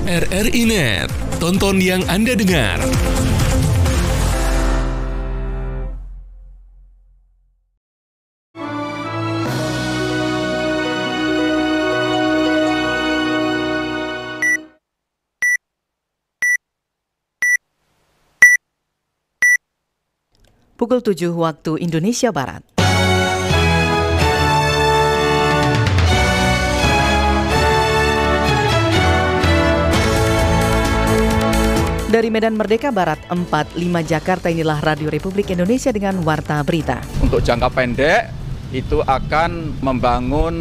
RRI Net, tonton yang Anda dengar. Pukul 7 waktu Indonesia Barat. Dari Medan Merdeka Barat 45 Jakarta, inilah Radio Republik Indonesia dengan Warta Berita. Untuk jangka pendek itu akan membangun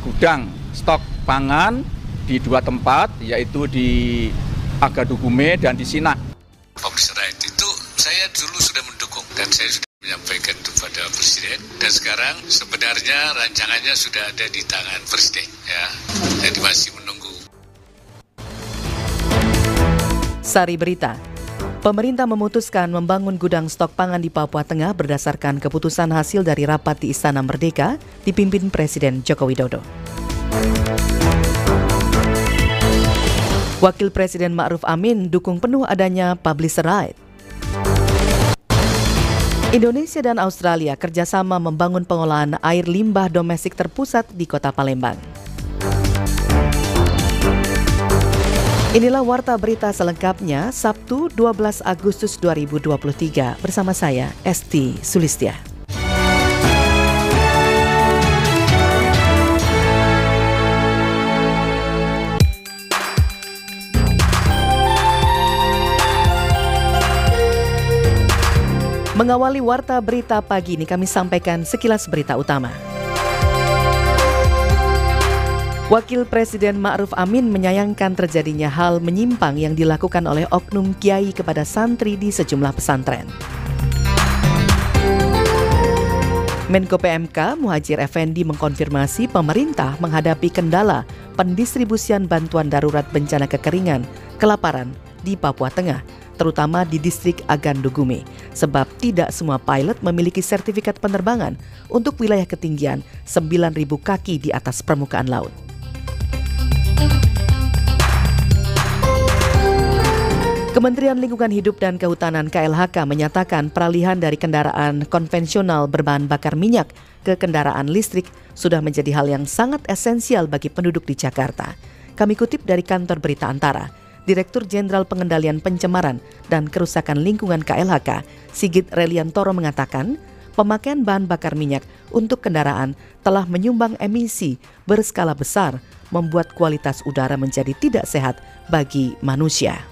gudang stok pangan di dua tempat, yaitu di Agadugume dan di Sinak. Publish right itu saya dulu sudah mendukung dan saya sudah menyampaikan kepada Presiden, dan sekarang sebenarnya rancangannya sudah ada di tangan Presiden, ya. Jadi masih menunggu. Sari Berita. Pemerintah memutuskan membangun gudang stok pangan di Papua Tengah berdasarkan keputusan hasil dari rapat di Istana Merdeka dipimpin Presiden Joko Widodo. Wakil Presiden Ma'ruf Amin dukung penuh adanya publisher right. Indonesia dan Australia kerjasama membangun pengolahan air limbah domestik terpusat di Kota Palembang. Inilah Warta Berita selengkapnya, Sabtu 12 Agustus 2023. Bersama saya, Esti Sulistya. Mengawali Warta Berita pagi ini, kami sampaikan sekilas berita utama. Wakil Presiden Ma'ruf Amin menyayangkan terjadinya hal menyimpang yang dilakukan oleh oknum kiai kepada santri di sejumlah pesantren. Menko PMK Muhadjir Effendi mengkonfirmasi pemerintah menghadapi kendala pendistribusian bantuan darurat bencana kekeringan, kelaparan di Papua Tengah, terutama di distrik Agadugume, sebab tidak semua pilot memiliki sertifikat penerbangan untuk wilayah ketinggian 9.000 kaki di atas permukaan laut. Kementerian Lingkungan Hidup dan Kehutanan KLHK menyatakan peralihan dari kendaraan konvensional berbahan bakar minyak ke kendaraan listrik sudah menjadi hal yang sangat esensial bagi penduduk di Jakarta. Kami kutip dari Kantor Berita Antara, Direktur Jenderal Pengendalian Pencemaran dan Kerusakan Lingkungan KLHK, Sigit Reliantoro mengatakan, pemakaian bahan bakar minyak untuk kendaraan telah menyumbang emisi berskala besar, membuat kualitas udara menjadi tidak sehat bagi manusia.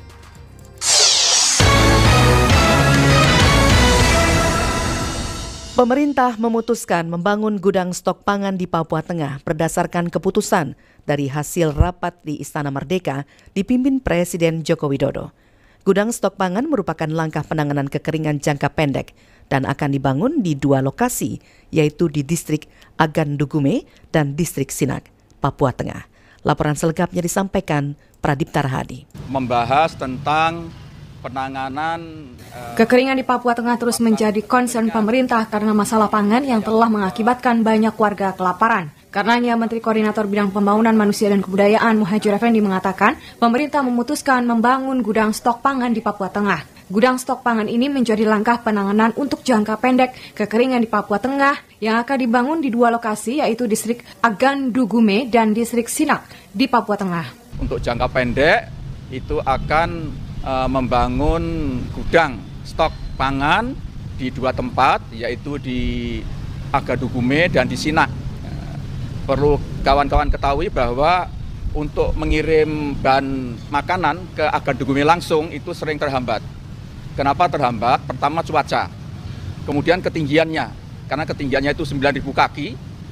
Pemerintah memutuskan membangun gudang stok pangan di Papua Tengah berdasarkan keputusan dari hasil rapat di Istana Merdeka dipimpin Presiden Joko Widodo. Gudang stok pangan merupakan langkah penanganan kekeringan jangka pendek dan akan dibangun di dua lokasi, yaitu di distrik Agadugume dan distrik Sinak, Papua Tengah. Laporan selengkapnya disampaikan Pradipta Rahadi. Membahas tentang penanganan kekeringan di Papua Tengah terus menjadi concern pemerintah karena masalah pangan yang telah mengakibatkan banyak warga kelaparan. Karenanya Menteri Koordinator Bidang Pembangunan Manusia dan Kebudayaan Muhadjir Effendi mengatakan pemerintah memutuskan membangun gudang stok pangan di Papua Tengah. Gudang stok pangan ini menjadi langkah penanganan untuk jangka pendek kekeringan di Papua Tengah yang akan dibangun di dua lokasi, yaitu distrik Agadugume dan distrik Sinak di Papua Tengah. Untuk jangka pendek itu akan membangun gudang stok pangan di dua tempat, yaitu di Agadugume dan di Sinak. Perlu kawan-kawan ketahui bahwa untuk mengirim bahan makanan ke Agadugume langsung itu sering terhambat. Kenapa terhambat? Pertama cuaca, kemudian ketinggiannya. Karena ketinggiannya itu 9.000 kaki,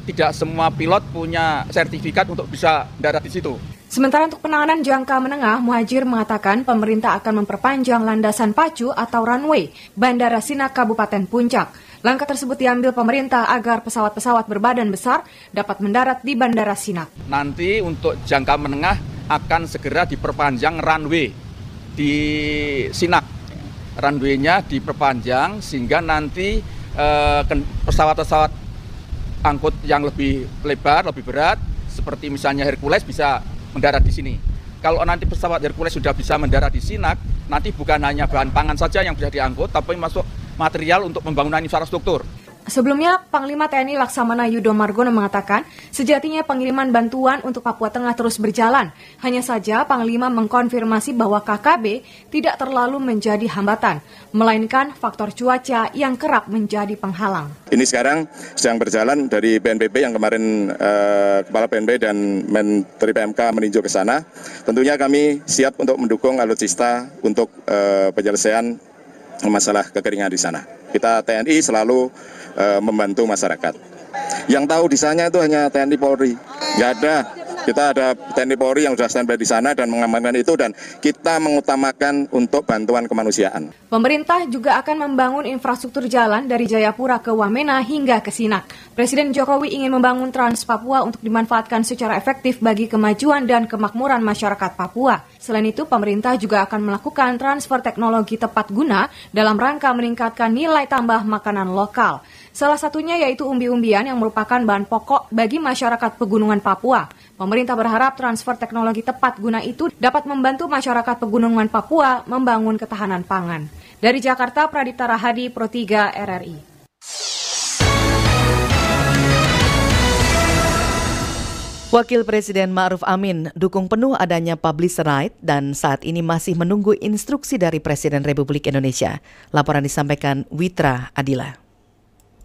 tidak semua pilot punya sertifikat untuk bisa mendarat di situ. Sementara untuk penanganan jangka menengah, Muhadjir mengatakan pemerintah akan memperpanjang landasan pacu atau runway Bandara Sinak Kabupaten Puncak. Langkah tersebut diambil pemerintah agar pesawat-pesawat berbadan besar dapat mendarat di Bandara Sinak. Nanti untuk jangka menengah akan segera diperpanjang runway di Sinak. Runway-nya diperpanjang sehingga nanti pesawat-pesawat angkut yang lebih lebar, lebih berat, seperti misalnya Hercules bisa mendarat di sini. kalau nanti pesawat Hercules sudah bisa mendarat di Sinak, nanti bukan hanya bahan pangan saja yang bisa diangkut, tapi masuk material untuk pembangunan infrastruktur. Sebelumnya, Panglima TNI Laksamana Yudo Margono mengatakan, sejatinya pengiriman bantuan untuk Papua Tengah terus berjalan. Hanya saja Panglima mengkonfirmasi bahwa KKB tidak terlalu menjadi hambatan, melainkan faktor cuaca yang kerap menjadi penghalang. Ini sekarang sedang berjalan dari BNPB yang kemarin Kepala BNPB dan Menteri PMK meninjau ke sana. Tentunya kami siap untuk mendukung alutsista untuk penyelesaian masalah kekeringan di sana. Kita TNI selalu membantu masyarakat. Yang tahu di sana itu hanya TNI Polri. Nggak ada. Kita ada TNI Polri yang sudah standby di sana dan mengamankan itu, dan kita mengutamakan untuk bantuan kemanusiaan. Pemerintah juga akan membangun infrastruktur jalan dari Jayapura ke Wamena hingga ke Sinak. Presiden Jokowi ingin membangun Trans Papua untuk dimanfaatkan secara efektif bagi kemajuan dan kemakmuran masyarakat Papua. Selain itu, pemerintah juga akan melakukan transfer teknologi tepat guna dalam rangka meningkatkan nilai tambah makanan lokal. Salah satunya yaitu umbi-umbian yang merupakan bahan pokok bagi masyarakat pegunungan Papua. Pemerintah berharap transfer teknologi tepat guna itu dapat membantu masyarakat pegunungan Papua membangun ketahanan pangan. Dari Jakarta, Pradipta Rahadi, Pro 3 RRI. Wakil Presiden Ma'ruf Amin dukung penuh adanya publish right dan saat ini masih menunggu instruksi dari Presiden Republik Indonesia. Laporan disampaikan Witra Adila.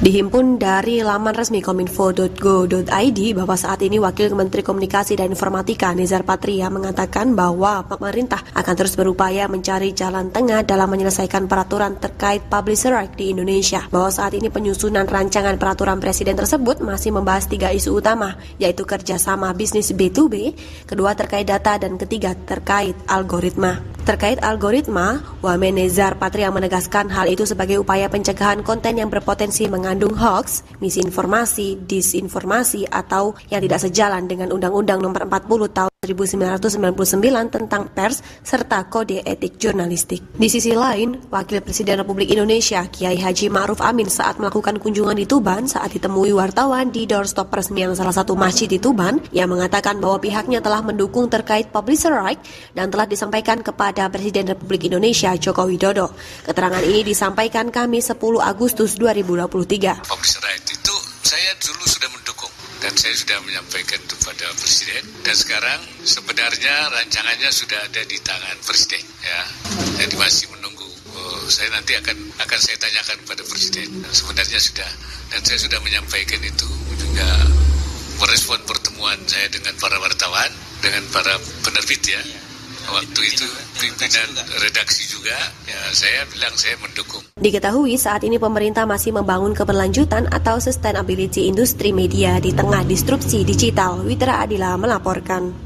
Dihimpun dari laman resmi kominfo.go.id bahwa saat ini Wakil Menteri Komunikasi dan Informatika Nizar Patria mengatakan bahwa pemerintah akan terus berupaya mencari jalan tengah dalam menyelesaikan peraturan terkait publisher right di Indonesia. Bahwa saat ini penyusunan rancangan peraturan presiden tersebut masih membahas 3 isu utama, yaitu kerjasama bisnis B2B, kedua terkait data, dan ketiga terkait algoritma. Terkait algoritma, Wamen Nizar Patria menegaskan hal itu sebagai upaya pencegahan konten yang berpotensi mengandung hoax, misinformasi, disinformasi, atau yang tidak sejalan dengan Undang-Undang Nomor 40 Tahun 1999 tentang pers serta kode etik jurnalistik. Di sisi lain, Wakil Presiden Republik Indonesia Kiai Haji Ma'ruf Amin saat melakukan kunjungan di Tuban saat ditemui wartawan di doorstop peresmian salah satu masjid di Tuban, ia mengatakan bahwa pihaknya telah mendukung terkait publisher right dan telah disampaikan kepada Presiden Republik Indonesia Joko Widodo. Keterangan ini disampaikan Kamis 10 Agustus 2023. Publisher right itu saya dulu sudah mendukung dan saya sudah menyampaikan kepada Presiden, dan sekarang sebenarnya rancangannya sudah ada di tangan Presiden, ya. Jadi masih menunggu. Saya nanti akan saya tanyakan kepada Presiden. Sebenarnya sudah, dan saya sudah menyampaikan itu juga merespon pertemuan saya dengan para wartawan, dengan para penerbit, ya. Waktu itu pimpinan redaksi juga, ya, saya bilang saya mendukung. Diketahui saat ini pemerintah masih membangun keberlanjutan atau sustainability industri media di tengah disrupsi digital. Witra Adila melaporkan.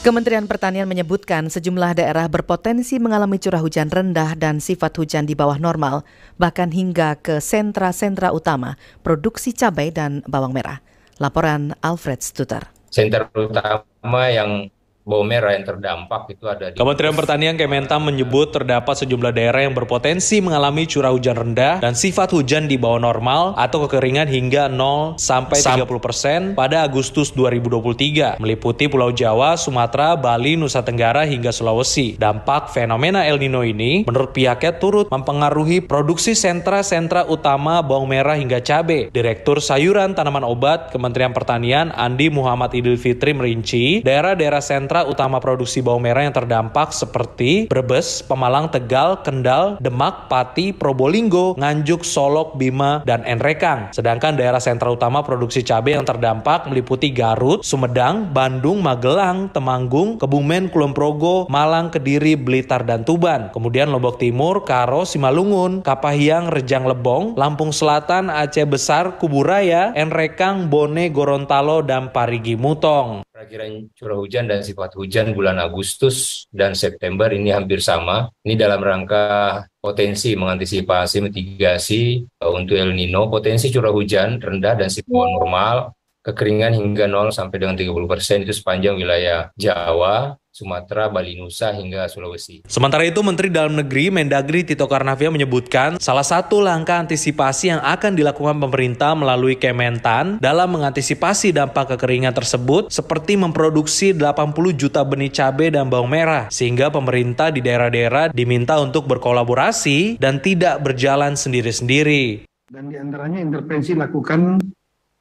Kementerian Pertanian menyebutkan sejumlah daerah berpotensi mengalami curah hujan rendah dan sifat hujan di bawah normal, bahkan hingga ke sentra-sentra utama produksi cabai dan bawang merah. Laporan Alfred Stuter. Sentra utama yang bawang merah yang terdampak itu ada di... Kementerian Pertanian Kementan menyebut terdapat sejumlah daerah yang berpotensi mengalami curah hujan rendah dan sifat hujan di bawah normal atau kekeringan hingga 0-30% pada Agustus 2023, meliputi Pulau Jawa, Sumatera, Bali, Nusa Tenggara hingga Sulawesi. Dampak fenomena El Nino ini menurut pihaknya turut mempengaruhi produksi sentra-sentra utama bawang merah hingga cabai. Direktur Sayuran Tanaman Obat Kementerian Pertanian Andi Muhammad Idul Fitri merinci daerah-daerah sentra utama produksi bawang merah yang terdampak seperti Brebes, Pemalang, Tegal, Kendal, Demak, Pati, Probolinggo, Nganjuk, Solok, Bima, dan Enrekang. Sedangkan daerah sentra utama produksi cabai yang terdampak meliputi Garut, Sumedang, Bandung, Magelang, Temanggung, Kebumen, Kulon Progo, Malang, Kediri, Blitar, dan Tuban. Kemudian Lombok Timur, Karo, Simalungun, Kapahiang, Rejang Lebong, Lampung Selatan, Aceh Besar, Kuburaya, Enrekang, Bone, Gorontalo, dan Parigi Mutong. Perakiraan curah hujan dan sifat hujan bulan Agustus dan September ini hampir sama. Ini dalam rangka potensi mengantisipasi mitigasi untuk El Nino. Potensi curah hujan rendah dan sifat normal kekeringan hingga 0 sampai dengan 30% itu sepanjang wilayah Jawa, Sumatera, Bali, Nusa, hingga Sulawesi. Sementara itu, Menteri Dalam Negeri Mendagri Tito Karnavian menyebutkan salah satu langkah antisipasi yang akan dilakukan pemerintah melalui Kementan dalam mengantisipasi dampak kekeringan tersebut seperti memproduksi 80 juta benih cabai dan bawang merah, sehingga pemerintah di daerah-daerah diminta untuk berkolaborasi dan tidak berjalan sendiri-sendiri. Dan diantaranya intervensi lakukan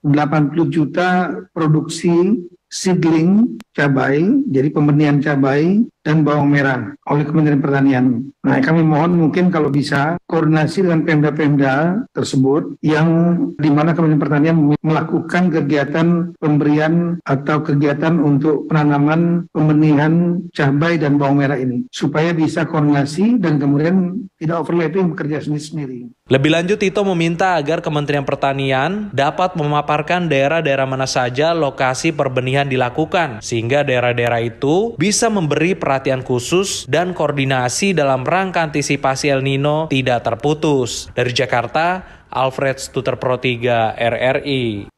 80 juta produksi seedling cabai, jadi pembenihan cabai dan bawang merah oleh Kementerian Pertanian. Nah, kami mohon mungkin kalau bisa koordinasi dengan Pemda-Pemda tersebut yang di mana Kementerian Pertanian melakukan kegiatan pemberian atau kegiatan untuk penanaman pembenihan cabai dan bawang merah ini supaya bisa koordinasi dan kemudian tidak overlapping bekerja sendiri-sendiri. Lebih lanjut, Tito meminta agar Kementerian Pertanian dapat memaparkan daerah-daerah mana saja lokasi perbenihan dilakukan, sehingga daerah-daerah itu bisa memberi perhatian khusus dan koordinasi dalam rangka antisipasi El Nino tidak terputus. Dari Jakarta, Alfred Stuter Pro 3 RRI.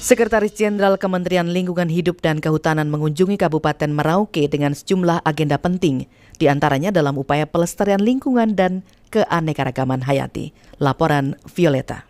Sekretaris Jenderal Kementerian Lingkungan Hidup dan Kehutanan mengunjungi Kabupaten Merauke dengan sejumlah agenda penting, di antaranya dalam upaya pelestarian lingkungan dan keanekaragaman hayati. Laporan Violeta.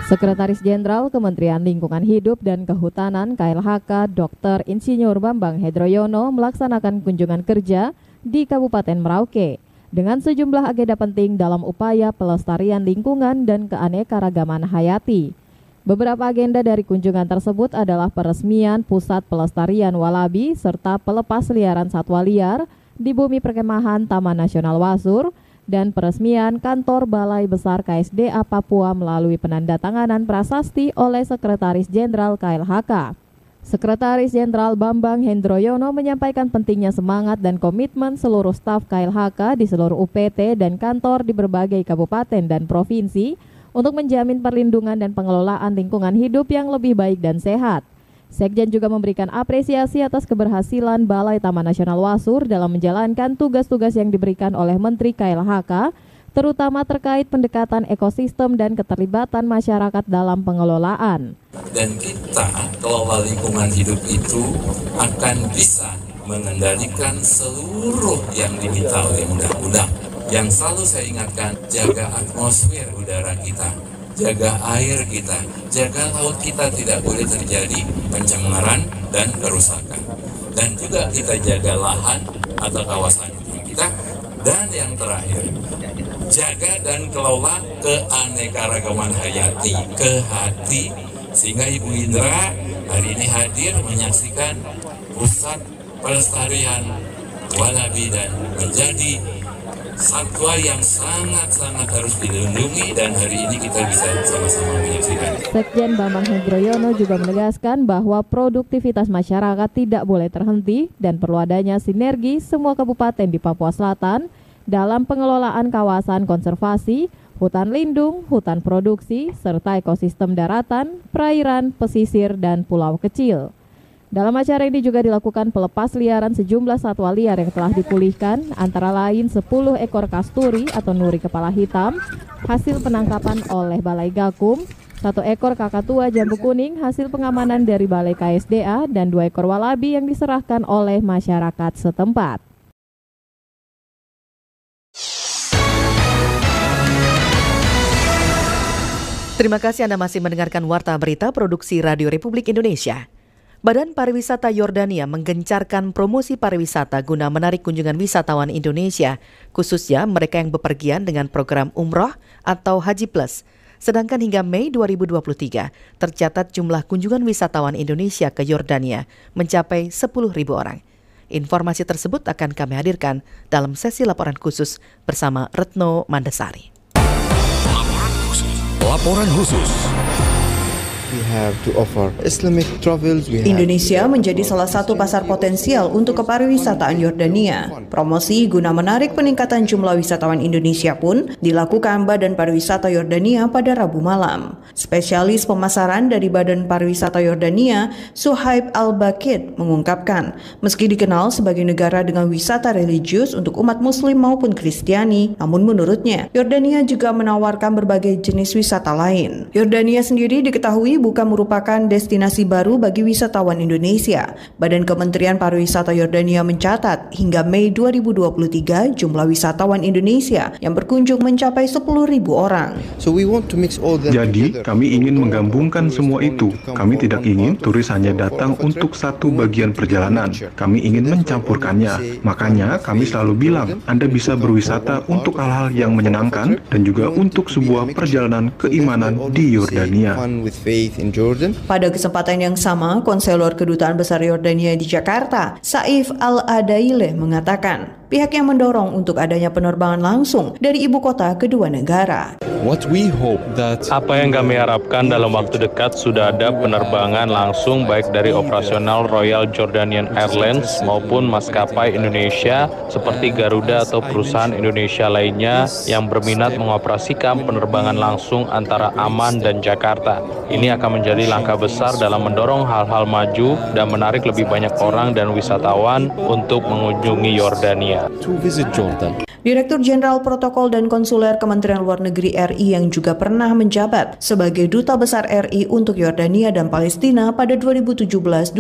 Sekretaris Jenderal Kementerian Lingkungan Hidup dan Kehutanan KLHK Dr. Insinyur Bambang Hedroyono melaksanakan kunjungan kerja di Kabupaten Merauke dengan sejumlah agenda penting dalam upaya pelestarian lingkungan dan keanekaragaman hayati. Beberapa agenda dari kunjungan tersebut adalah peresmian Pusat Pelestarian Walabi serta pelepas liaran satwa liar di bumi perkemahan Taman Nasional Wasur, dan peresmian kantor Balai Besar KSDA Papua melalui penandatanganan prasasti oleh Sekretaris Jenderal KLHK. Sekretaris Jenderal Bambang Hendroyono menyampaikan pentingnya semangat dan komitmen seluruh staf KLHK di seluruh UPT dan kantor di berbagai kabupaten dan provinsi untuk menjamin perlindungan dan pengelolaan lingkungan hidup yang lebih baik dan sehat. Sekjen juga memberikan apresiasi atas keberhasilan Balai Taman Nasional Wasur dalam menjalankan tugas-tugas yang diberikan oleh Menteri KLHK, terutama terkait pendekatan ekosistem dan keterlibatan masyarakat dalam pengelolaan. Dan kita kelola lingkungan hidup itu akan bisa mengendalikan seluruh yang diminta oleh undang-undang. Yang selalu saya ingatkan, jaga atmosfer udara kita, jaga air kita, jaga laut kita, tidak boleh terjadi pencemaran dan kerusakan. Dan juga kita jaga lahan atau kawasan hutan kita. Dan yang terakhir, jaga dan kelola keanekaragaman hayati ke hati, sehingga Ibu Indra hari ini hadir menyaksikan Pusat Pelestarian Walabi dan menjadi satwa yang sangat-sangat harus dilindungi, dan hari ini kita bisa sama-sama menyaksikan. Sekjen Bambang Hendroyono juga menegaskan bahwa produktivitas masyarakat tidak boleh terhenti dan perlu adanya sinergi semua kabupaten di Papua Selatan dalam pengelolaan kawasan konservasi, hutan lindung, hutan produksi, serta ekosistem daratan, perairan, pesisir, dan pulau kecil. Dalam acara ini juga dilakukan pelepas liaran sejumlah satwa liar yang telah dipulihkan, antara lain 10 ekor kasturi atau nuri kepala hitam, hasil penangkapan oleh Balai Gakum, 1 ekor kakatua jambu kuning, hasil pengamanan dari Balai KSDA, dan 2 ekor walabi yang diserahkan oleh masyarakat setempat. Terima kasih Anda masih mendengarkan Warta Berita Produksi Radio Republik Indonesia. Badan Pariwisata Yordania menggencarkan promosi pariwisata guna menarik kunjungan wisatawan Indonesia, khususnya mereka yang bepergian dengan program umroh atau Haji Plus. Sedangkan hingga Mei 2023, tercatat jumlah kunjungan wisatawan Indonesia ke Yordania mencapai 10.000 orang. Informasi tersebut akan kami hadirkan dalam sesi laporan khusus bersama Retno Mandasari. Laporan khusus. Indonesia menjadi salah satu pasar potensial untuk kepariwisataan Yordania. Promosi guna menarik peningkatan jumlah wisatawan Indonesia pun dilakukan Badan Pariwisata Yordania pada Rabu malam. Spesialis pemasaran dari Badan Pariwisata Yordania, Suhaib Al-Bakid, mengungkapkan, meski dikenal sebagai negara dengan wisata religius untuk umat Muslim maupun Kristiani, namun menurutnya, Yordania juga menawarkan berbagai jenis wisata lain. Yordania sendiri diketahui bukan merupakan destinasi baru bagi wisatawan Indonesia. Badan Kementerian Pariwisata Yordania mencatat hingga Mei 2023 jumlah wisatawan Indonesia yang berkunjung mencapai 10.000 orang. Jadi, kami ingin menggabungkan semua itu. Kami tidak ingin turis hanya datang untuk satu bagian perjalanan. Kami ingin mencampurkannya. Makanya kami selalu bilang, Anda bisa berwisata untuk hal-hal yang menyenangkan dan juga untuk sebuah perjalanan keimanan di Yordania. Pada kesempatan yang sama, Konselor Kedutaan Besar Yordania di Jakarta, Saif Al-Adaileh, mengatakan pihaknya mendorong untuk adanya penerbangan langsung dari ibu kota kedua negara. Apa yang kami harapkan dalam waktu dekat sudah ada penerbangan langsung baik dari operasional Royal Jordanian Airlines maupun maskapai Indonesia seperti Garuda atau perusahaan Indonesia lainnya yang berminat mengoperasikan penerbangan langsung antara Amman dan Jakarta. Ini akan menjadi langkah besar dalam mendorong hal-hal maju dan menarik lebih banyak orang dan wisatawan untuk mengunjungi Yordania. Direktur Jenderal Protokol dan Konsuler Kementerian Luar Negeri RI yang juga pernah menjabat sebagai Duta Besar RI untuk Yordania dan Palestina pada 2017-2020,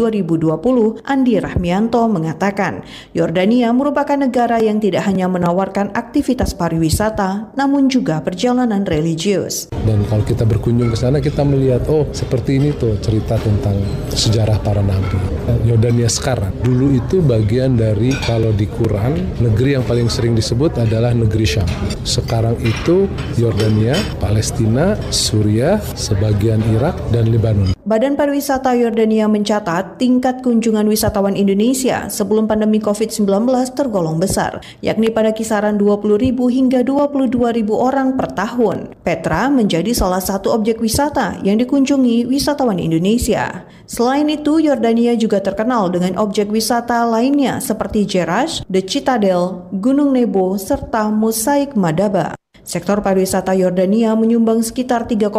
Andi Rahmianto mengatakan, Yordania merupakan negara yang tidak hanya menawarkan aktivitas pariwisata, namun juga perjalanan religius. Dan kalau kita berkunjung ke sana, kita melihat, oh seperti ini tuh cerita tentang sejarah para nabi. Yordania sekarang, dulu itu bagian dari, kalau di Quran, negeri yang paling sering disebut adalah negeri Syam. Sekarang itu Yordania, Palestina, Suriah, sebagian Irak, dan Lebanon. Badan Pariwisata Yordania mencatat tingkat kunjungan wisatawan Indonesia sebelum pandemi COVID-19 tergolong besar, yakni pada kisaran 20.000 hingga 22.000 orang per tahun. Petra menjadi salah satu objek wisata yang dikunjungi wisatawan Indonesia. Selain itu, Yordania juga terkenal dengan objek wisata lainnya seperti Jerash, The Citadel, Gunung Nebo, serta Mosaik Madaba. Sektor pariwisata Yordania menyumbang sekitar 3,5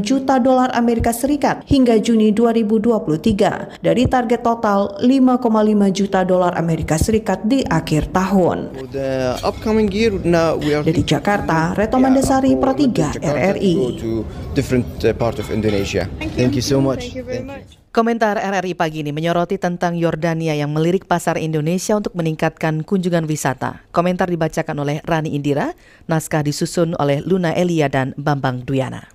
juta dolar Amerika Serikat hingga Juni 2023 dari target total 5,5 juta dolar Amerika Serikat di akhir tahun. Dari Jakarta, Reto Mandasari, Pro 3 RRI. Komentar RRI pagi ini menyoroti tentang Yordania yang melirik pasar Indonesia untuk meningkatkan kunjungan wisata. Komentar dibacakan oleh Rani Indira, naskah disusun oleh Luna Elia dan Bambang Duyana.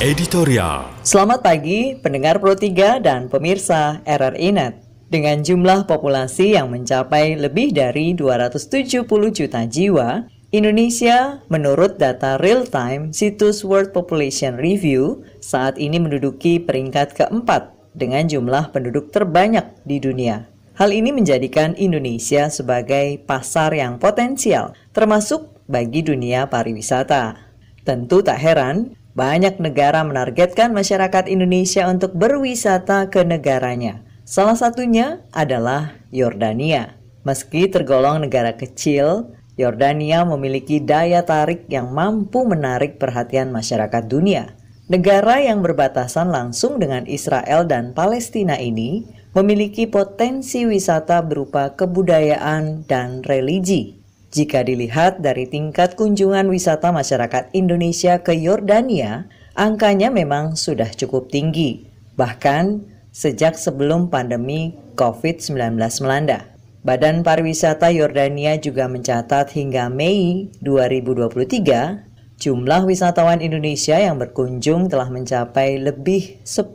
Editorial. Selamat pagi pendengar Pro 3 dan pemirsa RRI Net. Dengan jumlah populasi yang mencapai lebih dari 270 juta jiwa, Indonesia, menurut data real-time situs World Population Review, saat ini menduduki peringkat keempat dengan jumlah penduduk terbanyak di dunia. Hal ini menjadikan Indonesia sebagai pasar yang potensial, termasuk bagi dunia pariwisata. Tentu tak heran, banyak negara menargetkan masyarakat Indonesia untuk berwisata ke negaranya. Salah satunya adalah Yordania. Meski tergolong negara kecil, Yordania memiliki daya tarik yang mampu menarik perhatian masyarakat dunia. Negara yang berbatasan langsung dengan Israel dan Palestina ini memiliki potensi wisata berupa kebudayaan dan religi. Jika dilihat dari tingkat kunjungan wisata masyarakat Indonesia ke Yordania, angkanya memang sudah cukup tinggi. Bahkan sejak sebelum pandemi COVID-19 melanda. Badan Pariwisata Yordania juga mencatat hingga Mei 2023, jumlah wisatawan Indonesia yang berkunjung telah mencapai lebih 10.000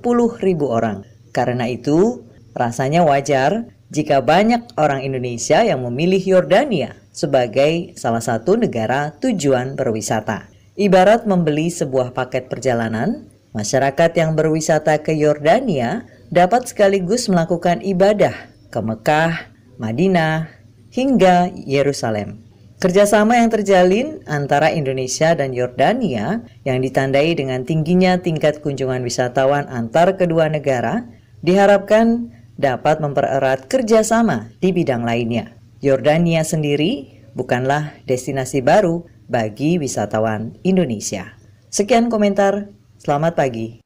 orang. Karena itu, rasanya wajar jika banyak orang Indonesia yang memilih Yordania sebagai salah satu negara tujuan berwisata. Ibarat membeli sebuah paket perjalanan, masyarakat yang berwisata ke Yordania dapat sekaligus melakukan ibadah ke Mekah, Madinah, hingga Yerusalem. Kerjasama yang terjalin antara Indonesia dan Yordania yang ditandai dengan tingginya tingkat kunjungan wisatawan antar kedua negara diharapkan dapat mempererat kerjasama di bidang lainnya. Yordania sendiri bukanlah destinasi baru bagi wisatawan Indonesia. Sekian komentar, selamat pagi.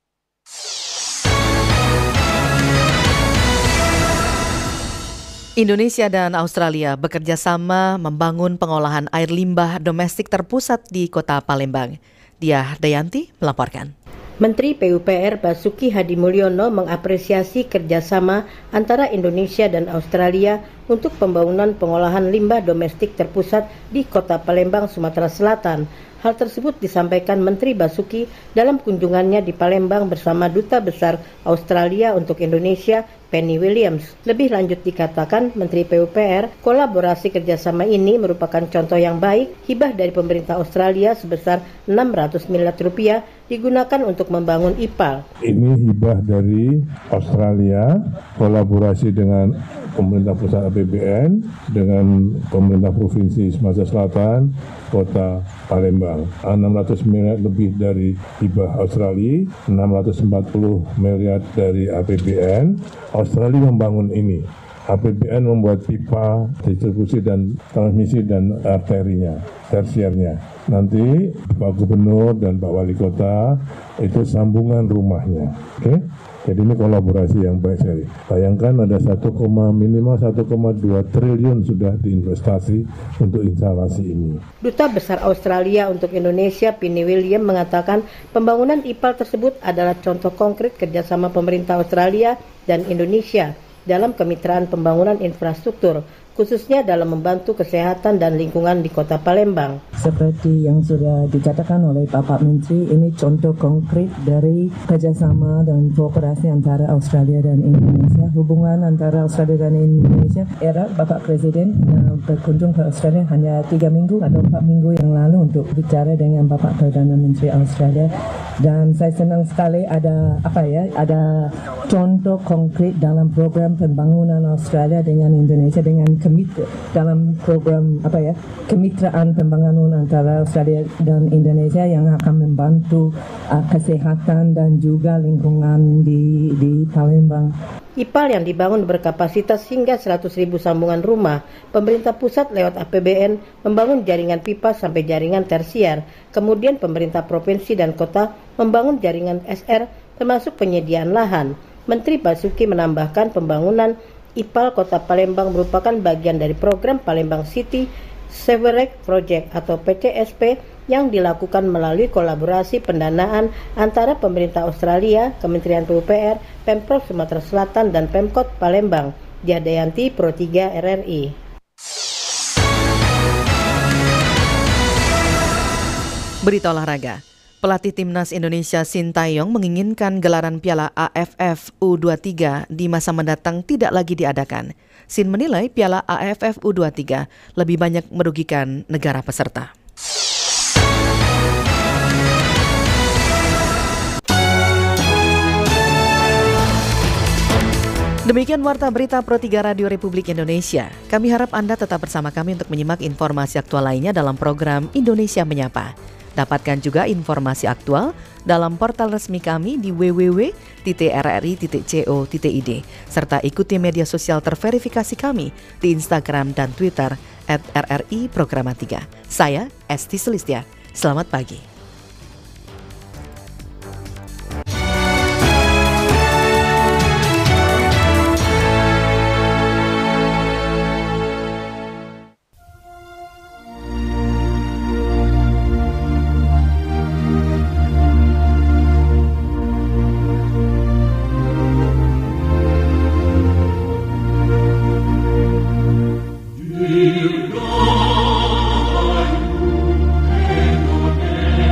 Indonesia dan Australia bekerja sama membangun pengolahan air limbah domestik terpusat di Kota Palembang. Diah Dayanti melaporkan. Menteri PUPR Basuki Hadimulyono mengapresiasi kerjasama antara Indonesia dan Australia untuk pembangunan pengolahan limbah domestik terpusat di Kota Palembang, Sumatera Selatan. Hal tersebut disampaikan Menteri Basuki dalam kunjungannya di Palembang bersama Duta Besar Australia untuk Indonesia, Penny Williams. Lebih lanjut dikatakan Menteri PUPR, kolaborasi kerjasama ini merupakan contoh yang baik. Hibah dari pemerintah Australia sebesar 600 miliar rupiah digunakan untuk membangun IPAL. Ini hibah dari Australia, kolaborasi dengan pemerintah pusat APBN, dengan pemerintah Provinsi Sumatera Selatan, Kota Palembang. 600 miliar lebih dari hibah Australia, 640 miliar dari APBN. Australia membangun ini. APBN membuat pipa, distribusi dan transmisi dan arterinya, tersiernya. Nanti Pak Gubernur dan Pak Wali Kota itu sambungan rumahnya. Oke? Jadi ini kolaborasi yang baik sekali. Bayangkan ada minimal 1,2 triliun sudah diinvestasi untuk instalasi ini. Duta Besar Australia untuk Indonesia, Penny Williams, mengatakan pembangunan IPAL tersebut adalah contoh konkret kerjasama pemerintah Australia dan Indonesia dalam kemitraan pembangunan infrastruktur, khususnya dalam membantu kesehatan dan lingkungan di Kota Palembang. Seperti yang sudah dikatakan oleh Bapak Menteri, ini contoh konkret dari kerjasama dan kooperasi antara Australia dan Indonesia. Hubungan antara Australia dan Indonesia, era Bapak Presiden berkunjung ke Australia hanya 3 minggu atau 4 minggu yang lalu untuk bicara dengan Bapak Perdana Menteri Australia. Dan saya senang sekali ada contoh konkret dalam program pembangunan Australia dengan Indonesia dengan dalam program kemitraan pembangunan antara Australia dan Indonesia yang akan membantu kesehatan dan juga lingkungan di Palembang. IPAL yang dibangun berkapasitas hingga 100.000 sambungan rumah. Pemerintah pusat lewat APBN membangun jaringan pipa sampai jaringan tersier. Kemudian pemerintah provinsi dan kota membangun jaringan SR termasuk penyediaan lahan. Menteri Basuki menambahkan pembangunan IPAL Kota Palembang merupakan bagian dari program Palembang City Sewerage Project atau PCSP yang dilakukan melalui kolaborasi pendanaan antara pemerintah Australia, Kementerian PUPR, Pemprov Sumatera Selatan, dan Pemkot Palembang. Diah Dayanti, Pro 3 RRI. Berita olahraga. Pelatih Timnas Indonesia Sintayong menginginkan gelaran Piala AFF U23 di masa mendatang tidak lagi diadakan. Sin menilai Piala AFF U23 lebih banyak merugikan negara peserta. Demikian Warta Berita Pro 3 Radio Republik Indonesia. Kami harap Anda tetap bersama kami untuk menyimak informasi aktual lainnya dalam program Indonesia Menyapa. Dapatkan juga informasi aktual dalam portal resmi kami di www.rri.co.id serta ikuti media sosial terverifikasi kami di Instagram dan Twitter @RRI Programa 3. Saya Esti Sulistia. Selamat pagi. Dear God, I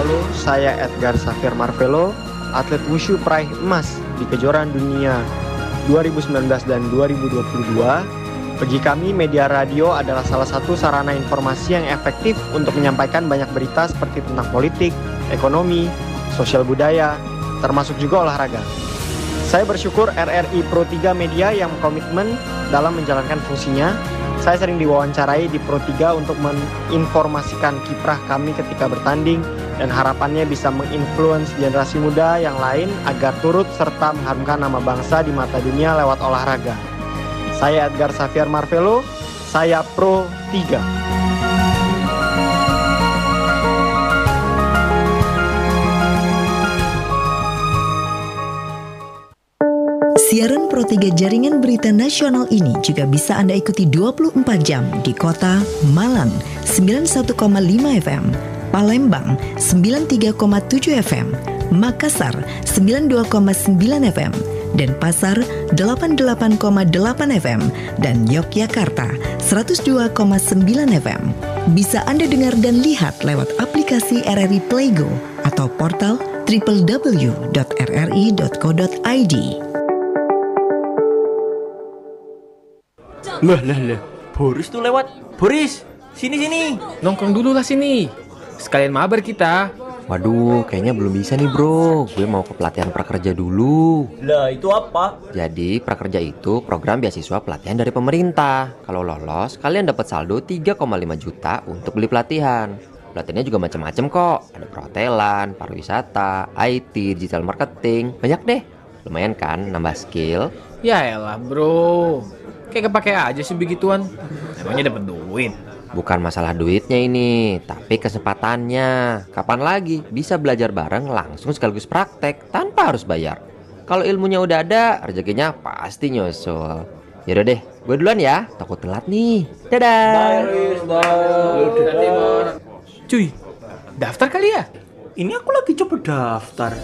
Halo, saya Edgar Xavier Marvelo, atlet wushu peraih emas di kejuaraan dunia 2019 dan 2022. Bagi kami, media radio adalah salah satu sarana informasi yang efektif untuk menyampaikan banyak berita seperti tentang politik, ekonomi, sosial budaya, termasuk juga olahraga. Saya bersyukur RRI Pro 3 Media yang komitmen dalam menjalankan fungsinya. Saya sering diwawancarai di Pro 3 untuk menginformasikan kiprah kami ketika bertanding dan harapannya bisa menginfluence generasi muda yang lain agar turut serta mengharumkan nama bangsa di mata dunia lewat olahraga. Saya Edgar Xavier Marvelo, saya Pro 3. Siaran Pro 3 Jaringan Berita Nasional ini juga bisa Anda ikuti 24 jam di kota Malang 91,5 FM, Palembang 93,7 FM, Makassar 92,9 FM, dan Pasar 88,8 FM, dan Yogyakarta 102,9 FM. Bisa Anda dengar dan lihat lewat aplikasi RRI Playgo atau portal www.rri.co.id. Lah, Boris tuh lewat. Boris, sini. Nongkrong dulu lah sini. Sekalian mabar kita. Waduh, kayaknya belum bisa nih bro. Gue mau ke pelatihan prakerja dulu. Lah, itu apa? Jadi, prakerja itu program beasiswa pelatihan dari pemerintah. Kalau lolos, kalian dapat saldo 3,5 juta untuk beli pelatihan. Pelatihannya juga macam-macam kok. Ada perhotelan, pariwisata, IT, digital marketing. Banyak deh. Lumayan kan, nambah skill. Ya elah bro. Kayak kepake aja sih begituan. Emangnya dapat duit? Bukan masalah duitnya ini, tapi kesempatannya. Kapan lagi bisa belajar bareng langsung sekaligus praktek tanpa harus bayar. Kalau ilmunya udah ada, rezekinya pasti nyusul. Yaudah deh, gue duluan ya, takut telat nih. Dadah. Cuy, daftar kali ya? Ini aku lagi coba daftar.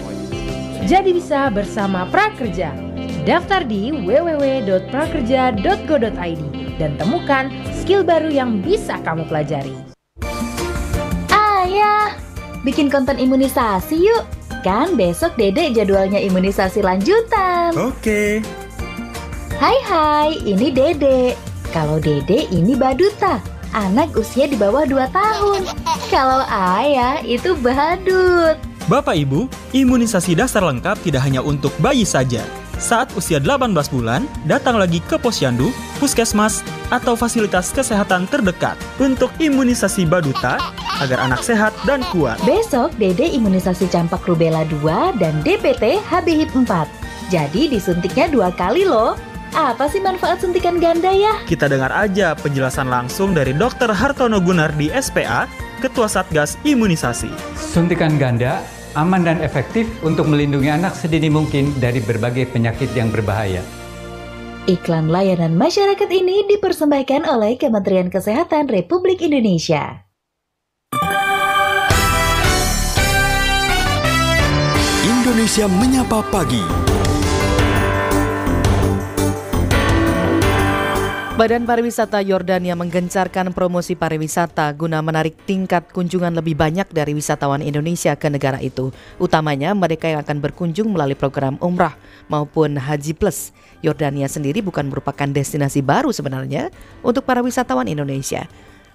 Jadi bisa bersama Prakerja. Daftar di www.prakerja.go.id dan temukan skill baru yang bisa kamu pelajari. Ayah, bikin konten imunisasi yuk. Kan besok Dedek jadwalnya imunisasi lanjutan. Oke. Hai, ini Dedek. Kalau Dedek ini Baduta, anak usia di bawah 2 tahun. Kalau Ayah itu Badut. Bapak Ibu, imunisasi dasar lengkap tidak hanya untuk bayi saja. Saat usia 18 bulan, datang lagi ke posyandu, puskesmas, atau fasilitas kesehatan terdekat untuk imunisasi Baduta agar anak sehat dan kuat. Besok Dede imunisasi campak rubella 2 dan DPT HB-Hib 4. Jadi disuntiknya 2 kali loh. Apa sih manfaat suntikan ganda ya? Kita dengar aja penjelasan langsung dari Dr. Hartono Gunardi SPA, Ketua Satgas Imunisasi. Suntikan ganda aman dan efektif untuk melindungi anak sedini mungkin dari berbagai penyakit yang berbahaya. Iklan layanan masyarakat ini dipersembahkan oleh Kementerian Kesehatan Republik Indonesia. Indonesia Menyapa Pagi. Badan Pariwisata Yordania menggencarkan promosi pariwisata guna menarik tingkat kunjungan lebih banyak dari wisatawan Indonesia ke negara itu. Utamanya mereka yang akan berkunjung melalui program Umrah maupun Haji Plus. Yordania sendiri bukan merupakan destinasi baru sebenarnya untuk para wisatawan Indonesia.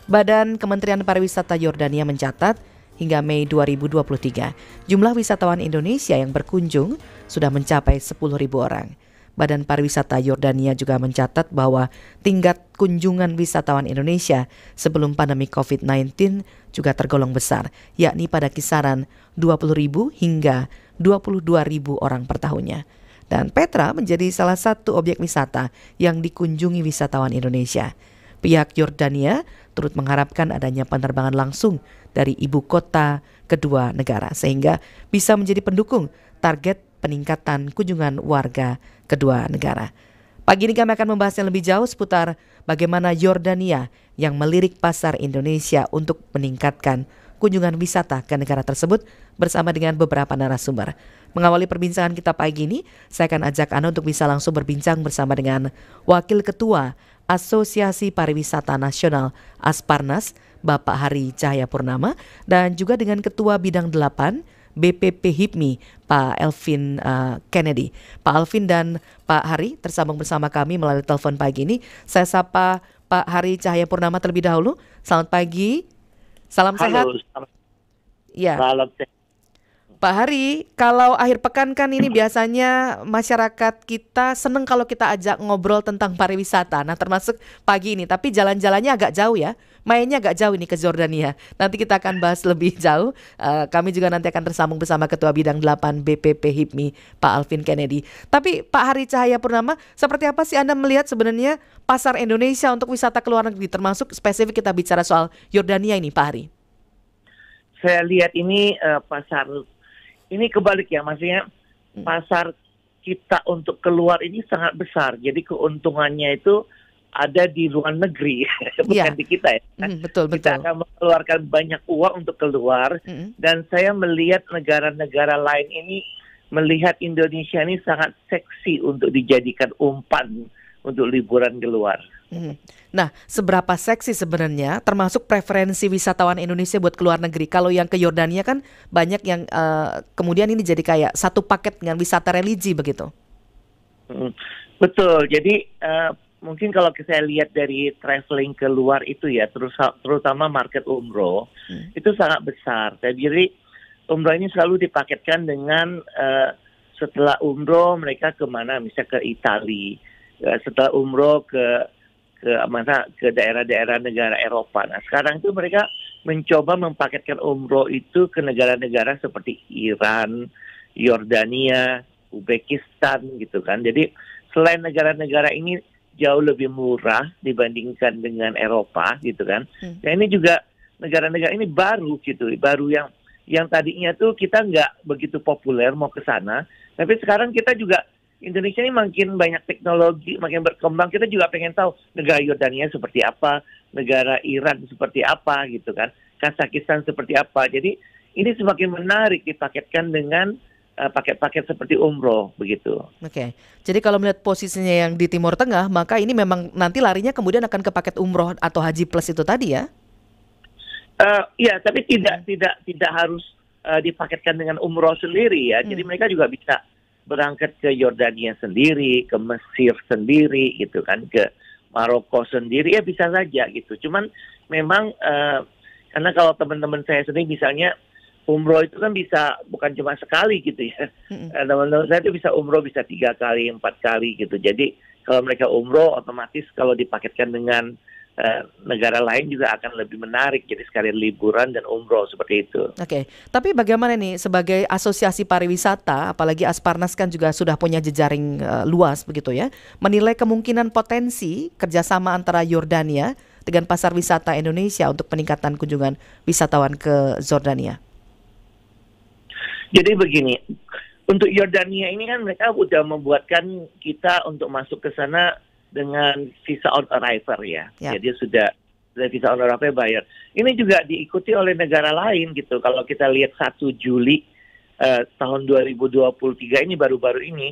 Badan Kementerian Pariwisata Yordania mencatat hingga Mei 2023, jumlah wisatawan Indonesia yang berkunjung sudah mencapai 10.000 orang. Badan Pariwisata Yordania juga mencatat bahwa tingkat kunjungan wisatawan Indonesia sebelum pandemi COVID-19 juga tergolong besar, yakni pada kisaran 20.000 hingga 22.000 orang per tahunnya. Dan Petra menjadi salah satu objek wisata yang dikunjungi wisatawan Indonesia. Pihak Yordania turut mengharapkan adanya penerbangan langsung dari ibu kota kedua negara sehingga bisa menjadi pendukung target peningkatan kunjungan warga kedua negara. Pagi ini kami akan membahas yang lebih jauh seputar bagaimana Yordania yang melirik pasar Indonesia untuk meningkatkan kunjungan wisata ke negara tersebut bersama dengan beberapa narasumber. Mengawali perbincangan kita pagi ini, saya akan ajak Anda untuk bisa langsung berbincang bersama dengan Wakil Ketua Asosiasi Pariwisata Nasional Asparnas, Bapak Hari Cahayapurnama, dan juga dengan Ketua Bidang 8 BPP HIPMI, Pak Elvin Kennedy. Pak Elvin dan Pak Hari tersambung bersama kami melalui telepon pagi ini. Saya sapa Pak Hari Cahayapurnama terlebih dahulu. Selamat pagi, salam sehat. Ya. Salam sehat. Pak Hari, kalau akhir pekan kan ini biasanya masyarakat kita seneng kalau kita ajak ngobrol tentang pariwisata. Nah, termasuk pagi ini, tapi jalan-jalannya agak jauh ya. Mainnya agak jauh ini ke Jordania. Nanti kita akan bahas lebih jauh. Kami juga nanti akan tersambung bersama Ketua Bidang 8 BPP HIPMI, Pak Elvin Kennedy. Tapi Pak Hari Cahayapurnama, seperti apa sih Anda melihat sebenarnya pasar Indonesia untuk wisata ke luar negeri, termasuk spesifik kita bicara soal Yordania ini, Pak Hari? Saya lihat ini pasar ini kebalik ya, maksudnya pasar kita untuk keluar ini sangat besar. Jadi keuntungannya itu ada di luar negeri, bukan di kita ya. Betul. Kita akan mengeluarkan banyak uang untuk keluar. Dan saya melihat negara-negara lain ini melihat Indonesia ini sangat seksi untuk dijadikan umpan untuk liburan keluar. Nah, seberapa seksi sebenarnya termasuk preferensi wisatawan Indonesia buat keluar negeri? Kalau yang ke Yordania kan banyak yang kemudian ini jadi kayak satu paket dengan wisata religi begitu. Betul, jadi mungkin kalau saya lihat dari traveling keluar itu ya, terutama market umroh, itu sangat besar. Jadi umroh ini selalu dipaketkan dengan setelah umroh mereka kemana, misalnya ke Italia, setelah umroh ke daerah-daerah negara Eropa. Nah, sekarang itu mereka mencoba mempaketkan umroh itu ke negara-negara seperti Iran, Yordania, Uzbekistan gitu kan. Jadi selain negara-negara ini jauh lebih murah dibandingkan dengan Eropa gitu kan. Nah, ini juga negara-negara ini baru gitu, baru yang tadinya tuh kita nggak begitu populer mau ke sana, tapi sekarang kita juga Indonesia ini makin banyak teknologi, makin berkembang. Kita juga pengen tahu negara Yordania seperti apa, negara Iran seperti apa gitu kan, Kazakhstan seperti apa. Jadi ini semakin menarik dipaketkan dengan paket-paket seperti umroh begitu. Oke. Jadi kalau melihat posisinya yang di Timur Tengah, maka ini memang nanti larinya kemudian akan ke paket umroh atau haji plus itu tadi ya? Iya, tapi tidak harus dipaketkan dengan umroh sendiri ya. Jadi mereka juga bisa berangkat ke Yordania sendiri, ke Mesir sendiri gitu kan, ke Maroko sendiri, ya bisa saja gitu. Cuman memang karena kalau teman-teman saya sendiri misalnya umroh itu kan bisa bukan cuma sekali gitu ya. Teman-teman saya itu bisa umroh bisa 3 kali, 4 kali gitu. Jadi kalau mereka umroh otomatis kalau dipaketkan dengan negara lain juga akan lebih menarik, jadi sekalian liburan dan umroh seperti itu. Oke, tapi bagaimana nih sebagai asosiasi pariwisata, apalagi Asparnas kan juga sudah punya jejaring luas begitu ya, menilai kemungkinan potensi kerjasama antara Yordania dengan pasar wisata Indonesia untuk peningkatan kunjungan wisatawan ke Jordania? Jadi begini, untuk Yordania ini kan mereka udah membuatkan kita untuk masuk ke sana dengan visa on arrival ya. Jadi sudah visa on arrival bayar. Ini juga diikuti oleh negara lain gitu. Kalau kita lihat 1 Juli tahun 2023 ini baru-baru ini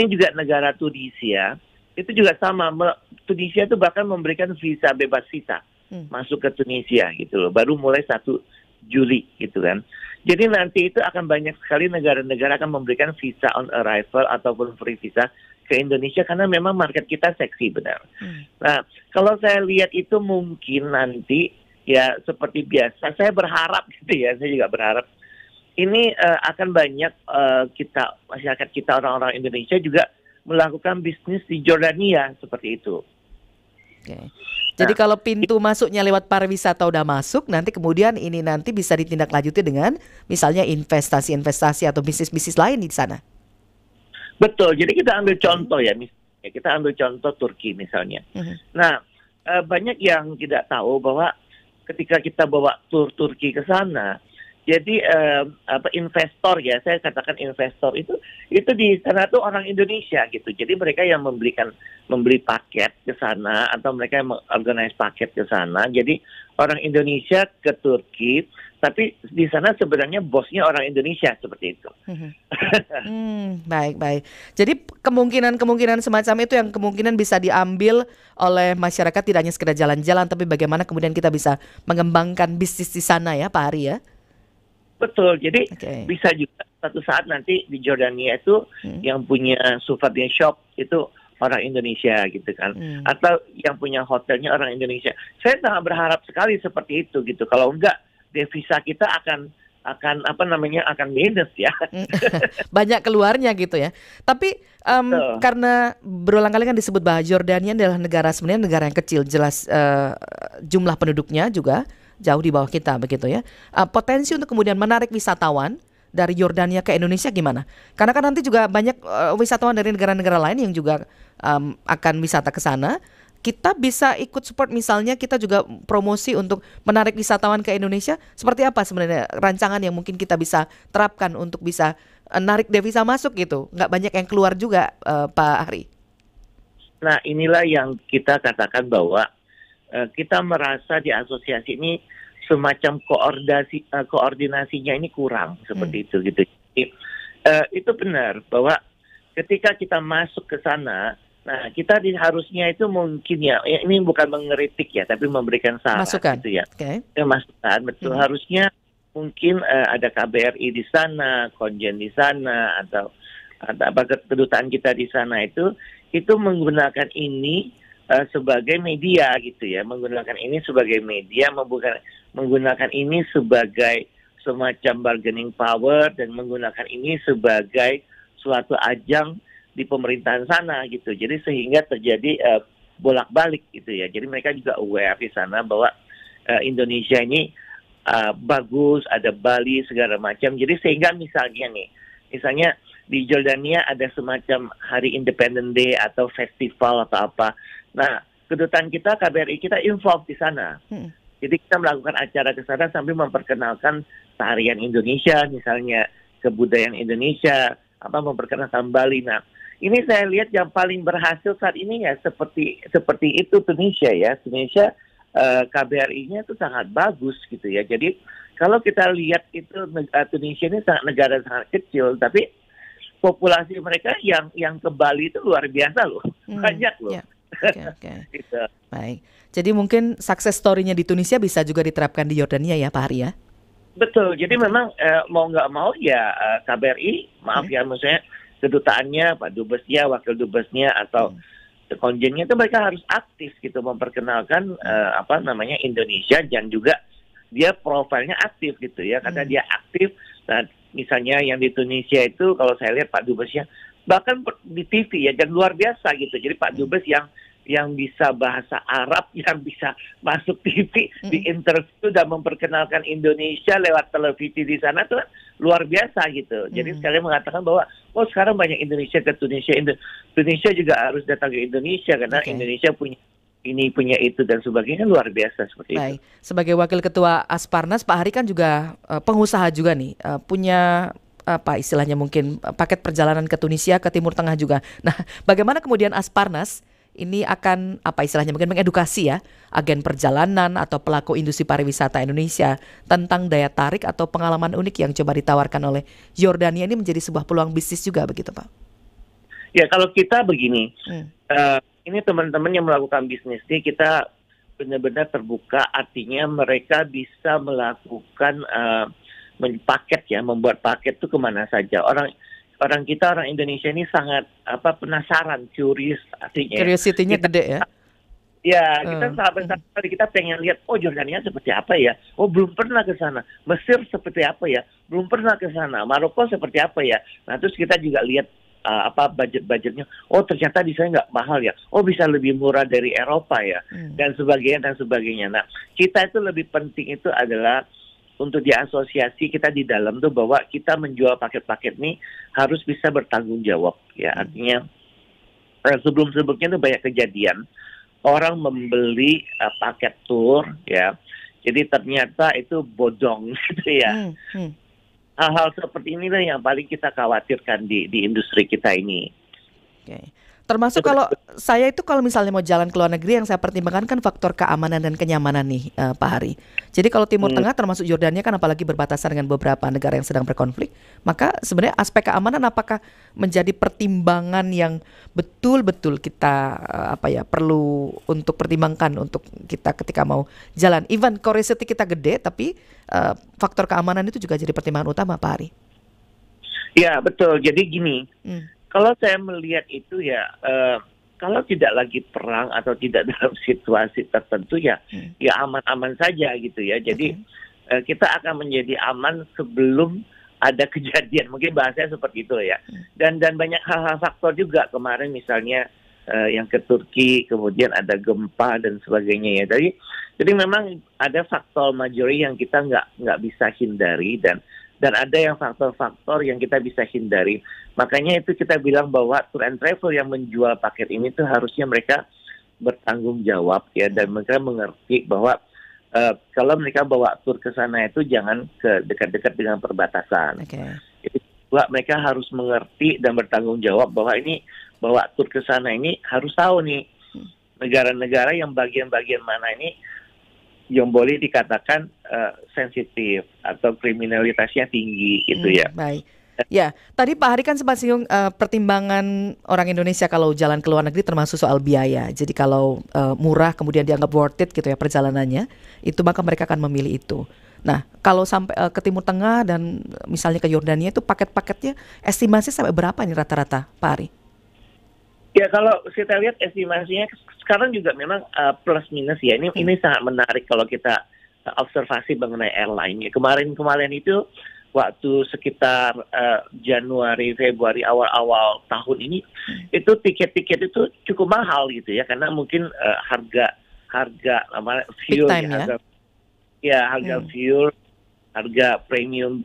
juga negara Tunisia. Itu juga sama. Tunisia itu bahkan memberikan visa bebas visa masuk ke Tunisia gitu loh. Baru mulai 1 Juli gitu kan. Jadi nanti itu akan banyak sekali negara-negara akan memberikan visa on arrival ataupun free visa ke Indonesia karena memang market kita seksi benar. Nah, kalau saya lihat itu mungkin nanti ya seperti biasa, saya berharap gitu ya, saya juga berharap ini akan banyak kita masyarakat kita orang-orang Indonesia juga melakukan bisnis di Jordania seperti itu. Oke. Jadi kalau pintu masuknya lewat pariwisata udah masuk, nanti kemudian ini nanti bisa ditindaklanjuti dengan misalnya investasi-investasi atau bisnis-bisnis lain di sana. Betul, jadi kita ambil contoh ya, misalnya kita ambil contoh Turki misalnya. Nah, banyak yang tidak tahu bahwa ketika kita bawa tur Turki ke sana, jadi investor ya, saya katakan investor itu di sana tuh orang Indonesia gitu. Jadi mereka yang membeli paket ke sana atau mereka yang mengorganize paket ke sana. Jadi orang Indonesia ke Turki Tapi di sana sebenarnya bosnya orang Indonesia seperti itu. Baik. Jadi kemungkinan semacam itu yang kemungkinan bisa diambil oleh masyarakat, tidak hanya sekedar jalan-jalan, tapi bagaimana kemudian kita bisa mengembangkan bisnis di sana ya Pak Hari ya? Betul, jadi bisa juga satu saat nanti di Jordania itu yang punya souvenir shop itu orang Indonesia gitu kan, atau yang punya hotelnya orang Indonesia. Saya sangat berharap sekali seperti itu gitu. Kalau enggak, devisa kita akan minus ya. Banyak keluarnya gitu ya. Tapi karena berulang kali kan disebut bahwa Jordania adalah sebenarnya negara yang kecil, jelas jumlah penduduknya juga jauh di bawah kita begitu ya. Potensi untuk kemudian menarik wisatawan dari Yordania ke Indonesia gimana? Karena kan nanti juga banyak wisatawan dari negara-negara lain yang juga akan wisata ke sana. Kita bisa ikut support, misalnya kita juga promosi untuk menarik wisatawan ke Indonesia. Seperti apa sebenarnya rancangan yang mungkin kita bisa terapkan untuk bisa narik devisa masuk gitu? Nggak banyak yang keluar juga Pak Hari. Nah inilah yang kita katakan bahwa kita merasa di asosiasi ini semacam koordinasinya ini kurang seperti itu gitu. Itu benar bahwa ketika kita masuk ke sana, nah kita harusnya itu mungkin ya ini bukan mengkritik ya, tapi memberikan saran gitu ya. Masukan betul. Harusnya mungkin ada KBRI di sana, konjen di sana, atau kedutaan kita di sana itu menggunakan ini sebagai media gitu ya, menggunakan ini sebagai media, menggunakan ini sebagai semacam bargaining power, dan menggunakan ini sebagai suatu ajang di pemerintahan sana gitu. Jadi sehingga terjadi bolak-balik gitu ya. Jadi mereka juga aware di sana bahwa Indonesia ini bagus, ada Bali segala macam. Jadi sehingga misalnya di Jordania ada semacam hari Independent Day atau festival atau apa. Nah, kedutaan kita, KBRI kita involved di sana. Jadi kita melakukan acara ke sana sambil memperkenalkan tarian Indonesia, misalnya kebudayaan Indonesia, memperkenalkan Bali. Nah, ini saya lihat yang paling berhasil saat ini ya seperti itu Tunisia ya. Tunisia KBRI-nya itu sangat bagus gitu ya. Jadi kalau kita lihat itu Tunisia ini negara sangat kecil, tapi populasi mereka yang ke Bali itu luar biasa loh, banyak loh. Yeah. Okay. Gitu. Baik. Jadi mungkin success story-nya di Tunisia bisa juga diterapkan di Yordania ya Pak Hari ya? Betul. Jadi memang mau nggak mau ya KBRI, maksudnya kedutaannya, Pak Dubesnya, Wakil Dubesnya atau konjennya itu mereka harus aktif gitu memperkenalkan Indonesia, dan juga dia profilnya aktif gitu ya, karena dia aktif. Nah, misalnya yang di Tunisia itu kalau saya lihat Pak Dubesnya bahkan di TV ya, dan luar biasa gitu. Jadi Pak Dubes yang bisa bahasa Arab, yang bisa masuk TV, di interview dan memperkenalkan Indonesia lewat televisi di sana tuh luar biasa gitu. Jadi sekalian mengatakan bahwa sekarang banyak Indonesia ke Tunisia, Tunisia juga harus datang ke Indonesia karena Indonesia punya ini, punya itu dan sebagainya, luar biasa seperti itu. Sebagai Wakil Ketua Asparnas, Pak Hari kan juga pengusaha juga nih, punya istilahnya mungkin paket perjalanan ke Tunisia, ke Timur Tengah juga. Nah, bagaimana kemudian Asparnas ini akan istilahnya mungkin mengedukasi ya agen perjalanan atau pelaku industri pariwisata Indonesia tentang daya tarik atau pengalaman unik yang coba ditawarkan oleh Yordania ini menjadi sebuah peluang bisnis juga begitu Pak? Ya kalau kita begini, ini teman-teman yang melakukan bisnis ini kita benar-benar terbuka, artinya mereka bisa melakukan membuat paket itu kemana saja. Orang kita, orang Indonesia ini sangat penasaran, curious artinya. Curiosity-nya gede ya? Ya, kita sahabat-sahabat kita pengen lihat, Jordania seperti apa ya? Belum pernah ke sana. Mesir seperti apa ya? Belum pernah ke sana. Maroko seperti apa ya? Nah, terus kita juga lihat budget-budgetnya. Ternyata di sana nggak mahal ya. Bisa lebih murah dari Eropa ya. Dan sebagainya. Nah, kita itu lebih penting itu adalah untuk di asosiasi kita di dalam tuh bahwa kita menjual paket-paket ini harus bisa bertanggung jawab ya. Artinya sebelum-sebelumnya tuh banyak kejadian orang membeli paket tour ya, jadi ternyata itu bodong gitu ya. Hal-hal seperti inilah yang paling kita khawatirkan di industri kita ini. Oke. Termasuk kalau saya itu kalau misalnya mau jalan ke luar negeri, yang saya pertimbangkan kan faktor keamanan dan kenyamanan nih, Pak Hari. Jadi kalau Timur Tengah termasuk Yordania kan apalagi berbatasan dengan beberapa negara yang sedang berkonflik, maka sebenarnya aspek keamanan apakah menjadi pertimbangan yang betul-betul kita perlu untuk pertimbangkan untuk kita ketika mau jalan. Even curiosity kita gede, tapi faktor keamanan itu juga jadi pertimbangan utama, Pak Hari. Ya betul. Jadi gini. Kalau saya melihat itu ya, kalau tidak lagi perang atau tidak dalam situasi tertentu ya aman-aman saja gitu ya. Jadi kita akan menjadi aman sebelum ada kejadian. Mungkin bahasanya seperti itu ya. Dan banyak hal-hal faktor juga kemarin misalnya yang ke Turki, kemudian ada gempa dan sebagainya ya. Jadi memang ada faktor majori yang kita nggak bisa hindari dan ada yang faktor-faktor yang kita bisa hindari. Makanya itu kita bilang bahwa tour and travel yang menjual paket ini tuh harusnya mereka bertanggung jawab ya, dan mereka mengerti bahwa kalau mereka bawa tur ke sana itu jangan ke dekat-dekat dengan perbatasan. Jadi mereka harus mengerti dan bertanggung jawab bahwa ini bawa tur ke sana ini harus tahu nih negara-negara yang bagian-bagian mana ini yang boleh dikatakan sensitif atau kriminalitasnya tinggi gitu ya. Baik. Ya, tadi Pak Hari kan sempat singgung pertimbangan orang Indonesia kalau jalan ke luar negeri termasuk soal biaya. Jadi kalau murah kemudian dianggap worth it gitu ya perjalanannya, itu maka mereka akan memilih itu. Nah, kalau sampai ke Timur Tengah dan misalnya ke Yordania itu paket-paketnya estimasi sampai berapa nih rata-rata, Pak Hari? Ya kalau kita lihat estimasinya sekarang juga memang plus minus ya. Ini sangat menarik kalau kita observasi mengenai airline. Ya, kemarin itu waktu sekitar Januari, Februari awal-awal tahun ini itu tiket-tiket itu cukup mahal gitu ya, karena mungkin harga fuel harga fuel, harga premium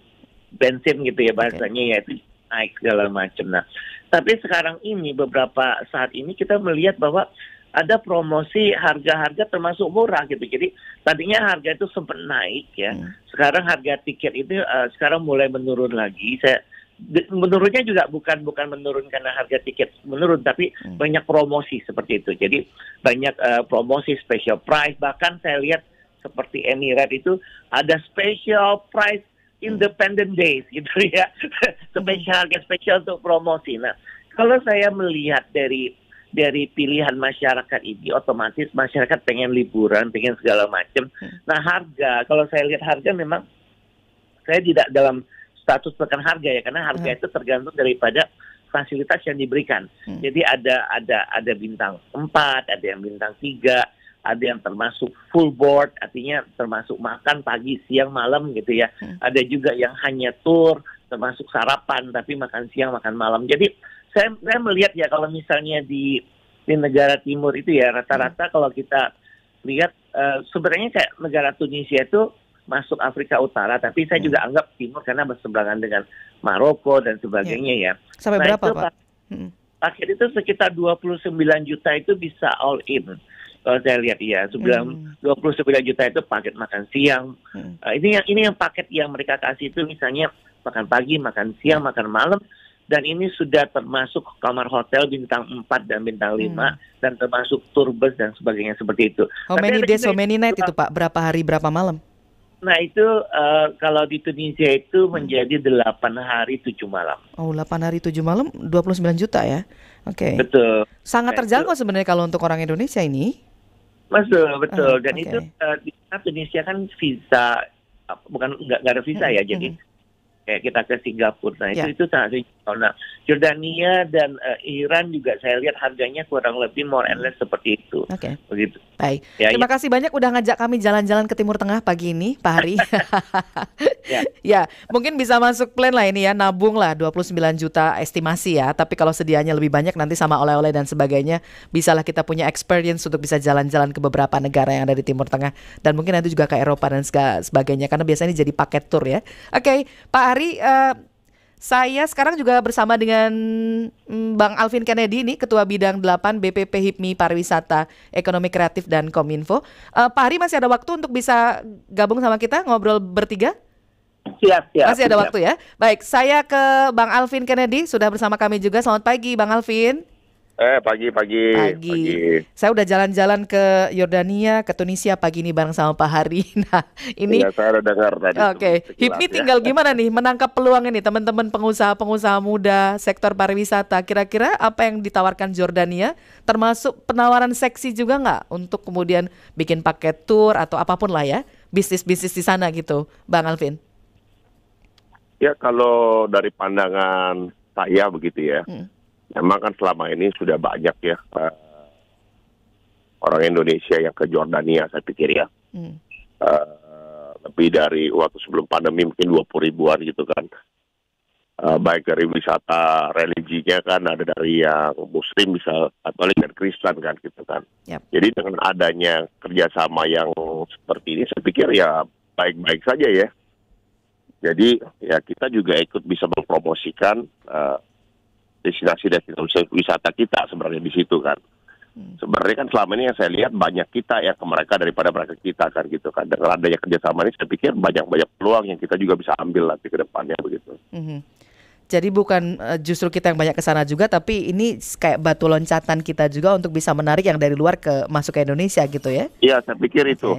bensin gitu ya bahasanya ya, itu naik segala macam. Nah, tapi sekarang ini beberapa saat ini kita melihat bahwa ada promosi harga-harga termasuk murah gitu. Jadi tadinya harga itu sempat naik ya. Sekarang harga tiket itu sekarang mulai menurun lagi. Menurunnya juga bukan menurun karena harga tiket menurun, tapi banyak promosi seperti itu. Jadi banyak promosi special price. Bahkan saya lihat seperti Emirates itu ada special price Independent Days gitu ya. Harga spesial untuk promosi. Nah, kalau saya melihat dari pilihan masyarakat ini, otomatis masyarakat pengen liburan, pengen segala macam. Nah, harga, kalau saya lihat harga memang saya tidak dalam status tekan harga ya, karena harga itu tergantung daripada fasilitas yang diberikan. Jadi ada bintang 4, ada yang bintang 3, ada yang termasuk full board, artinya termasuk makan pagi, siang, malam gitu ya. Ada juga yang hanya tour, termasuk sarapan, tapi makan siang, makan malam. Jadi saya melihat ya kalau misalnya di negara timur itu ya rata-rata kalau kita lihat sebenarnya kayak negara Tunisia itu masuk Afrika Utara, tapi saya juga anggap timur karena berseberangan dengan Maroko dan sebagainya ya. Sampai berapa Pak? Paket itu sekitar 29 juta itu bisa all in. Kalau saya lihat ya, 29 juta itu paket makan siang. Ini yang paket yang mereka kasih itu misalnya makan pagi, makan siang, makan malam. Dan ini sudah termasuk kamar hotel bintang 4 dan bintang 5 dan termasuk tour bus dan sebagainya seperti itu. How many days, how many night itu Pak? Berapa hari, berapa malam? Nah itu kalau di Tunisia itu menjadi 8 hari 7 malam. Oh 8 hari 7 malam 29 juta ya? Oke. Betul. Sangat terjangkau sebenarnya kalau untuk orang Indonesia ini. Betul. Dan itu di Tunisia kan visa, nggak ada visa ya, jadi kayak kita ke Singapura. Nah itu sangat. Nah Jordania dan Iran juga saya lihat harganya kurang lebih more and less seperti itu. Begitu. Baik. Terima kasih banyak udah ngajak kami jalan-jalan ke Timur Tengah pagi ini, Pak Hari. Ya, mungkin bisa masuk plan lah ini ya, nabung lah 29 juta estimasi ya. Tapi kalau sedianya lebih banyak nanti sama oleh-oleh dan sebagainya, bisalah kita punya experience untuk bisa jalan-jalan ke beberapa negara yang ada di Timur Tengah dan mungkin nanti juga ke Eropa dan sebagainya karena biasanya jadi paket tour ya. Oke, Pak Hari, saya sekarang juga bersama dengan Bang Alvin Kennedy nih, Ketua Bidang 8 BPP HIPMI Pariwisata, Ekonomi Kreatif dan Kominfo. Pak Hari masih ada waktu untuk bisa gabung sama kita ngobrol bertiga? Siap. Masih ada waktu ya. Baik, saya ke Bang Alvin Kennedy, sudah bersama kami juga. Selamat pagi Bang Alvin. Pagi. Saya udah jalan-jalan ke Yordania, ke Tunisia pagi ini bareng sama Pak Hari. Nah, ini saya udah dengar tadi. Oke, HIPMI tinggal gimana nih menangkap peluang ini teman-teman pengusaha-pengusaha muda sektor pariwisata. Kira-kira apa yang ditawarkan Jordania, termasuk penawaran seksi juga nggak untuk kemudian bikin paket tour atau apapun lah ya, bisnis-bisnis di sana gitu, Bang Alvin? Ya, kalau dari pandangan saya begitu ya. Memang kan selama ini sudah banyak ya orang Indonesia yang ke Jordania, saya pikir ya. Lebih dari waktu sebelum pandemi mungkin 20 ribuan gitu kan. Baik dari wisata religinya kan, ada dari yang Muslim bisa Katolik dan Kristen kan gitu kan. Jadi dengan adanya kerjasama yang seperti ini saya pikir ya baik-baik saja ya. Jadi ya kita juga ikut bisa mempromosikan destinasi wisata kita sebenarnya di situ kan. Sebenarnya kan selama ini yang saya lihat banyak kita ya ke mereka daripada mereka kita kan gitu kan. Dengan adanya kerjasama ini saya pikir banyak peluang yang kita juga bisa ambil nanti ke depannya begitu. Jadi bukan justru kita yang banyak ke sana juga, tapi ini kayak batu loncatan kita juga untuk bisa menarik yang dari luar masuk ke Indonesia gitu ya? Iya, saya pikir itu.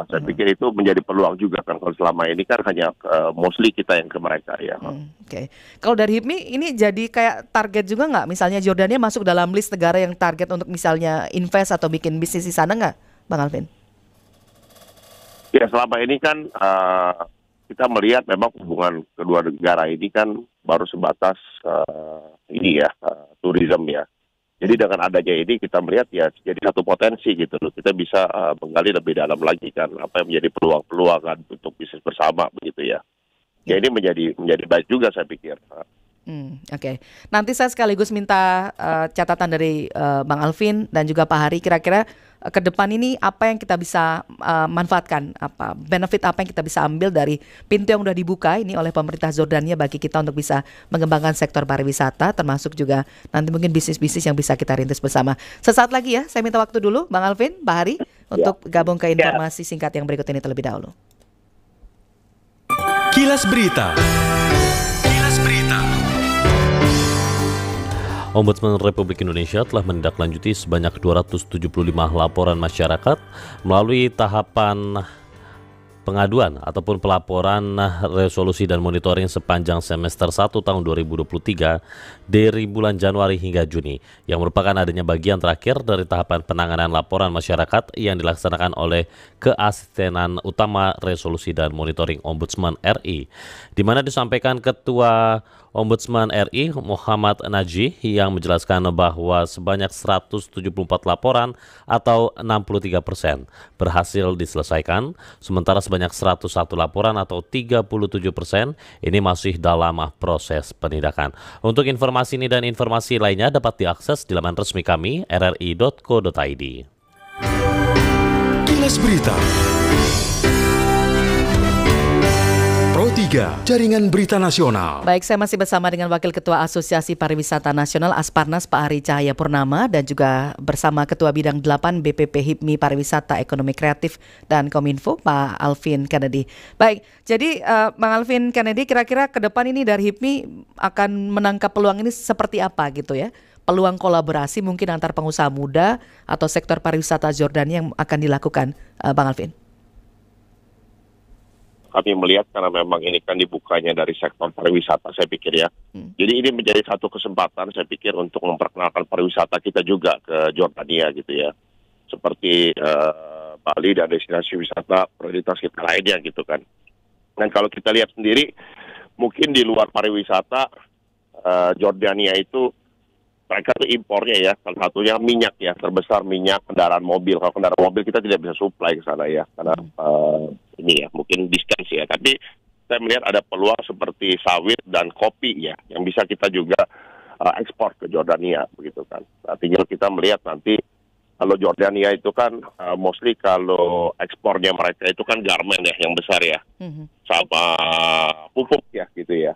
Saya pikir itu menjadi peluang juga kan. Kalau selama ini kan hanya mostly kita yang ke mereka ya. Oke. Kalau dari HIPMI ini jadi kayak target juga nggak? Misalnya Jordania masuk dalam list negara yang target untuk misalnya invest atau bikin bisnis di sana nggak, Bang Alvin? Ya, selama ini kan kita melihat memang hubungan kedua negara ini kan baru sebatas tourism ya. Jadi dengan adanya ini kita melihat ya jadi satu potensi gitu loh. Kita bisa menggali lebih dalam lagi kan apa yang menjadi peluang-peluang kan untuk bisnis bersama begitu ya. Ya ini menjadi baik juga saya pikir. Oke. Nanti saya sekaligus minta catatan dari Bang Alvin dan juga Pak Hari, kira-kira ke depan ini apa yang kita bisa manfaatkan, benefit apa yang kita bisa ambil dari pintu yang udah dibuka ini oleh pemerintah Jordania bagi kita untuk bisa mengembangkan sektor pariwisata, termasuk juga nanti mungkin bisnis-bisnis yang bisa kita rintis bersama. Sesaat lagi ya, saya minta waktu dulu Bang Alvin, Pak Hari untuk gabung ke informasi singkat yang berikut ini terlebih dahulu. Kilas Berita. Ombudsman Republik Indonesia telah menindaklanjuti sebanyak 275 laporan masyarakat melalui tahapan pengaduan ataupun pelaporan resolusi dan monitoring sepanjang semester 1 tahun 2023 dari bulan Januari hingga Juni, yang merupakan adanya bagian terakhir dari tahapan penanganan laporan masyarakat yang dilaksanakan oleh Keasistenan Utama Resolusi dan Monitoring Ombudsman RI, di mana disampaikan Ketua Ombudsman RI Muhammad Najih yang menjelaskan bahwa sebanyak 174 laporan atau 63% berhasil diselesaikan, sementara sebanyak 101 laporan atau 37% ini masih dalam proses penindakan. Untuk informasi ini dan informasi lainnya dapat diakses di laman resmi kami rri.co.id. Kilas Berita. Pro 3, Jaringan Berita Nasional. Baik, saya masih bersama dengan Wakil Ketua Asosiasi Pariwisata Nasional Asparnas Pak Ari Cahaya Purnama dan juga bersama Ketua Bidang 8 BPP HIPMI Pariwisata Ekonomi Kreatif dan Kominfo Pak Alvin Kennedy. Baik, jadi Bang Alvin Kennedy, kira-kira ke depan ini dari HIPMI akan menangkap peluang ini seperti apa gitu ya? Peluang kolaborasi mungkin antar pengusaha muda atau sektor pariwisata Jordania yang akan dilakukan, Bang Alvin? Kami melihat karena memang ini kan dibukanya dari sektor pariwisata, saya pikir ya. Jadi ini menjadi satu kesempatan saya pikir untuk memperkenalkan pariwisata kita juga ke Jordania gitu ya. Seperti Bali dan destinasi wisata prioritas kita lainnya gitu kan. Dan kalau kita lihat sendiri, mungkin di luar pariwisata Jordania itu mereka tuh impornya ya, salah satunya minyak ya, terbesar minyak, kendaraan mobil. Kalau kendaraan mobil kita tidak bisa supply ke sana ya, karena ini ya mungkin distance ya. Tapi saya melihat ada peluang seperti sawit dan kopi ya, yang bisa kita juga ekspor ke Jordania begitu kan. Nah, tinggal kita melihat nanti kalau Jordania itu kan mostly kalau ekspornya mereka itu kan garment ya yang besar ya, sama pupuk ya gitu ya.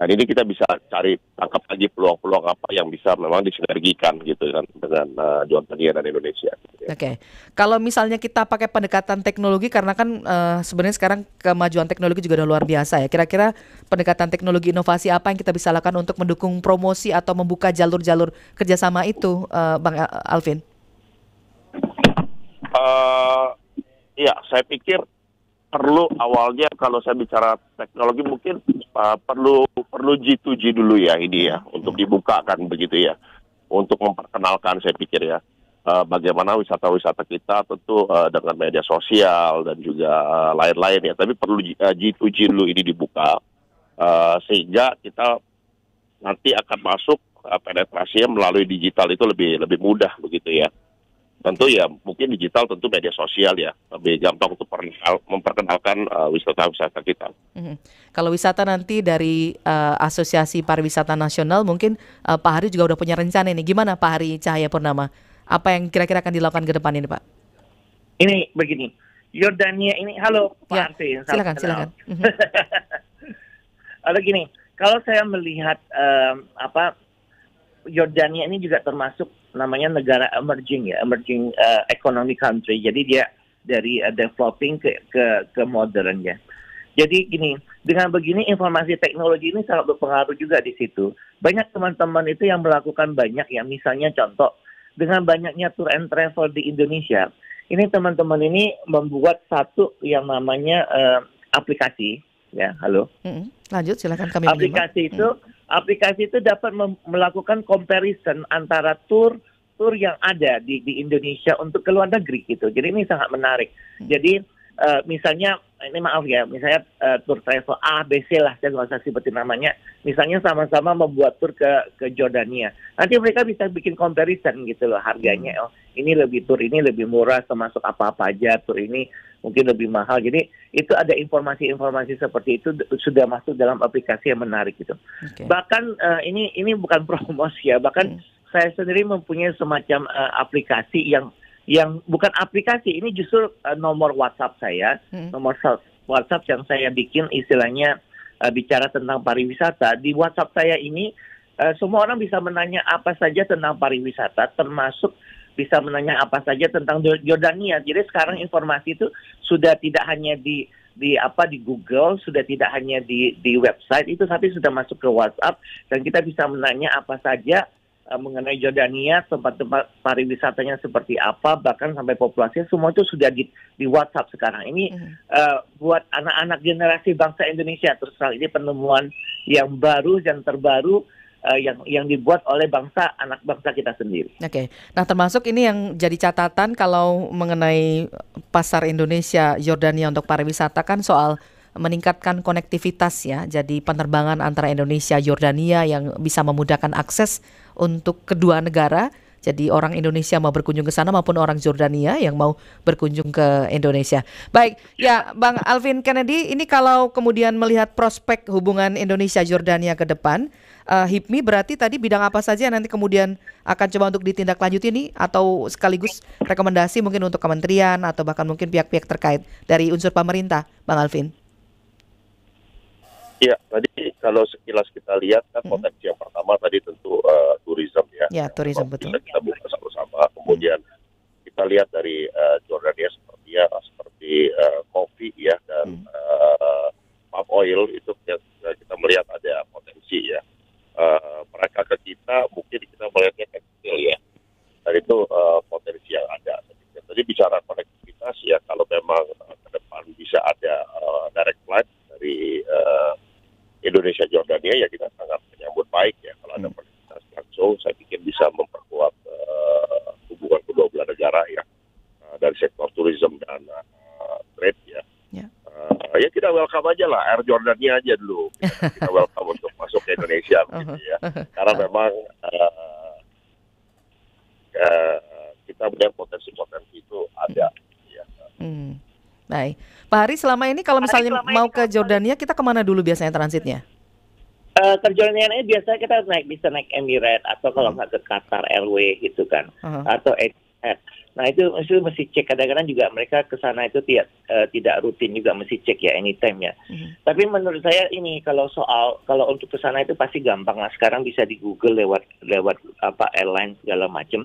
Dan ini kita bisa tangkap lagi peluang-peluang apa yang bisa memang disinergikan gitu kan dengan Jordania dan Indonesia. Gitu ya. Oke. Kalau misalnya kita pakai pendekatan teknologi, karena kan sebenarnya sekarang kemajuan teknologi juga udah luar biasa ya. Kira-kira pendekatan teknologi inovasi apa yang kita bisa lakukan untuk mendukung promosi atau membuka jalur-jalur kerjasama itu, Bang Alvin? Ya, saya pikir perlu awalnya kalau saya bicara teknologi mungkin perlu G2G dulu ya ini ya untuk dibukakan begitu ya untuk memperkenalkan saya pikir ya bagaimana wisata-wisata kita tentu dengan media sosial dan juga lain-lain ya, tapi perlu G2G dulu ini dibuka sehingga kita nanti akan masuk penetrasinya melalui digital itu lebih mudah begitu ya. Tentu ya mungkin digital tentu media sosial ya lebih gampang untuk memperkenalkan wisata-wisata kita. Kalau wisata nanti dari Asosiasi Pariwisata Nasional mungkin Pak Hari juga udah punya rencana ini. Gimana Pak Hari Cahayapurnama? Apa yang kira-kira akan dilakukan ke depan ini Pak? Ini begini, Yordania ini, halo Pak Arfi. Silakan. Ada gini, kalau saya melihat Yordania ini juga termasuk namanya negara emerging economic country. Jadi dia dari developing ke modern ya. Jadi gini, dengan begini informasi teknologi ini sangat berpengaruh juga di situ. Banyak teman-teman itu yang melakukan banyak ya, misalnya contoh dengan banyaknya tour and travel di Indonesia. Ini teman-teman ini membuat satu yang namanya aplikasi ya. Halo. Lanjut silakan kami. Aplikasi itu dapat melakukan comparison antara tur yang ada di Indonesia untuk ke luar negeri gitu. Jadi ini sangat menarik. Jadi misalnya ini maaf ya, misalnya tur travel A, B, C lah, saya nggak usah sebutin namanya. Misalnya sama-sama membuat tur ke Jordania. Nanti mereka bisa bikin comparison gitu loh harganya. Oh, ini lebih tur ini lebih murah, termasuk apa-apa aja. Tur ini mungkin lebih mahal. Jadi itu ada informasi-informasi seperti itu sudah masuk dalam aplikasi yang menarik gitu. Okay. Bahkan ini bukan promosi ya. Bahkan saya sendiri mempunyai semacam aplikasi yang bukan aplikasi, ini justru nomor WhatsApp saya, nomor WhatsApp yang saya bikin istilahnya bicara tentang pariwisata. Di WhatsApp saya ini semua orang bisa menanya apa saja tentang pariwisata, termasuk bisa menanya apa saja tentang Jordania. Jadi sekarang informasi itu sudah tidak hanya di Google, sudah tidak hanya di website itu, tapi sudah masuk ke WhatsApp dan kita bisa menanya apa saja mengenai Jordania, tempat-tempat pariwisatanya seperti apa, bahkan sampai populasinya, semua itu sudah di WhatsApp sekarang. Ini buat anak-anak generasi bangsa Indonesia, terus ini penemuan yang baru dan terbaru yang dibuat oleh anak bangsa kita sendiri. Oke. Nah, termasuk ini yang jadi catatan kalau mengenai pasar Indonesia Jordania untuk pariwisata kan soal meningkatkan konektivitas ya. Jadi penerbangan antara Indonesia Jordania yang bisa memudahkan akses untuk kedua negara. Jadi orang Indonesia mau berkunjung ke sana maupun orang Jordania yang mau berkunjung ke Indonesia. Baik, ya Bang Alvin Kennedy, ini kalau kemudian melihat prospek hubungan Indonesia Jordania ke depan, HIPMI berarti tadi bidang apa saja yang nanti kemudian akan coba untuk ditindaklanjuti ini, atau sekaligus rekomendasi mungkin untuk kementerian atau bahkan mungkin pihak-pihak terkait dari unsur pemerintah, Bang Alvin? Ya, tadi kalau sekilas kita lihat kan potensi yang pertama tadi tentu tourism ya. Ya, tourism betul. Bisa kita buka sama-sama. Kemudian kita lihat dari Jordania seperti kopi ya dan palm oil itu kita melihat ada potensi ya. Mereka ke kita mungkin kita melihatnya kecil ya. Dan itu potensi yang ada. Jadi bicara konektivitas ya, kalau memang ke depan bisa ada direct flight dari Indonesia Jordania ya kita sangat menyambut baik ya. Kalau ada perlintasan langsung, saya pikir bisa memperkuat hubungan kedua belah negara ya dari sektor tourism dan trade ya. Ya kita welcome aja lah Air Jordania aja dulu. Kita welcome untuk masuk ke Indonesia begitu ya. Karena memang kita melihat potensi-potensi itu ada. Ya. Baik, Pak Hari, selama ini kalau misalnya mau ke Jordania, kita kemana dulu biasanya transitnya? Ke Jordania ini biasanya kita bisa naik Emirates atau kalau nggak ke Qatar Airways gitu kan, atau Nah itu mesti cek, kadang-kadang juga mereka ke sana itu tidak rutin juga, mesti cek ya anytime ya. Tapi menurut saya ini kalau untuk ke sana itu pasti gampang lah. Sekarang bisa di Google lewat airline segala macam.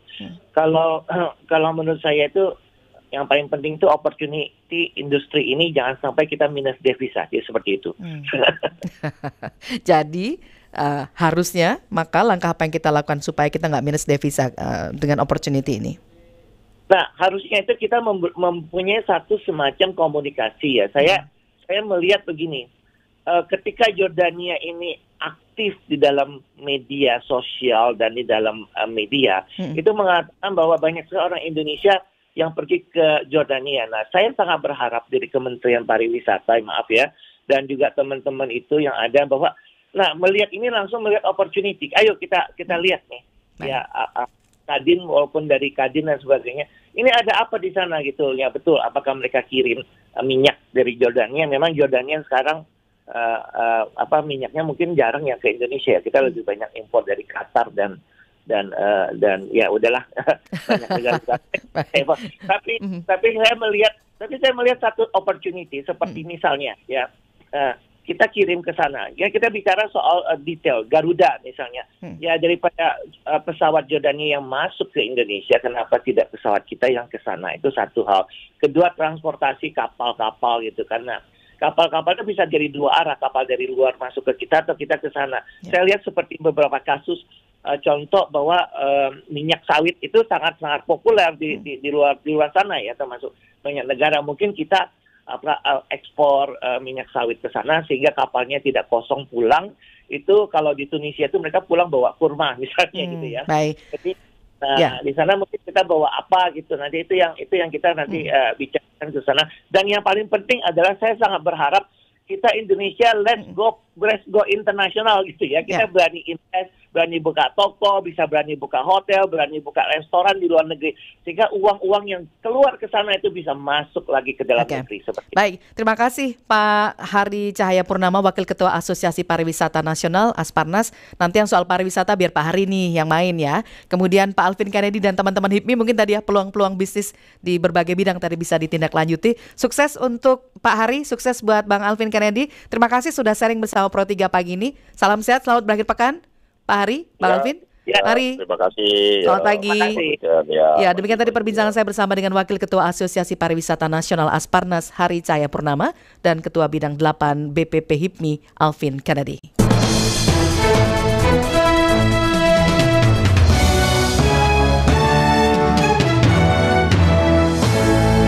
Kalau menurut saya itu yang paling penting itu opportunity industri ini jangan sampai kita minus devisa, ya seperti itu. Jadi harusnya maka langkah apa yang kita lakukan supaya kita nggak minus devisa dengan opportunity ini? Nah, harusnya itu kita mempunyai satu semacam komunikasi ya. Saya melihat begini, ketika Jordania ini aktif di dalam media sosial dan di dalam media, itu mengatakan bahwa banyak sekali orang Indonesia yang pergi ke Jordania. Nah, saya sangat berharap dari Kementerian Pariwisata, maaf ya, dan juga teman-teman itu yang ada bahwa, nah melihat ini langsung melihat opportunity. Ayo kita lihat nih, ya. Kadin walaupun dari Kadin dan sebagainya. Ini ada apa di sana gitu? Ya betul. Apakah mereka kirim minyak dari Jordania? Memang Jordania sekarang minyaknya mungkin jarang yang ke Indonesia. Kita lebih banyak impor dari Qatar dan ya udahlah banyak negara. Tapi saya melihat satu opportunity seperti misalnya ya. Kita kirim ke sana. Ya kita bicara soal detail Garuda misalnya. Ya daripada pesawat Jordania yang masuk ke Indonesia, kenapa tidak pesawat kita yang ke sana? Itu satu hal. Kedua, transportasi kapal-kapal gitu karena kapal-kapal itu bisa dari dua arah, kapal dari luar masuk ke kita atau kita ke sana. Saya lihat seperti beberapa kasus contoh bahwa minyak sawit itu sangat-sangat populer di luar sana ya, termasuk banyak negara. Mungkin kita ekspor minyak sawit ke sana sehingga kapalnya tidak kosong pulang. Itu kalau di Tunisia itu mereka pulang bawa kurma misalnya gitu ya. Baik. Jadi di sana mungkin kita bawa apa gitu. Nanti itu yang kita nanti bicarakan ke sana. Dan yang paling penting adalah saya sangat berharap kita Indonesia let's go internasional gitu ya. Kita berani invest, berani buka toko, bisa berani buka hotel, berani buka restoran di luar negeri. Sehingga uang-uang yang keluar ke sana itu bisa masuk lagi ke dalam negeri. Baik, terima kasih Pak Hari Cahaya Purnama, Wakil Ketua Asosiasi Pariwisata Nasional Asparnas. Nanti yang soal pariwisata biar Pak Hari nih yang main ya. Kemudian Pak Alvin Kennedy dan teman-teman HIPMI mungkin tadi ya peluang-peluang bisnis di berbagai bidang tadi bisa ditindaklanjuti. Sukses untuk Pak Hari, sukses buat Bang Alvin Kennedy. Terima kasih sudah sharing bersama Pro 3 pagi ini. Salam sehat, selamat berakhir pekan. Pak Hari, Bang Alvin. Mari. Terima kasih. Selamat pagi. Ya, demikian tadi perbincangan saya bersama dengan Wakil Ketua Asosiasi Pariwisata Nasional Asparnas Hari Cahaya Purnama dan Ketua Bidang 8 BPP HIPMI Alvin Kennedy.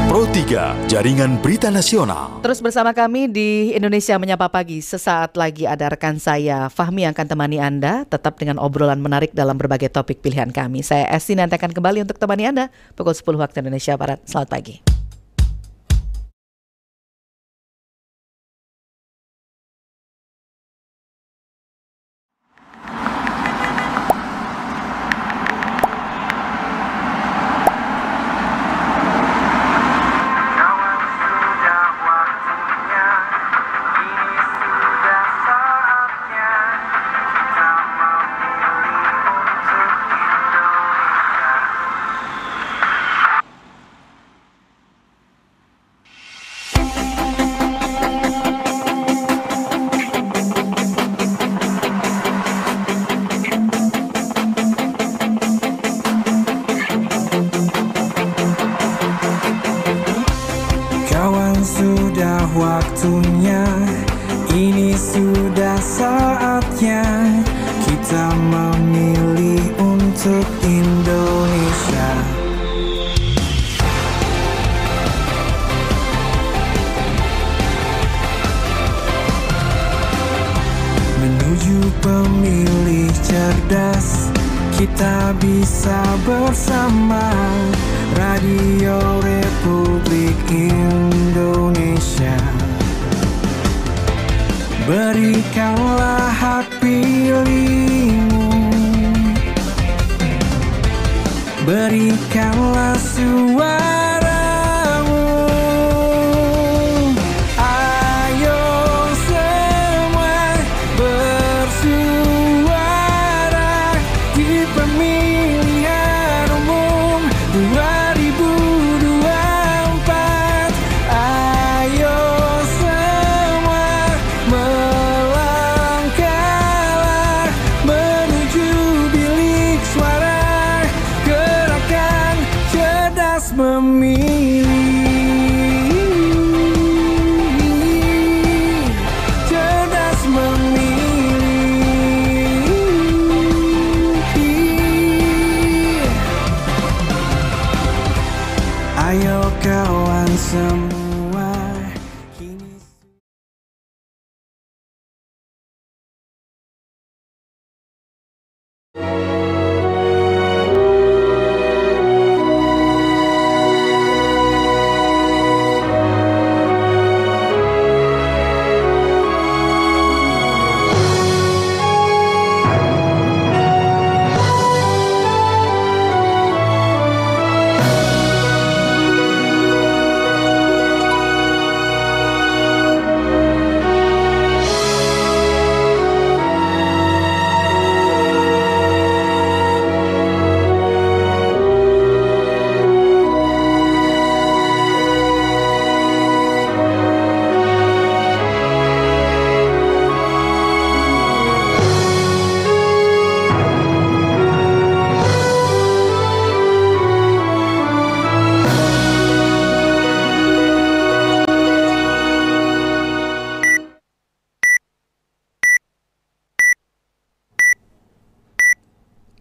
Pro 3, Jaringan Berita Nasional. Terus bersama kami di Indonesia Menyapa Pagi. Sesaat lagi ada rekan saya Fahmi yang akan temani Anda tetap dengan obrolan menarik dalam berbagai topik pilihan kami. Saya Esti nanti akan kembali untuk temani Anda pukul 10 waktu Indonesia Barat. Selamat pagi. Waktunya, ini sudah saatnya kita memilih untuk Indonesia. Menuju pemilih cerdas, kita bisa bersama. Radio Republik Indonesia, berikanlah hak pilihmu, berikanlah suaramu. Ayo semua bersuara di pemilihan umum 2024. memilih, cerdas memilih. Ayo kawan semua, kini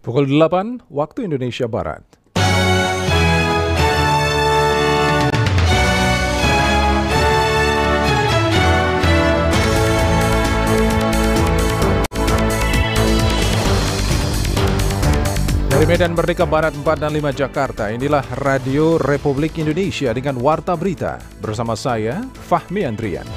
Pukul 8 waktu Indonesia Barat. Dari Medan Merdeka Barat 4 dan 5 Jakarta, inilah Radio Republik Indonesia dengan Warta Berita. Bersama saya, Fahmi Andrian.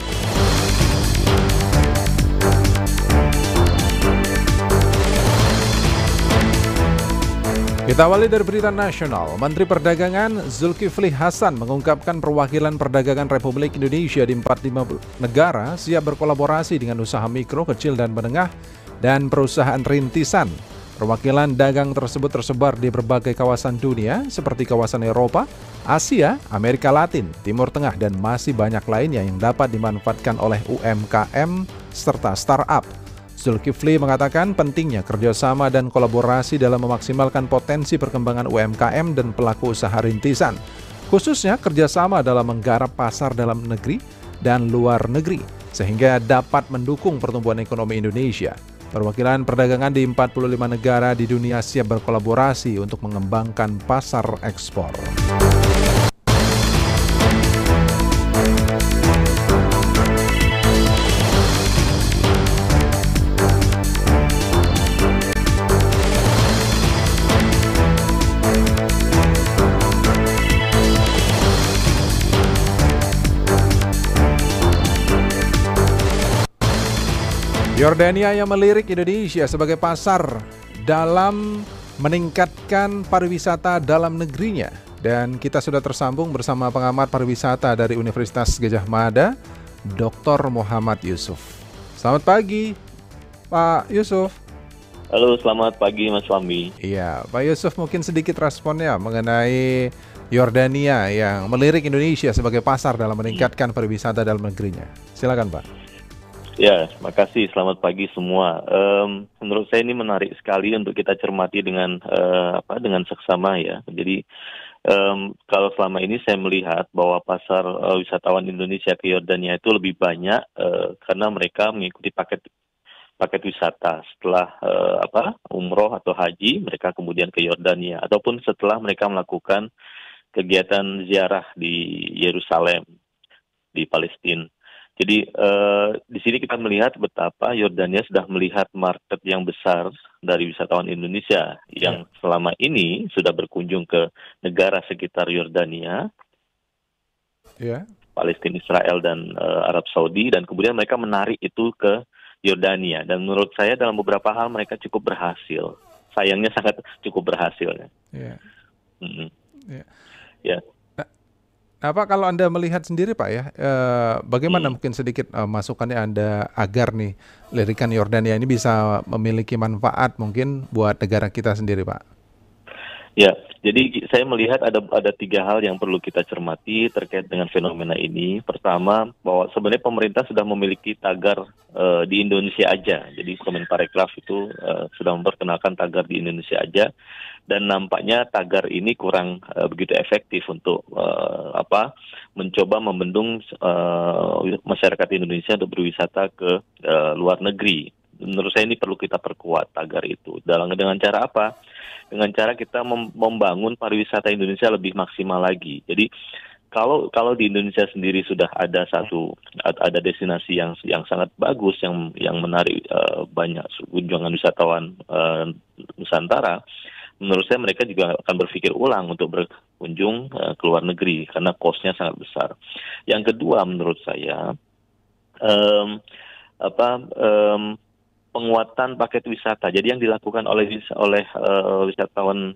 Kita awali dari berita nasional. Menteri Perdagangan Zulkifli Hasan mengungkapkan perwakilan perdagangan Republik Indonesia di 45 negara siap berkolaborasi dengan usaha mikro, kecil, dan menengah dan perusahaan rintisan. Perwakilan dagang tersebut tersebar di berbagai kawasan dunia seperti kawasan Eropa, Asia, Amerika Latin, Timur Tengah, dan masih banyak lainnya yang dapat dimanfaatkan oleh UMKM serta startup. Zulkifli mengatakan pentingnya kerjasama dan kolaborasi dalam memaksimalkan potensi perkembangan UMKM dan pelaku usaha rintisan, khususnya kerjasama dalam menggarap pasar dalam negeri dan luar negeri, sehingga dapat mendukung pertumbuhan ekonomi Indonesia. Perwakilan perdagangan di 45 negara di dunia siap berkolaborasi untuk mengembangkan pasar ekspor. Yordania yang melirik Indonesia sebagai pasar dalam meningkatkan pariwisata dalam negerinya. Dan kita sudah tersambung bersama pengamat pariwisata dari Universitas Gadjah Mada, Dr. Muhammad Yusuf. Selamat pagi, Pak Yusuf. Halo, selamat pagi Mas Fahmi. Iya, Pak Yusuf mungkin sedikit responnya mengenai Yordania yang melirik Indonesia sebagai pasar dalam meningkatkan pariwisata dalam negerinya. Silakan, Pak. Ya, terima kasih. Selamat pagi semua. Menurut saya ini menarik sekali untuk kita cermati dengan seksama ya. Jadi kalau selama ini saya melihat bahwa pasar wisatawan Indonesia ke Yordania itu lebih banyak karena mereka mengikuti paket wisata setelah umroh atau haji, mereka kemudian ke Yordania ataupun setelah mereka melakukan kegiatan ziarah di Yerusalem, di Palestina. Jadi di sini kita melihat betapa Yordania sudah melihat market yang besar dari wisatawan Indonesia yang selama ini sudah berkunjung ke negara sekitar Yordania, Palestina, Israel, dan Arab Saudi, dan kemudian mereka menarik itu ke Yordania. Dan menurut saya dalam beberapa hal mereka cukup berhasil. Sayangnya sangat cukup berhasil. Nah, Pak, kalau Anda melihat sendiri, Pak, ya, bagaimana mungkin sedikit masukannya Anda agar nih lirikan Yordania ini bisa memiliki manfaat mungkin buat negara kita sendiri, Pak? Ya, jadi saya melihat ada 3 hal yang perlu kita cermati terkait dengan fenomena ini. Pertama, bahwa sebenarnya pemerintah sudah memiliki tagar di Indonesia aja. Jadi Kemenparekraf itu sudah memperkenalkan tagar di Indonesia aja, dan nampaknya tagar ini kurang begitu efektif untuk mencoba membendung masyarakat Indonesia untuk berwisata ke luar negeri. Menurut saya ini perlu kita perkuat tagar itu. Dengan cara apa? Dengan cara kita membangun pariwisata Indonesia lebih maksimal lagi. Jadi kalau di Indonesia sendiri sudah ada destinasi yang sangat bagus, yang menarik banyak kunjungan wisatawan Nusantara, menurut saya mereka juga akan berpikir ulang untuk berkunjung ke luar negeri karena cost-nya sangat besar. Yang kedua, menurut saya penguatan paket wisata. Jadi yang dilakukan oleh wisatawan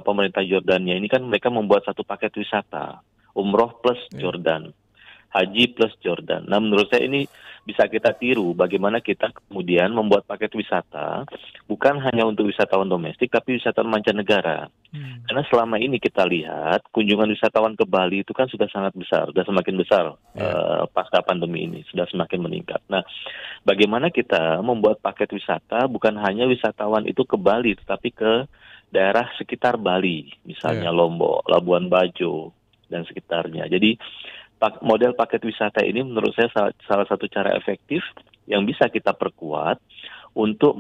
pemerintah Jordania ini kan mereka membuat satu paket wisata, umroh plus Jordan, haji plus Jordan. Nah, menurut saya ini bisa kita tiru bagaimana kita kemudian membuat paket wisata bukan hanya untuk wisatawan domestik tapi wisatawan mancanegara. Karena selama ini kita lihat kunjungan wisatawan ke Bali itu kan sudah sangat besar, sudah semakin besar pasca pandemi ini, sudah semakin meningkat. Nah, bagaimana kita membuat paket wisata bukan hanya wisatawan itu ke Bali tetapi ke daerah sekitar Bali, misalnya Lombok, Labuan Bajo dan sekitarnya. Jadi model paket wisata ini menurut saya salah satu cara efektif yang bisa kita perkuat untuk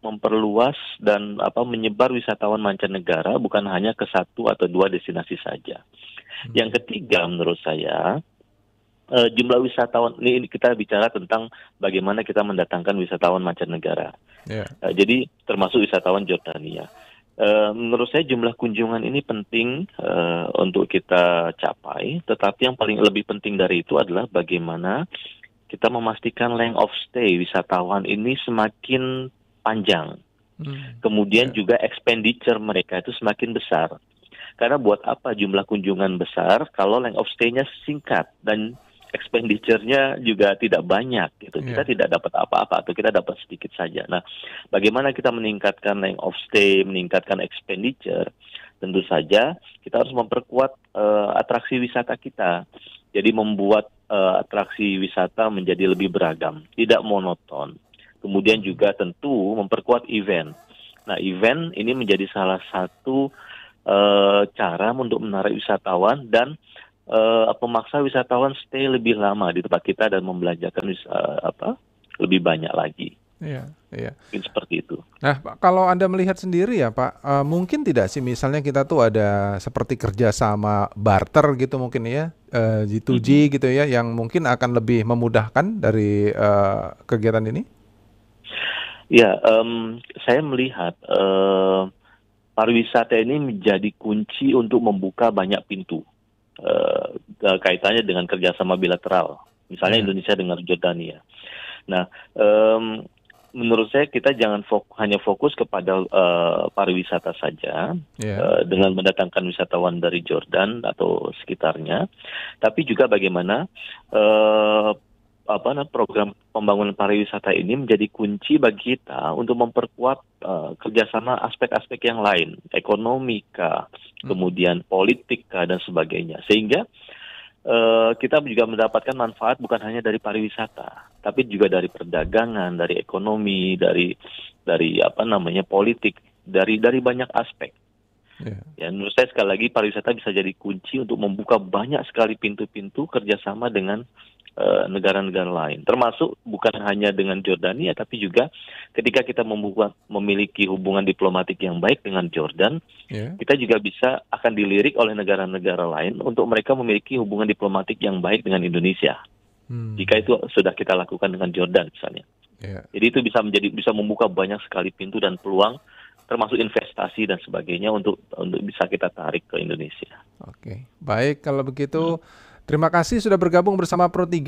memperluas dan menyebar wisatawan mancanegara bukan hanya ke 1 atau 2 destinasi saja. Yang ketiga menurut saya jumlah wisatawan ini kita bicara tentang bagaimana kita mendatangkan wisatawan mancanegara. Jadi termasuk wisatawan Jordania. Menurut saya jumlah kunjungan ini penting untuk kita capai, tetapi yang lebih penting dari itu adalah bagaimana kita memastikan length of stay wisatawan ini semakin panjang. Kemudian juga expenditure mereka itu semakin besar. Karena buat apa jumlah kunjungan besar kalau length of stay-nya singkat dan expenditure-nya juga tidak banyak gitu. Kita tidak dapat apa-apa atau kita dapat sedikit saja. Nah, bagaimana kita meningkatkan length of stay, meningkatkan expenditure? Tentu saja kita harus memperkuat atraksi wisata kita. Jadi membuat atraksi wisata menjadi lebih beragam, tidak monoton. Kemudian juga tentu memperkuat event. Nah, event ini menjadi salah satu cara untuk menarik wisatawan dan memaksa wisatawan stay lebih lama di tempat kita dan membelanjakan lebih banyak lagi. Iya. Mungkin seperti itu. Nah, Pak, kalau Anda melihat sendiri ya Pak, mungkin tidak sih misalnya kita tuh ada seperti kerjasama barter gitu mungkin ya, G2G gitu ya, yang mungkin akan lebih memudahkan dari kegiatan ini? Ya, saya melihat pariwisata ini menjadi kunci untuk membuka banyak pintu. Kaitannya dengan kerjasama bilateral, misalnya Indonesia dengan Jordania. Nah, menurut saya kita jangan hanya fokus kepada pariwisata saja dengan mendatangkan wisatawan dari Jordan atau sekitarnya, tapi juga bagaimana program pembangunan pariwisata ini menjadi kunci bagi kita untuk memperkuat kerjasama aspek-aspek yang lain, ekonomika, kemudian politika dan sebagainya, sehingga kita juga mendapatkan manfaat bukan hanya dari pariwisata, tapi juga dari perdagangan, dari ekonomi, dari politik, dari banyak aspek. Ya, menurut saya sekali lagi pariwisata bisa jadi kunci untuk membuka banyak sekali pintu-pintu kerjasama dengan negara-negara lain, termasuk bukan hanya dengan Jordania, tapi juga ketika kita memiliki hubungan diplomatik yang baik dengan Jordan, kita juga akan dilirik oleh negara-negara lain untuk mereka memiliki hubungan diplomatik yang baik dengan Indonesia. Jika itu sudah kita lakukan dengan Jordan misalnya. Jadi itu bisa membuka banyak sekali pintu dan peluang, termasuk investasi dan sebagainya untuk bisa kita tarik ke Indonesia. Oke, baik kalau begitu. Terima kasih sudah bergabung bersama Pro3,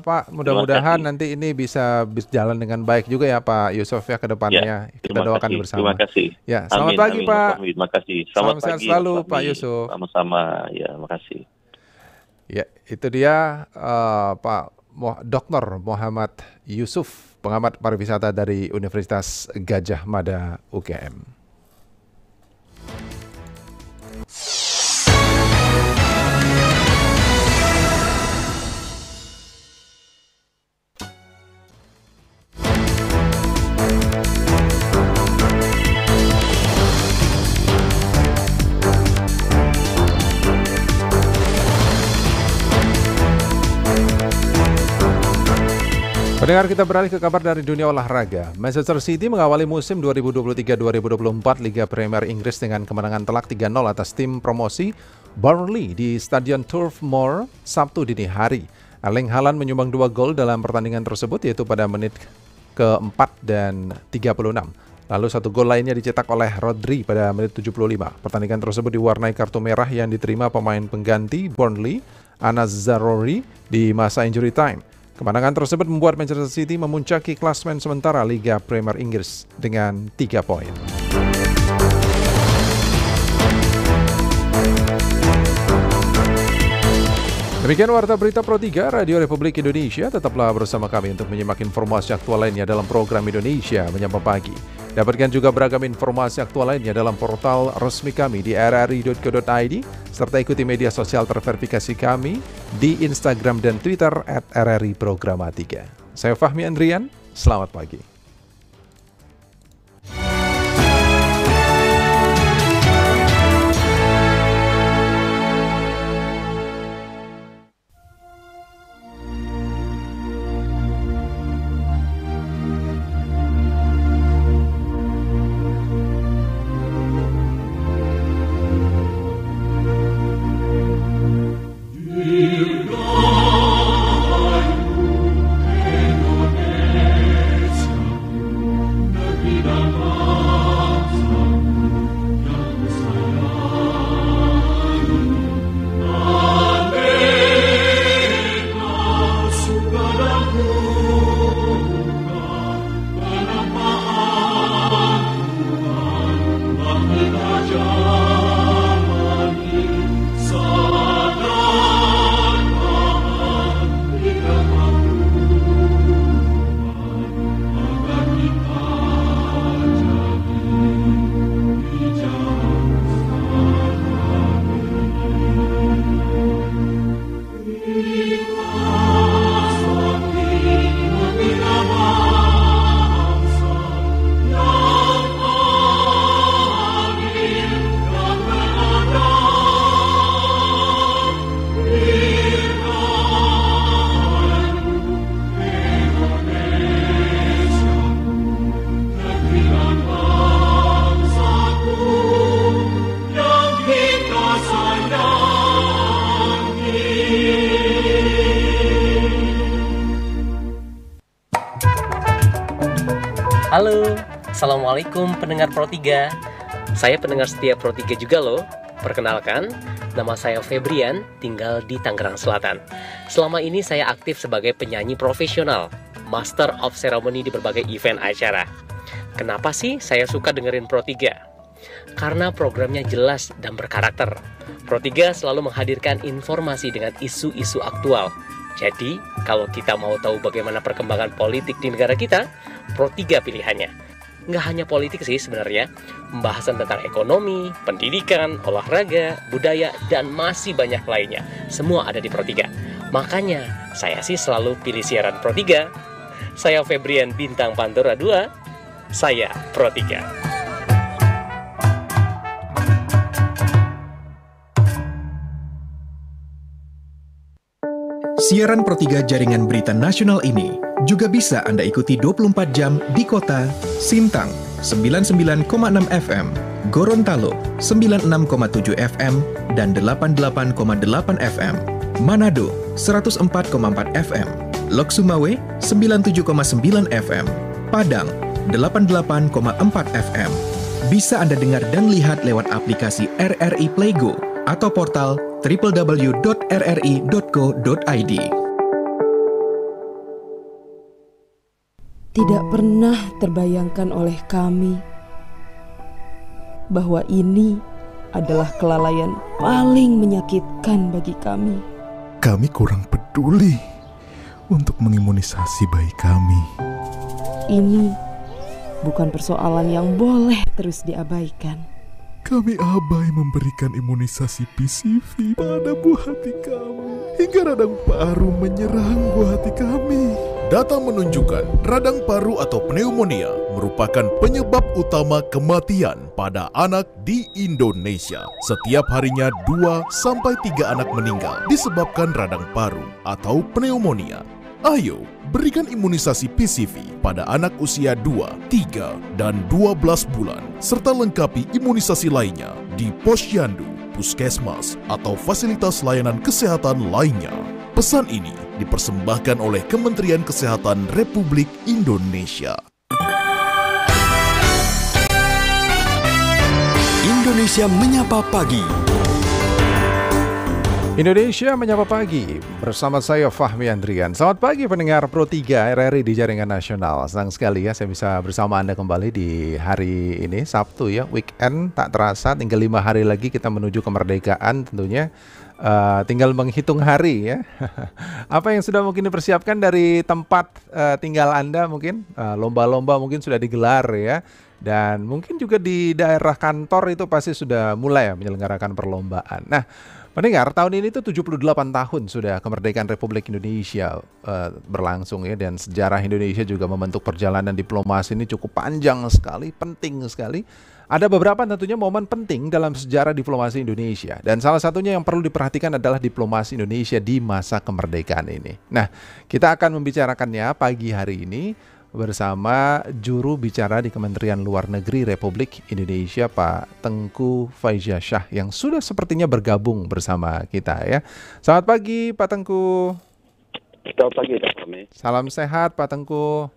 Pak. Mudah-mudahan nanti ini bisa berjalan dengan baik juga ya Pak Yusuf ya ke depannya. Kita doakan bersama. Terima kasih. Ya, selamat pagi Pak. Terima kasih. Selamat pagi selalu Pak Yusuf. Sama-sama. Ya, makasih. Ya, itu dia Pak Dr. Muhammad Yusuf, pengamat pariwisata dari Universitas Gadjah Mada UGM. Pendengar, kita beralih ke kabar dari dunia olahraga. Manchester City mengawali musim 2023-2024 Liga Premier Inggris dengan kemenangan telak 3-0 atas tim promosi Burnley di Stadion Turf Moor Sabtu dini hari. Erling Haaland menyumbang 2 gol dalam pertandingan tersebut, yaitu pada menit ke-4 dan 36. Lalu 1 gol lainnya dicetak oleh Rodri pada menit 75. Pertandingan tersebut diwarnai kartu merah yang diterima pemain pengganti Burnley, Anas Zaroury, di masa injury time. Kemenangan tersebut membuat Manchester City memuncaki klasemen sementara Liga Premier Inggris dengan 3 poin. Demikian Warta Berita Pro 3 Radio Republik Indonesia. Tetaplah bersama kami untuk menyimak informasi aktual lainnya dalam program Indonesia Menyapa Pagi. Dapatkan juga beragam informasi aktual lainnya dalam portal resmi kami di rri.co.id, serta ikuti media sosial terverifikasi kami di Instagram dan Twitter @RRI Programatika. Saya Fahmi Andrian, selamat pagi. Halo, Assalamualaikum pendengar Pro 3. Saya pendengar setia Pro 3 juga loh. Perkenalkan, nama saya Febrian, tinggal di Tangerang Selatan. Selama ini saya aktif sebagai penyanyi profesional, Master of Ceremony di berbagai event acara. Kenapa sih saya suka dengerin Pro 3? Karena programnya jelas dan berkarakter. Pro 3 selalu menghadirkan informasi dengan isu-isu aktual. Jadi, kalau kita mau tahu bagaimana perkembangan politik di negara kita, Pro 3 pilihannya. Nggak hanya politik sih sebenarnya, pembahasan tentang ekonomi, pendidikan, olahraga, budaya, dan masih banyak lainnya. Semua ada di Pro 3. Makanya, saya sih selalu pilih siaran Pro 3. Saya Febrian Bintang Pantura 2, saya Pro 3. Siaran Pro 3 jaringan berita nasional ini juga bisa Anda ikuti 24 jam di kota Sintang 99,6 FM, Gorontalo 96,7 FM, dan 88,8 FM, Manado 104,4 FM, Lok Sumawe 97,9 FM, Padang 88,4 FM. Bisa Anda dengar dan lihat lewat aplikasi RRI Playgo atau portal www.rri.co.id. Tidak pernah terbayangkan oleh kami bahwa ini adalah kelalaian paling menyakitkan bagi kami. Kami kurang peduli untuk mengimunisasi bayi kami. Ini bukan persoalan yang boleh terus diabaikan. Kami abai memberikan imunisasi PCV pada buah hati kami, hingga radang paru menyerang buah hati kami. Data menunjukkan radang paru atau pneumonia merupakan penyebab utama kematian pada anak di Indonesia. Setiap harinya 2-3 anak meninggal disebabkan radang paru atau pneumonia. Ayo, berikan imunisasi PCV pada anak usia 2, 3, dan 12 bulan, serta lengkapi imunisasi lainnya di Posyandu, Puskesmas, atau fasilitas layanan kesehatan lainnya. Pesan ini dipersembahkan oleh Kementerian Kesehatan Republik Indonesia. Indonesia Menyapa Pagi. Indonesia Menyapa Pagi bersama saya Fahmi Andrian. Selamat pagi pendengar Pro 3 RRI di Jaringan Nasional. Senang sekali ya saya bisa bersama Anda kembali di hari ini Sabtu ya, weekend tak terasa, tinggal 5 hari lagi kita menuju kemerdekaan tentunya. Tinggal menghitung hari ya. Apa yang sudah mungkin dipersiapkan dari tempat tinggal Anda mungkin? Lomba-lomba mungkin sudah digelar ya. Dan mungkin juga di daerah kantor itu pasti sudah mulai ya menyelenggarakan perlombaan. Nah, pendengar, tahun ini tuh 78 tahun sudah kemerdekaan Republik Indonesia berlangsung ya, dan sejarah Indonesia juga membentuk perjalanan diplomasi ini cukup panjang sekali, penting sekali. Ada beberapa tentunya momen penting dalam sejarah diplomasi Indonesia, dan salah satunya yang perlu diperhatikan adalah diplomasi Indonesia di masa kemerdekaan ini. Nah, kita akan membicarakannya pagi hari ini bersama juru bicara di Kementerian Luar Negeri Republik Indonesia, Pak Tengku Faizasyah, yang sudah sepertinya bergabung bersama kita ya. Selamat pagi Pak Tengku. Selamat pagi Pak Fahmi. Salam sehat Pak Tengku.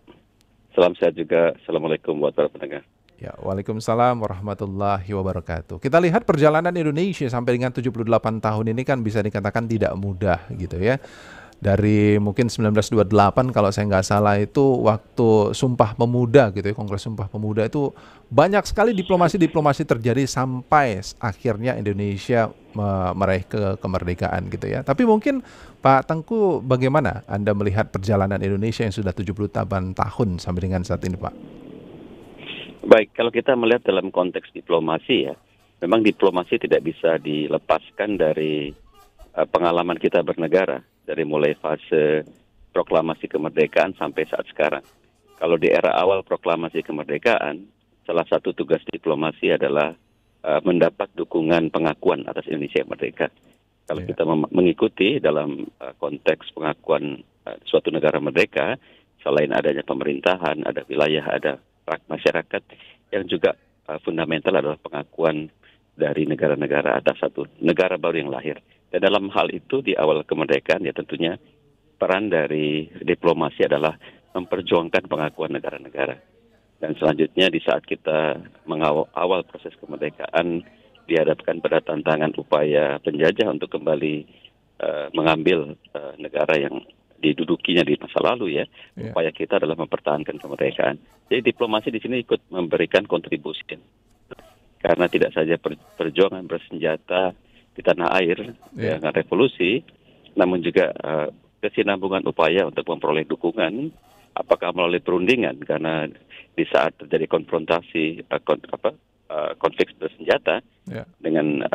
Salam sehat juga. Assalamualaikum buat para pendengar. Ya, waalaikumsalam warahmatullahi wabarakatuh. Kita lihat perjalanan Indonesia sampai dengan 78 tahun ini kan bisa dikatakan tidak mudah gitu ya. Dari mungkin 1928 kalau saya nggak salah itu waktu Sumpah Pemuda gitu ya, Kongres Sumpah Pemuda itu banyak sekali diplomasi terjadi sampai akhirnya Indonesia meraih kemerdekaan gitu ya. Tapi mungkin Pak Tengku, bagaimana Anda melihat perjalanan Indonesia yang sudah 78 tahun sampai dengan saat ini Pak? Baik, kalau kita melihat dalam konteks diplomasi ya, memang diplomasi tidak bisa dilepaskan dari pengalaman kita bernegara. Dari mulai fase proklamasi kemerdekaan sampai saat sekarang. Kalau di era awal proklamasi kemerdekaan, salah satu tugas diplomasi adalah mendapat dukungan pengakuan atas Indonesia merdeka. Kalau kita mengikuti dalam konteks pengakuan suatu negara merdeka, selain adanya pemerintahan, ada wilayah, ada masyarakat, yang juga fundamental adalah pengakuan dari negara-negara atas satu negara baru yang lahir. Dan dalam hal itu di awal kemerdekaan ya tentunya peran dari diplomasi adalah memperjuangkan pengakuan negara-negara. Dan selanjutnya di saat kita mengawal proses kemerdekaan dihadapkan pada tantangan upaya penjajah untuk kembali mengambil negara yang didudukinya di masa lalu ya. Upaya kita adalah mempertahankan kemerdekaan. Jadi diplomasi di sini ikut memberikan kontribusi. Karena tidak saja perjuangan bersenjata di tanah air dengan revolusi, namun juga kesinambungan upaya untuk memperoleh dukungan, apakah melalui perundingan, karena di saat terjadi konfrontasi konflik bersenjata dengan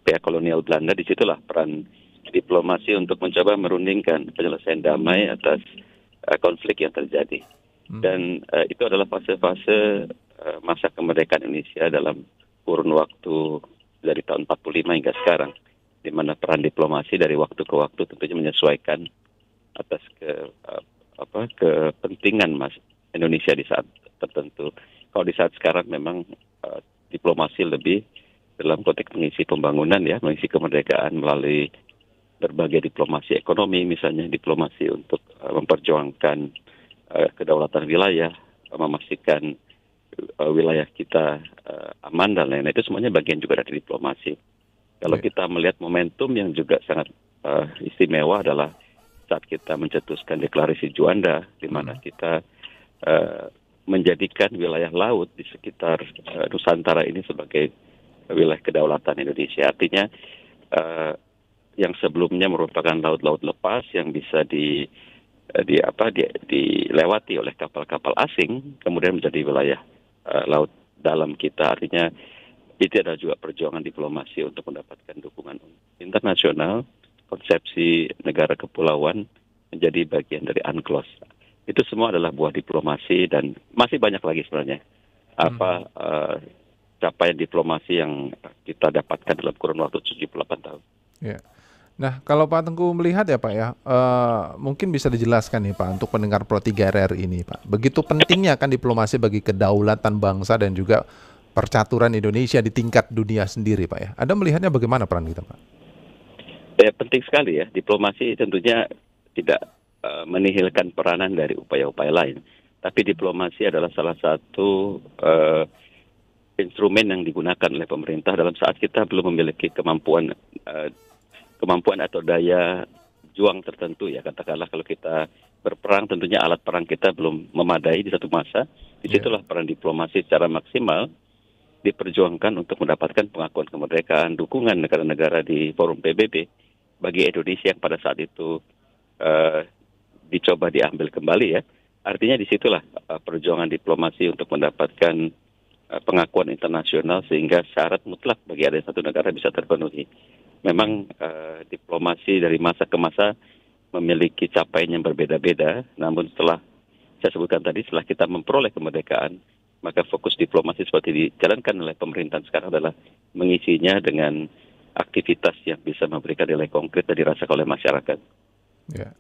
pihak kolonial Belanda, disitulah peran diplomasi untuk mencoba merundingkan penyelesaian damai atas konflik yang terjadi. Dan itu adalah fase-fase masa kemerdekaan Indonesia dalam kurun waktu dari tahun 45 hingga sekarang, di mana peran diplomasi dari waktu ke waktu tentunya menyesuaikan atas kepentingan Indonesia di saat tertentu. Kalau di saat sekarang memang diplomasi lebih dalam konteks mengisi pembangunan ya, mengisi kemerdekaan melalui berbagai diplomasi ekonomi, misalnya diplomasi untuk memperjuangkan kedaulatan wilayah, memastikan wilayah kita aman dan lain-lain. Itu semuanya bagian juga dari diplomasi. Kalau kita melihat momentum yang juga sangat istimewa adalah saat kita mencetuskan deklarasi Juanda, di mana kita menjadikan wilayah laut di sekitar Nusantara ini sebagai wilayah kedaulatan Indonesia. Artinya yang sebelumnya merupakan laut-laut lepas yang bisa dilewati oleh kapal-kapal asing, kemudian menjadi wilayah laut dalam kita. Artinya itu adalah juga perjuangan diplomasi untuk mendapatkan dukungan internasional, konsepsi negara kepulauan menjadi bagian dari UNCLOS. Itu semua adalah buah diplomasi dan masih banyak lagi sebenarnya capaian diplomasi yang kita dapatkan dalam kurun waktu 78 tahun. Ya. Nah, kalau Pak Tengku melihat ya Pak ya, mungkin bisa dijelaskan nih Pak untuk pendengar Pro 3 RRI ini Pak. Begitu pentingnya kan diplomasi bagi kedaulatan bangsa dan juga percaturan Indonesia di tingkat dunia sendiri Pak ya. Anda melihatnya bagaimana peran kita Pak? Ya, penting sekali ya. Diplomasi tentunya tidak menihilkan peranan dari upaya-upaya lain. Tapi diplomasi adalah salah satu instrumen yang digunakan oleh pemerintah dalam saat kita belum memiliki kemampuan atau daya juang tertentu ya. Katakanlah kalau kita berperang tentunya alat perang kita belum memadai di satu masa. Disitulah peran diplomasi secara maksimal diperjuangkan untuk mendapatkan pengakuan kemerdekaan, dukungan negara-negara di forum PBB bagi Indonesia yang pada saat itu dicoba diambil kembali ya. Artinya disitulah perjuangan diplomasi untuk mendapatkan pengakuan internasional sehingga syarat mutlak bagi ada satu negara bisa terpenuhi. Memang diplomasi dari masa ke masa memiliki capaian yang berbeda-beda, namun setelah saya sebutkan tadi, setelah kita memperoleh kemerdekaan, maka fokus diplomasi seperti dijalankan oleh pemerintahan sekarang adalah mengisinya dengan aktivitas yang bisa memberikan nilai konkret dan dirasakan oleh masyarakat. Ya.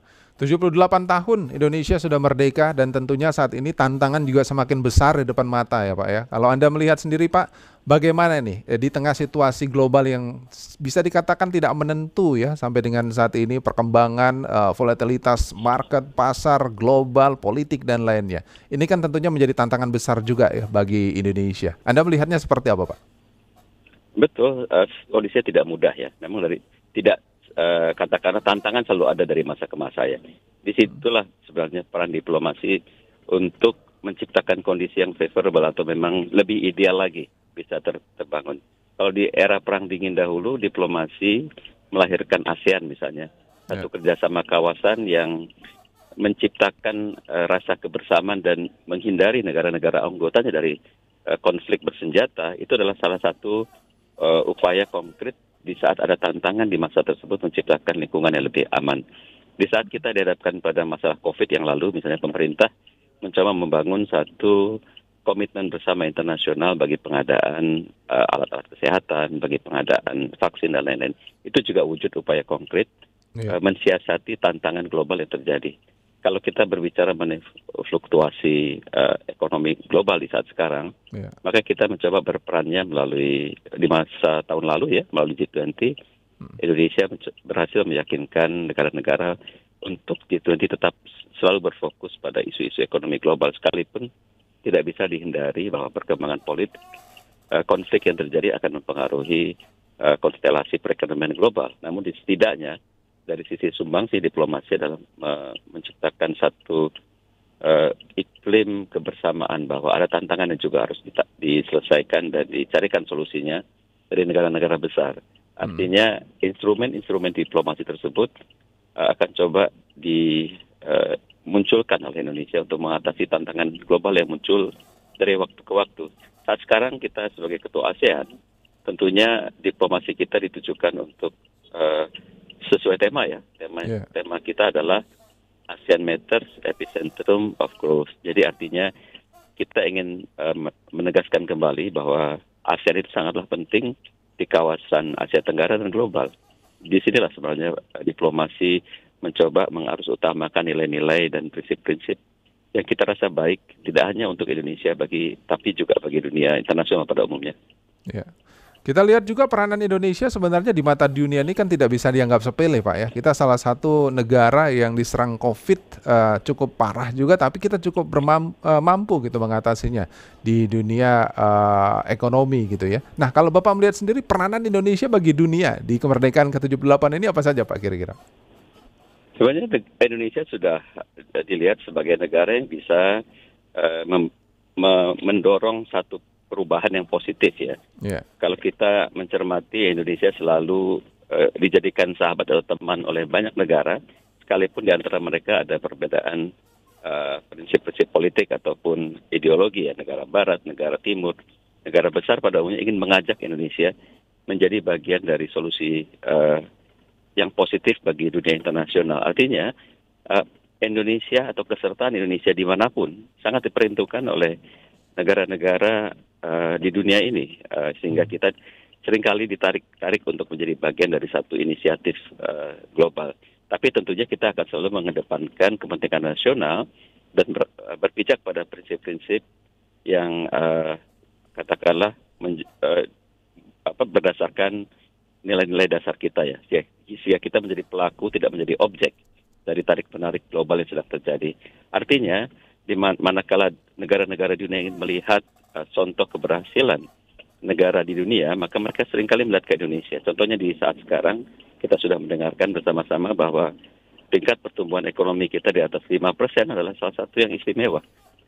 78 tahun Indonesia sudah merdeka dan tentunya saat ini tantangan juga semakin besar di depan mata ya Pak ya. Kalau Anda melihat sendiri Pak, bagaimana nih di tengah situasi global yang bisa dikatakan tidak menentu ya sampai dengan saat ini, perkembangan volatilitas market, pasar, global, politik dan lainnya. Ini kan tentunya menjadi tantangan besar juga ya bagi Indonesia. Anda melihatnya seperti apa Pak? Betul, kondisinya tidak mudah ya. Memang katakanlah tantangan selalu ada dari masa ke masa ya. Disitulah sebenarnya peran diplomasi untuk menciptakan kondisi yang favorable atau memang lebih ideal lagi bisa terbangun. Kalau di era perang dingin dahulu, diplomasi melahirkan ASEAN misalnya, satu kerjasama kawasan yang menciptakan rasa kebersamaan dan menghindari negara-negara anggotanya dari konflik bersenjata. Itu adalah salah satu upaya konkret di saat ada tantangan di masa tersebut menciptakan lingkungan yang lebih aman. Di saat kita dihadapkan pada masalah COVID yang lalu, misalnya pemerintah mencoba membangun satu komitmen bersama internasional bagi pengadaan alat-alat kesehatan, bagi pengadaan vaksin dan lain-lain. Itu juga wujud upaya konkret mensiasati tantangan global yang terjadi. Kalau kita berbicara mengenai fluktuasi ekonomi global di saat sekarang, maka kita mencoba berperannya melalui di masa tahun lalu ya, melalui G20, Indonesia berhasil meyakinkan negara-negara untuk G20 tetap selalu berfokus pada isu-isu ekonomi global sekalipun tidak bisa dihindari bahwa perkembangan politik, konflik yang terjadi akan mempengaruhi konstelasi perekonomian global. Namun setidaknya dari sisi sumbangsi diplomasi dalam menciptakan satu iklim kebersamaan bahwa ada tantangan yang juga harus diselesaikan dan dicarikan solusinya dari negara-negara besar. Artinya instrumen-instrumen diplomasi tersebut akan coba dimunculkan oleh Indonesia untuk mengatasi tantangan global yang muncul dari waktu ke waktu. Saat sekarang kita sebagai ketua ASEAN, tentunya diplomasi kita ditujukan untuk sesuai tema ya. Tema kita adalah ASEAN Matters, Epicentrum of Growth. Jadi artinya kita ingin menegaskan kembali bahwa ASEAN itu sangatlah penting di kawasan Asia Tenggara dan global. Di sinilah sebenarnya diplomasi mencoba mengarus utamakan nilai-nilai dan prinsip-prinsip yang kita rasa baik tidak hanya untuk Indonesia tapi juga bagi dunia internasional pada umumnya. Ya. Kita lihat juga peranan Indonesia sebenarnya di mata dunia ini kan tidak bisa dianggap sepele Pak ya. Kita salah satu negara yang diserang COVID cukup parah juga, tapi kita cukup mampu gitu mengatasinya di dunia ekonomi gitu ya. Nah kalau Bapak melihat sendiri peranan Indonesia bagi dunia di kemerdekaan ke-78 ini apa saja Pak kira-kira? Sebenarnya Indonesia sudah dilihat sebagai negara yang bisa mendorong satu perubahan yang positif ya. Kalau kita mencermati Indonesia selalu dijadikan sahabat atau teman oleh banyak negara, sekalipun di antara mereka ada perbedaan prinsip-prinsip politik ataupun ideologi ya, negara barat, negara timur, negara besar pada umumnya ingin mengajak Indonesia menjadi bagian dari solusi yang positif bagi dunia internasional. Artinya Indonesia atau kesertaan Indonesia dimanapun sangat diperhitungkan oleh negara-negara di dunia ini, sehingga kita seringkali ditarik untuk menjadi bagian dari satu inisiatif global. Tapi tentunya kita akan selalu mengedepankan kepentingan nasional dan berpijak pada prinsip-prinsip yang katakanlah berdasarkan nilai-nilai dasar kita ya. Sehingga kita menjadi pelaku, tidak menjadi objek dari tarik-menarik global yang sedang terjadi. Artinya, di manakala negara-negara dunia ingin melihat contoh keberhasilan negara di dunia, maka mereka seringkali melihat ke Indonesia. Contohnya di saat sekarang, kita sudah mendengarkan bersama-sama bahwa tingkat pertumbuhan ekonomi kita di atas 5% adalah salah satu yang istimewa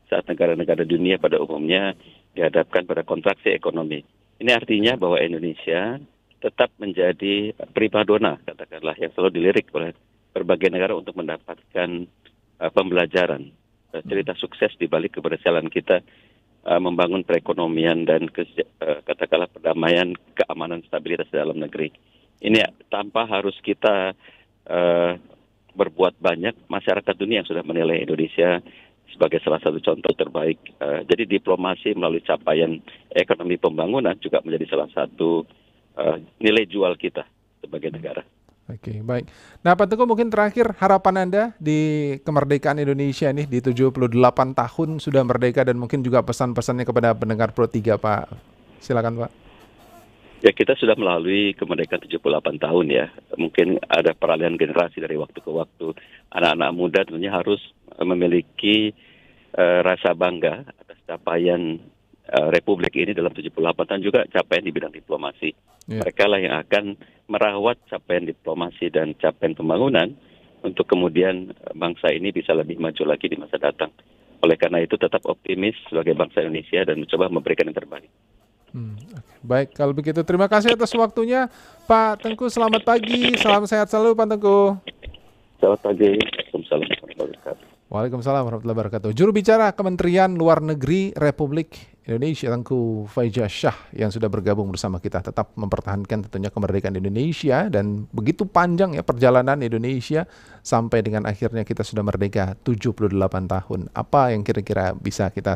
saat negara-negara dunia pada umumnya dihadapkan pada kontraksi ekonomi. Ini artinya bahwa Indonesia tetap menjadi primadona, katakanlah, yang selalu dilirik oleh berbagai negara untuk mendapatkan pembelajaran. Cerita sukses di balik keberhasilan kita membangun perekonomian dan katakanlah perdamaian, keamanan, stabilitas dalam negeri. Ini tanpa harus kita berbuat banyak, masyarakat dunia yang sudah menilai Indonesia sebagai salah satu contoh terbaik. Jadi diplomasi melalui capaian ekonomi pembangunan juga menjadi salah satu nilai jual kita sebagai negara. Oke, baik. Nah, Pak Teguh, mungkin terakhir harapan Anda di kemerdekaan Indonesia nih di 78 tahun sudah merdeka dan mungkin juga pesan-pesannya kepada pendengar Pro 3, Pak. Silakan, Pak. Ya, kita sudah melalui kemerdekaan 78 tahun ya. Mungkin ada peralihan generasi dari waktu ke waktu. Anak-anak muda tentunya harus memiliki rasa bangga atas capaian Republik ini dalam 78 tahun, juga capaian di bidang diplomasi. Mereka lah yang akan merawat capaian diplomasi dan capaian pembangunan untuk kemudian bangsa ini bisa lebih maju lagi di masa datang. Oleh karena itu tetap optimis sebagai bangsa Indonesia dan mencoba memberikan yang terbaik. Baik, kalau begitu terima kasih atas waktunya Pak Tengku. Selamat pagi, salam sehat selalu Pak Tengku. Selamat pagi, Waalaikumsalam warahmatullahi wabarakatuh. Waalaikumsalam warahmatullahi wabarakatuh. Juru bicara Kementerian Luar Negeri Republik Indonesia, Tengku Faizasyah, yang sudah bergabung bersama kita, tetap mempertahankan tentunya kemerdekaan Indonesia, dan begitu panjang ya perjalanan Indonesia sampai dengan akhirnya kita sudah merdeka 78 tahun. Apa yang kira-kira bisa kita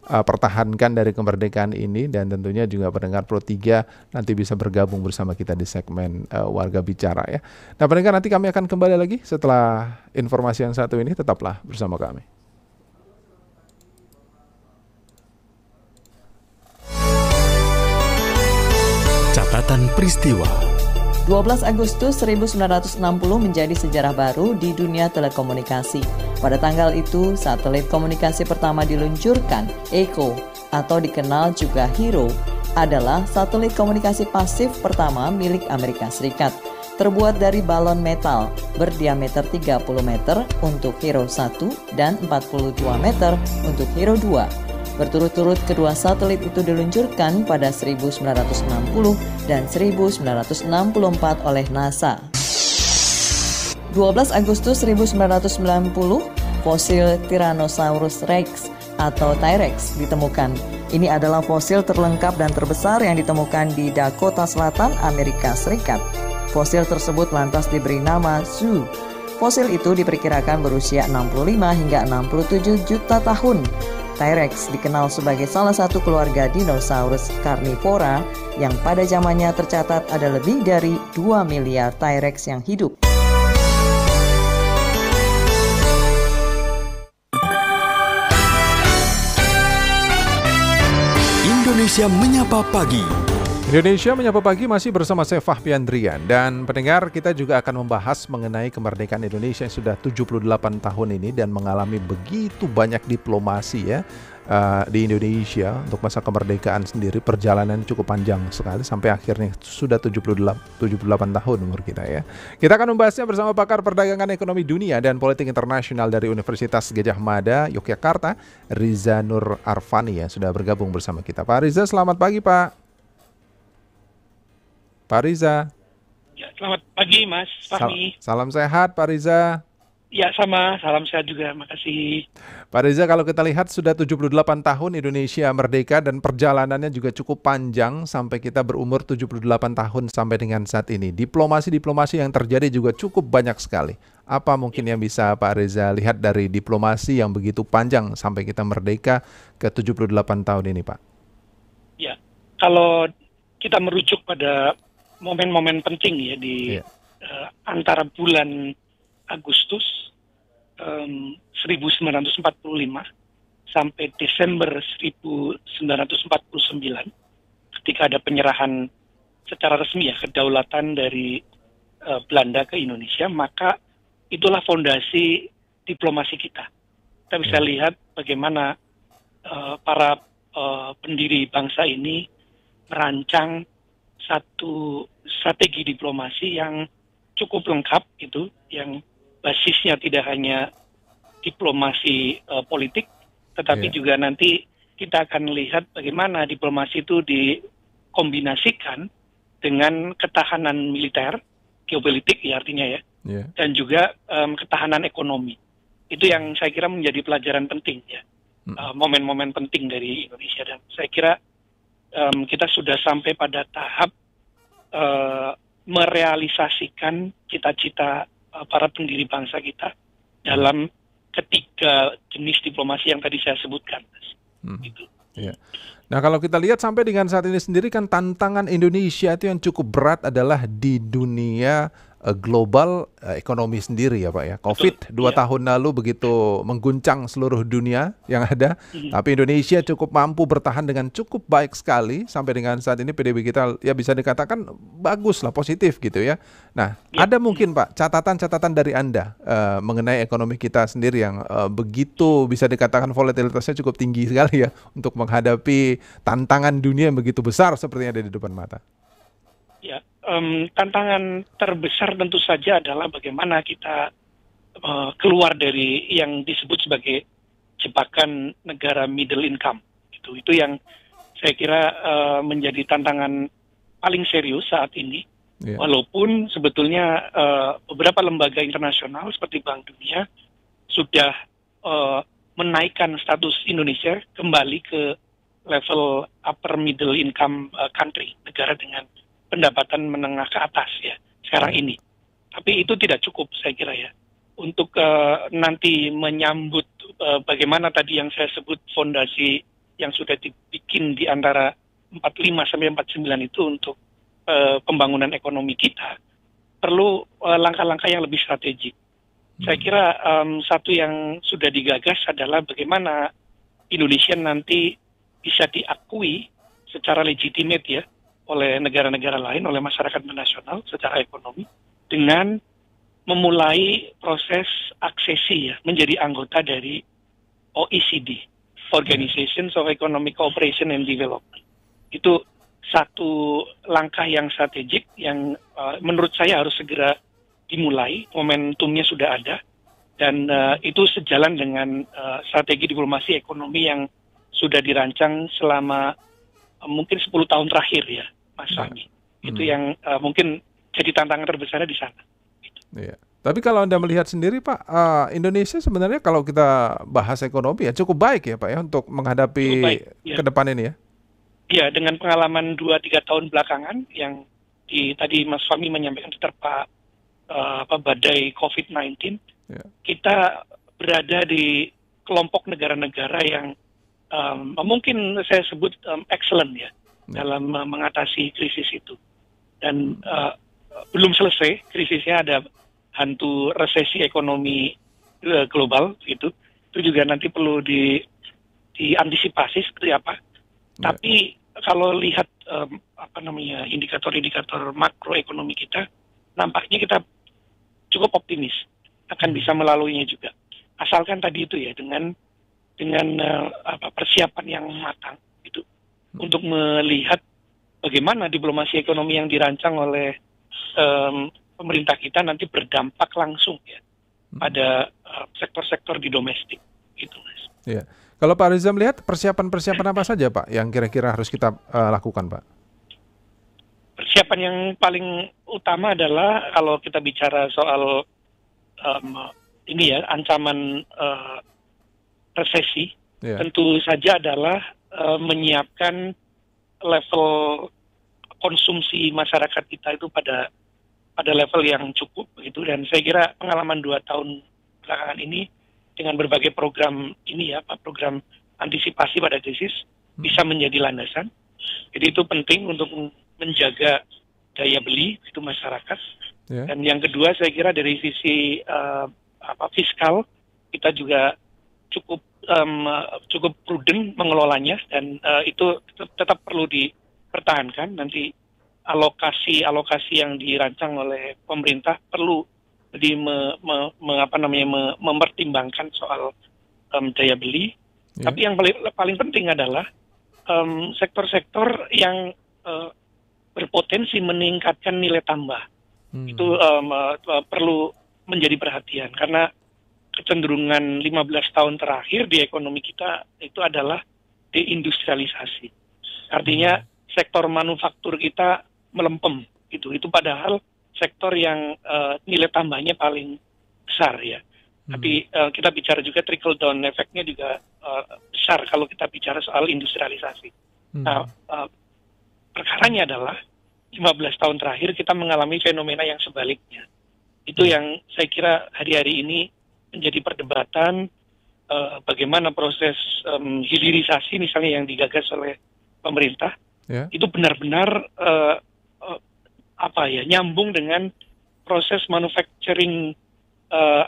pertahankan dari kemerdekaan ini, dan tentunya juga pendengar Pro 3 nanti bisa bergabung bersama kita di segmen Warga Bicara ya. Nah, pendengar, nanti kami akan kembali lagi setelah informasi yang satu ini, tetaplah bersama kami. Catatan peristiwa. 12 Agustus 1960 menjadi sejarah baru di dunia telekomunikasi. Pada tanggal itu, satelit komunikasi pertama diluncurkan, ECHO, atau dikenal juga HERO, adalah satelit komunikasi pasif pertama milik Amerika Serikat. Terbuat dari balon metal berdiameter 30 meter untuk HERO 1 dan 42 meter untuk HERO 2. Berturut-turut kedua satelit itu diluncurkan pada 1960 dan 1964 oleh NASA. 12 Agustus 1990, fosil Tyrannosaurus Rex atau T-Rex ditemukan. Ini adalah fosil terlengkap dan terbesar yang ditemukan di Dakota Selatan, Amerika Serikat. Fosil tersebut lantas diberi nama Zoo. Fosil itu diperkirakan berusia 65 hingga 67 juta tahun. T-Rex dikenal sebagai salah satu keluarga dinosaurus karnivora yang pada zamannya tercatat ada lebih dari 2 miliar T-Rex yang hidup. Indonesia Menyapa Pagi. Indonesia Menyapa Pagi masih bersama saya Fahmi Andrian, dan pendengar, kita juga akan membahas mengenai kemerdekaan Indonesia yang sudah 78 tahun ini dan mengalami begitu banyak diplomasi ya di Indonesia untuk masa kemerdekaan sendiri. Perjalanan cukup panjang sekali sampai akhirnya sudah 78 tahun umur kita ya. Kita akan membahasnya bersama pakar perdagangan ekonomi dunia dan politik internasional dari Universitas Gadjah Mada, Yogyakarta, Riza Nur Arfani, yang sudah bergabung bersama kita. Pak Riza, selamat pagi Pak. Pak Riza. Ya, selamat pagi Mas Fahmi. Salam sehat Pak Riza. Ya, sama, salam sehat juga, makasih. Pak Riza, kalau kita lihat sudah 78 tahun Indonesia merdeka dan perjalanannya juga cukup panjang sampai kita berumur 78 tahun sampai dengan saat ini. Diplomasi yang terjadi juga cukup banyak sekali. Apa mungkin yang bisa Pak Riza lihat dari diplomasi yang begitu panjang sampai kita merdeka ke 78 tahun ini, Pak? Ya, kalau kita merujuk pada momen-momen penting ya di antara bulan Agustus 1945 sampai Desember 1949 ketika ada penyerahan secara resmi ya kedaulatan dari Belanda ke Indonesia, maka itulah fondasi diplomasi kita. Kita bisa lihat bagaimana para pendiri bangsa ini merancang satu strategi diplomasi yang cukup lengkap gitu, yang basisnya tidak hanya diplomasi politik, tetapi juga nanti kita akan lihat bagaimana diplomasi itu dikombinasikan dengan ketahanan militer, geopolitik ya artinya ya, dan juga ketahanan ekonomi. Itu yang saya kira menjadi pelajaran penting ya, momen-momen penting dari Indonesia, dan saya kira kita sudah sampai pada tahap merealisasikan cita-cita para pendiri bangsa kita dalam ketiga jenis diplomasi yang tadi saya sebutkan. Gitu. Ya. Nah, kalau kita lihat sampai dengan saat ini sendiri kan tantangan Indonesia itu yang cukup berat adalah di dunia global ekonomi sendiri ya Pak ya. COVID 2 tahun lalu begitu mengguncang seluruh dunia yang ada, tapi Indonesia cukup mampu bertahan dengan cukup baik sekali sampai dengan saat ini. PDB kita ya bisa dikatakan bagus lah, positif gitu ya. Nah, ada mungkin Pak catatan-catatan dari Anda mengenai ekonomi kita sendiri yang begitu bisa dikatakan volatilitasnya cukup tinggi sekali ya untuk menghadapi tantangan dunia yang begitu besar seperti yang ada di depan mata. Ya, tantangan terbesar tentu saja adalah bagaimana kita keluar dari yang disebut sebagai jebakan negara middle income. Itu yang saya kira menjadi tantangan paling serius saat ini. Walaupun sebetulnya beberapa lembaga internasional seperti Bank Dunia sudah menaikkan status Indonesia kembali ke level upper middle income country, negara dengan pendapatan menengah ke atas ya sekarang ini. Tapi itu tidak cukup saya kira ya untuk nanti menyambut bagaimana tadi yang saya sebut fondasi yang sudah dibikin di antara 45 sampai 49 itu untuk pembangunan ekonomi kita, perlu langkah-langkah yang lebih strategik. Saya kira satu yang sudah digagas adalah bagaimana Indonesia nanti bisa diakui secara legitimate ya oleh negara-negara lain, oleh masyarakat nasional secara ekonomi, dengan memulai proses aksesi ya, menjadi anggota dari OECD, Organization of Economic Cooperation and Development. Itu satu langkah yang strategik yang menurut saya harus segera dimulai, momentumnya sudah ada, dan itu sejalan dengan strategi diplomasi ekonomi yang sudah dirancang selama mungkin 10 tahun terakhir ya, Mas Fahmi. Itu yang mungkin jadi tantangan terbesarnya di sana. Gitu. Iya. Tapi kalau Anda melihat sendiri Pak, Indonesia sebenarnya kalau kita bahas ekonomi ya cukup baik ya Pak ya untuk menghadapi ke depan ini ya? Iya, dengan pengalaman 2-3 tahun belakangan yang tadi Mas Fahmi menyampaikan terpa badai COVID-19, kita berada di kelompok negara-negara yang mungkin saya sebut excellent ya dalam mengatasi krisis itu. Dan belum selesai krisisnya, ada hantu resesi ekonomi global gitu. Itu juga nanti perlu diantisipasi seperti apa. Tapi kalau lihat indikator-indikator makroekonomi kita, nampaknya kita cukup optimis akan bisa melaluinya juga. Asalkan tadi itu ya dengan persiapan yang matang gitu untuk melihat bagaimana diplomasi ekonomi yang dirancang oleh pemerintah kita nanti berdampak langsung ya pada sektor-sektor di domestik gitu Mas. Iya. Kalau Pak Riza melihat persiapan-persiapan apa saja Pak yang kira-kira harus kita lakukan Pak? Persiapan yang paling utama adalah kalau kita bicara soal ancaman resesi, tentu saja adalah menyiapkan level konsumsi masyarakat kita itu pada level yang cukup begitu. Dan saya kira pengalaman 2 tahun belakangan ini dengan berbagai program ini ya, program antisipasi pada krisis bisa menjadi landasan. Jadi itu penting untuk menjaga daya beli itu masyarakat. Dan yang kedua saya kira dari sisi fiskal kita juga cukup prudent mengelolanya, dan itu tetap perlu dipertahankan. Nanti alokasi yang dirancang oleh pemerintah perlu mempertimbangkan soal daya beli. Tapi yang paling penting adalah sektor-sektor yang berpotensi meningkatkan nilai tambah. Itu perlu menjadi perhatian, karena kecenderungan 15 tahun terakhir di ekonomi kita itu adalah deindustrialisasi. Artinya sektor manufaktur kita melempem gitu. Itu padahal sektor yang nilai tambahnya paling besar ya. Tapi kita bicara juga trickle down efeknya juga besar kalau kita bicara soal industrialisasi. Nah, perkaranya adalah 15 tahun terakhir kita mengalami fenomena yang sebaliknya. Itu yang saya kira hari-hari ini menjadi perdebatan, bagaimana proses hilirisasi misalnya yang digagas oleh pemerintah itu benar-benar nyambung dengan proses manufacturing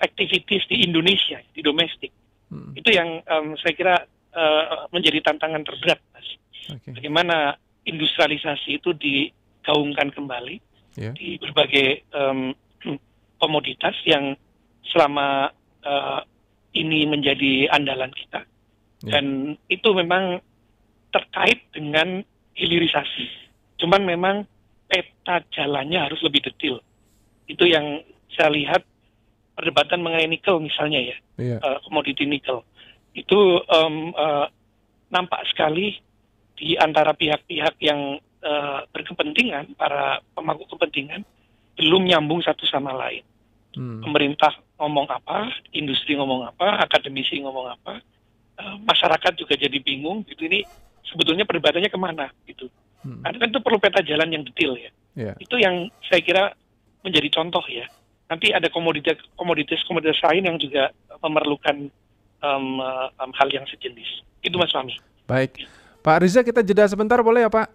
activities di Indonesia, di domestik. Itu yang saya kira menjadi tantangan terberat, Mas. Bagaimana industrialisasi itu digaungkan kembali di berbagai komoditas yang selama ini menjadi andalan kita. Dan itu memang terkait dengan hilirisasi. Cuman memang peta jalannya harus lebih detail. Itu yang saya lihat perdebatan mengenai nikel misalnya ya, komoditi nikel. Itu nampak sekali di antara pihak-pihak yang berkepentingan, para pemangku kepentingan, belum nyambung satu sama lain. Pemerintah ngomong apa, industri ngomong apa, akademisi ngomong apa, masyarakat juga jadi bingung gitu. Ini sebetulnya perdebatannya kemana gitu. Karena itu perlu peta jalan yang detail ya. Itu yang saya kira menjadi contoh ya. Nanti ada komoditas lain yang juga memerlukan hal yang sejenis. Itu Mas Fahmi. Baik, Pak Riza, kita jeda sebentar boleh ya Pak?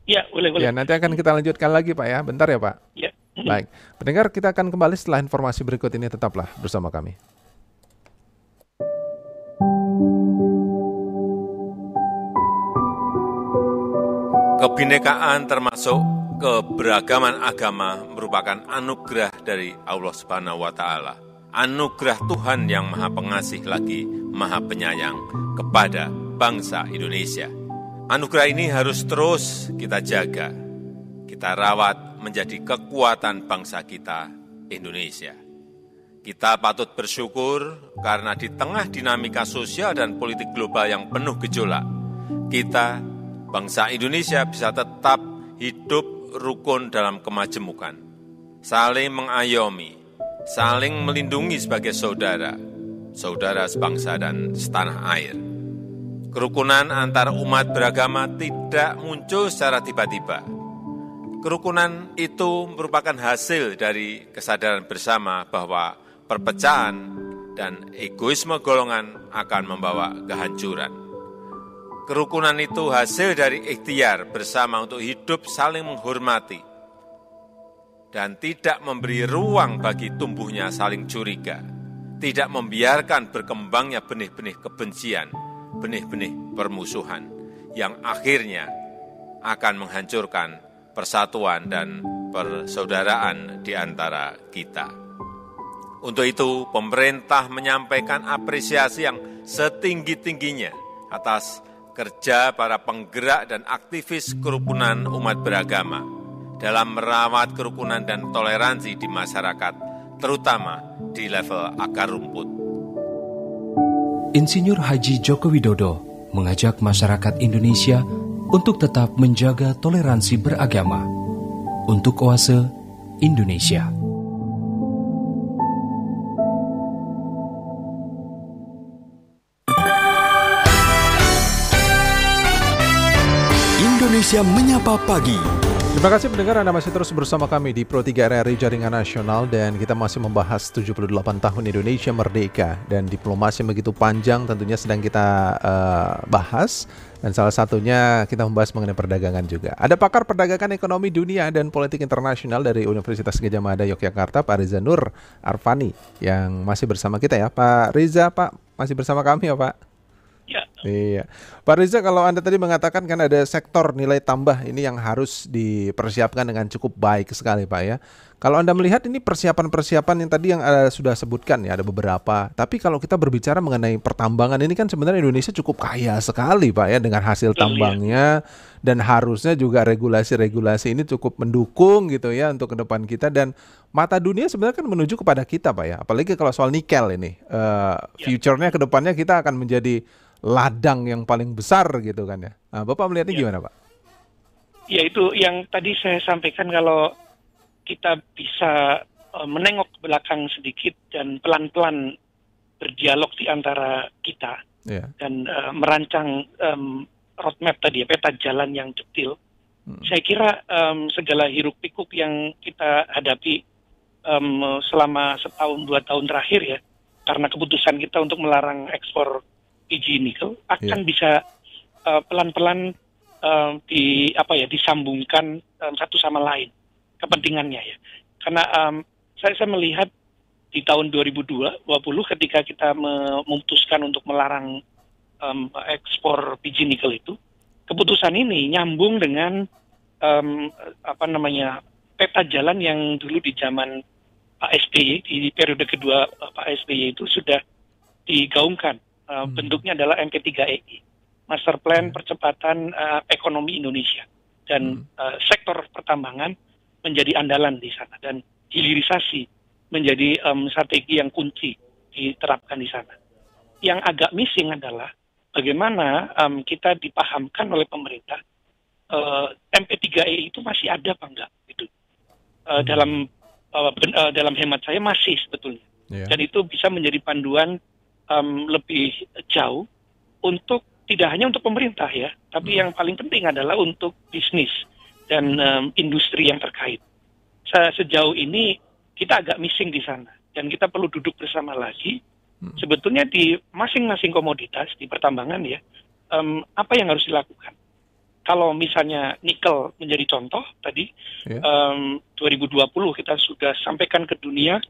Ya, boleh. Ya, nanti akan kita lanjutkan lagi Pak ya. Bentar ya Pak. Ya. Baik, pendengar, kita akan kembali setelah informasi berikut ini. Tetaplah bersama kami. Kebinekaan termasuk keberagaman agama merupakan anugerah dari Allah Subhanahu wa Ta'ala. Anugerah Tuhan yang Maha Pengasih lagi Maha Penyayang kepada bangsa Indonesia. Anugerah ini harus terus kita jaga, kita rawat menjadi kekuatan bangsa kita, Indonesia. Kita patut bersyukur karena di tengah dinamika sosial dan politik global yang penuh gejolak, kita, bangsa Indonesia bisa tetap hidup rukun dalam kemajemukan, saling mengayomi, saling melindungi sebagai saudara sebangsa dan setanah air. Kerukunan antar umat beragama tidak muncul secara tiba-tiba. Kerukunan itu merupakan hasil dari kesadaran bersama bahwa perpecahan dan egoisme golongan akan membawa kehancuran. Kerukunan itu hasil dari ikhtiar bersama untuk hidup saling menghormati dan tidak memberi ruang bagi tumbuhnya saling curiga, tidak membiarkan berkembangnya benih-benih kebencian, benih-benih permusuhan yang akhirnya akan menghancurkan persatuan dan persaudaraan di antara kita. Untuk itu, pemerintah menyampaikan apresiasi yang setinggi-tingginya atas kerja para penggerak dan aktivis kerukunan umat beragama dalam merawat kerukunan dan toleransi di masyarakat, terutama di level akar rumput. Insinyur Haji Joko Widodo mengajak masyarakat Indonesia untuk tetap menjaga toleransi beragama untuk Oase Indonesia. Indonesia Menyapa Pagi. Terima kasih pendengar, Anda masih terus bersama kami di Pro 3 RRI Jaringan Nasional dan kita masih membahas 78 tahun Indonesia Merdeka dan diplomasi begitu panjang tentunya sedang kita bahas dan salah satunya kita membahas mengenai perdagangan juga. Ada pakar perdagangan ekonomi dunia dan politik internasional dari Universitas Gadjah Mada Yogyakarta, Pak Riza Nur Arfani yang masih bersama kita ya. Pak Riza, Pak masih bersama kami ya Pak? Ya. Iya, Pak Riza, kalau Anda tadi mengatakan kan ada sektor nilai tambah ini yang harus dipersiapkan dengan cukup baik sekali Pak ya. Kalau Anda melihat ini persiapan-persiapan yang tadi yang sudah sebutkan ya ada beberapa. Tapi kalau kita berbicara mengenai pertambangan ini kan sebenarnya Indonesia cukup kaya sekali Pak ya dengan hasil tambangnya dan harusnya juga regulasi-regulasi ini cukup mendukung gitu ya untuk ke depan kita dan mata dunia sebenarnya kan menuju kepada kita Pak ya. Apalagi kalau soal nikel ini future-nya ke depannya kita akan menjadi ladang yang paling besar gitu kan ya. Nah, Bapak melihatnya gimana Pak? Ya itu yang tadi saya sampaikan kalau kita bisa menengok ke belakang sedikit dan pelan-pelan berdialog di antara kita dan merancang roadmap tadi ya, peta jalan yang detail. Saya kira segala hiruk pikuk yang kita hadapi selama setahun 2 tahun terakhir ya, karena keputusan kita untuk melarang ekspor PG nikel akan bisa pelan-pelan disambungkan satu sama lain kepentingannya ya. Karena saya melihat di tahun 2020 ketika kita memutuskan untuk melarang ekspor PG nikel itu, keputusan ini nyambung dengan peta jalan yang dulu di zaman Pak SBY, di periode kedua Pak SBY itu sudah digaungkan. Bentuknya adalah MP3EI, Master Plan Percepatan Ekonomi Indonesia, dan sektor pertambangan menjadi andalan di sana dan hilirisasi menjadi strategi yang kunci diterapkan di sana. Yang agak missing adalah bagaimana kita dipahamkan oleh pemerintah MP3EI itu masih ada apa enggak gitu. Dalam hemat saya masih sebetulnya. Dan itu bisa menjadi panduan lebih jauh untuk tidak hanya untuk pemerintah ya, tapi yang paling penting adalah untuk bisnis dan industri yang terkait. Sejauh ini kita agak missing di sana dan kita perlu duduk bersama lagi. Sebetulnya di masing-masing komoditas di pertambangan ya, apa yang harus dilakukan? Kalau misalnya nikel menjadi contoh tadi, 2020 kita sudah sampaikan ke dunia.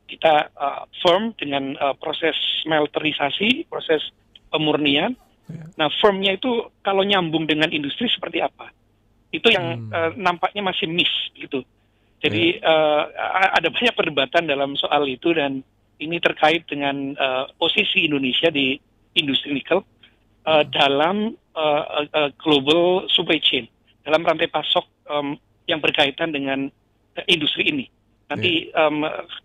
Kita firm dengan proses smelterisasi, proses pemurnian. Nah, firmnya itu kalau nyambung dengan industri seperti apa? Itu yang nampaknya masih miss gitu. Jadi ada banyak perdebatan dalam soal itu dan ini terkait dengan posisi Indonesia di industri nikel dalam global supply chain, dalam rantai pasok yang berkaitan dengan industri ini. Nanti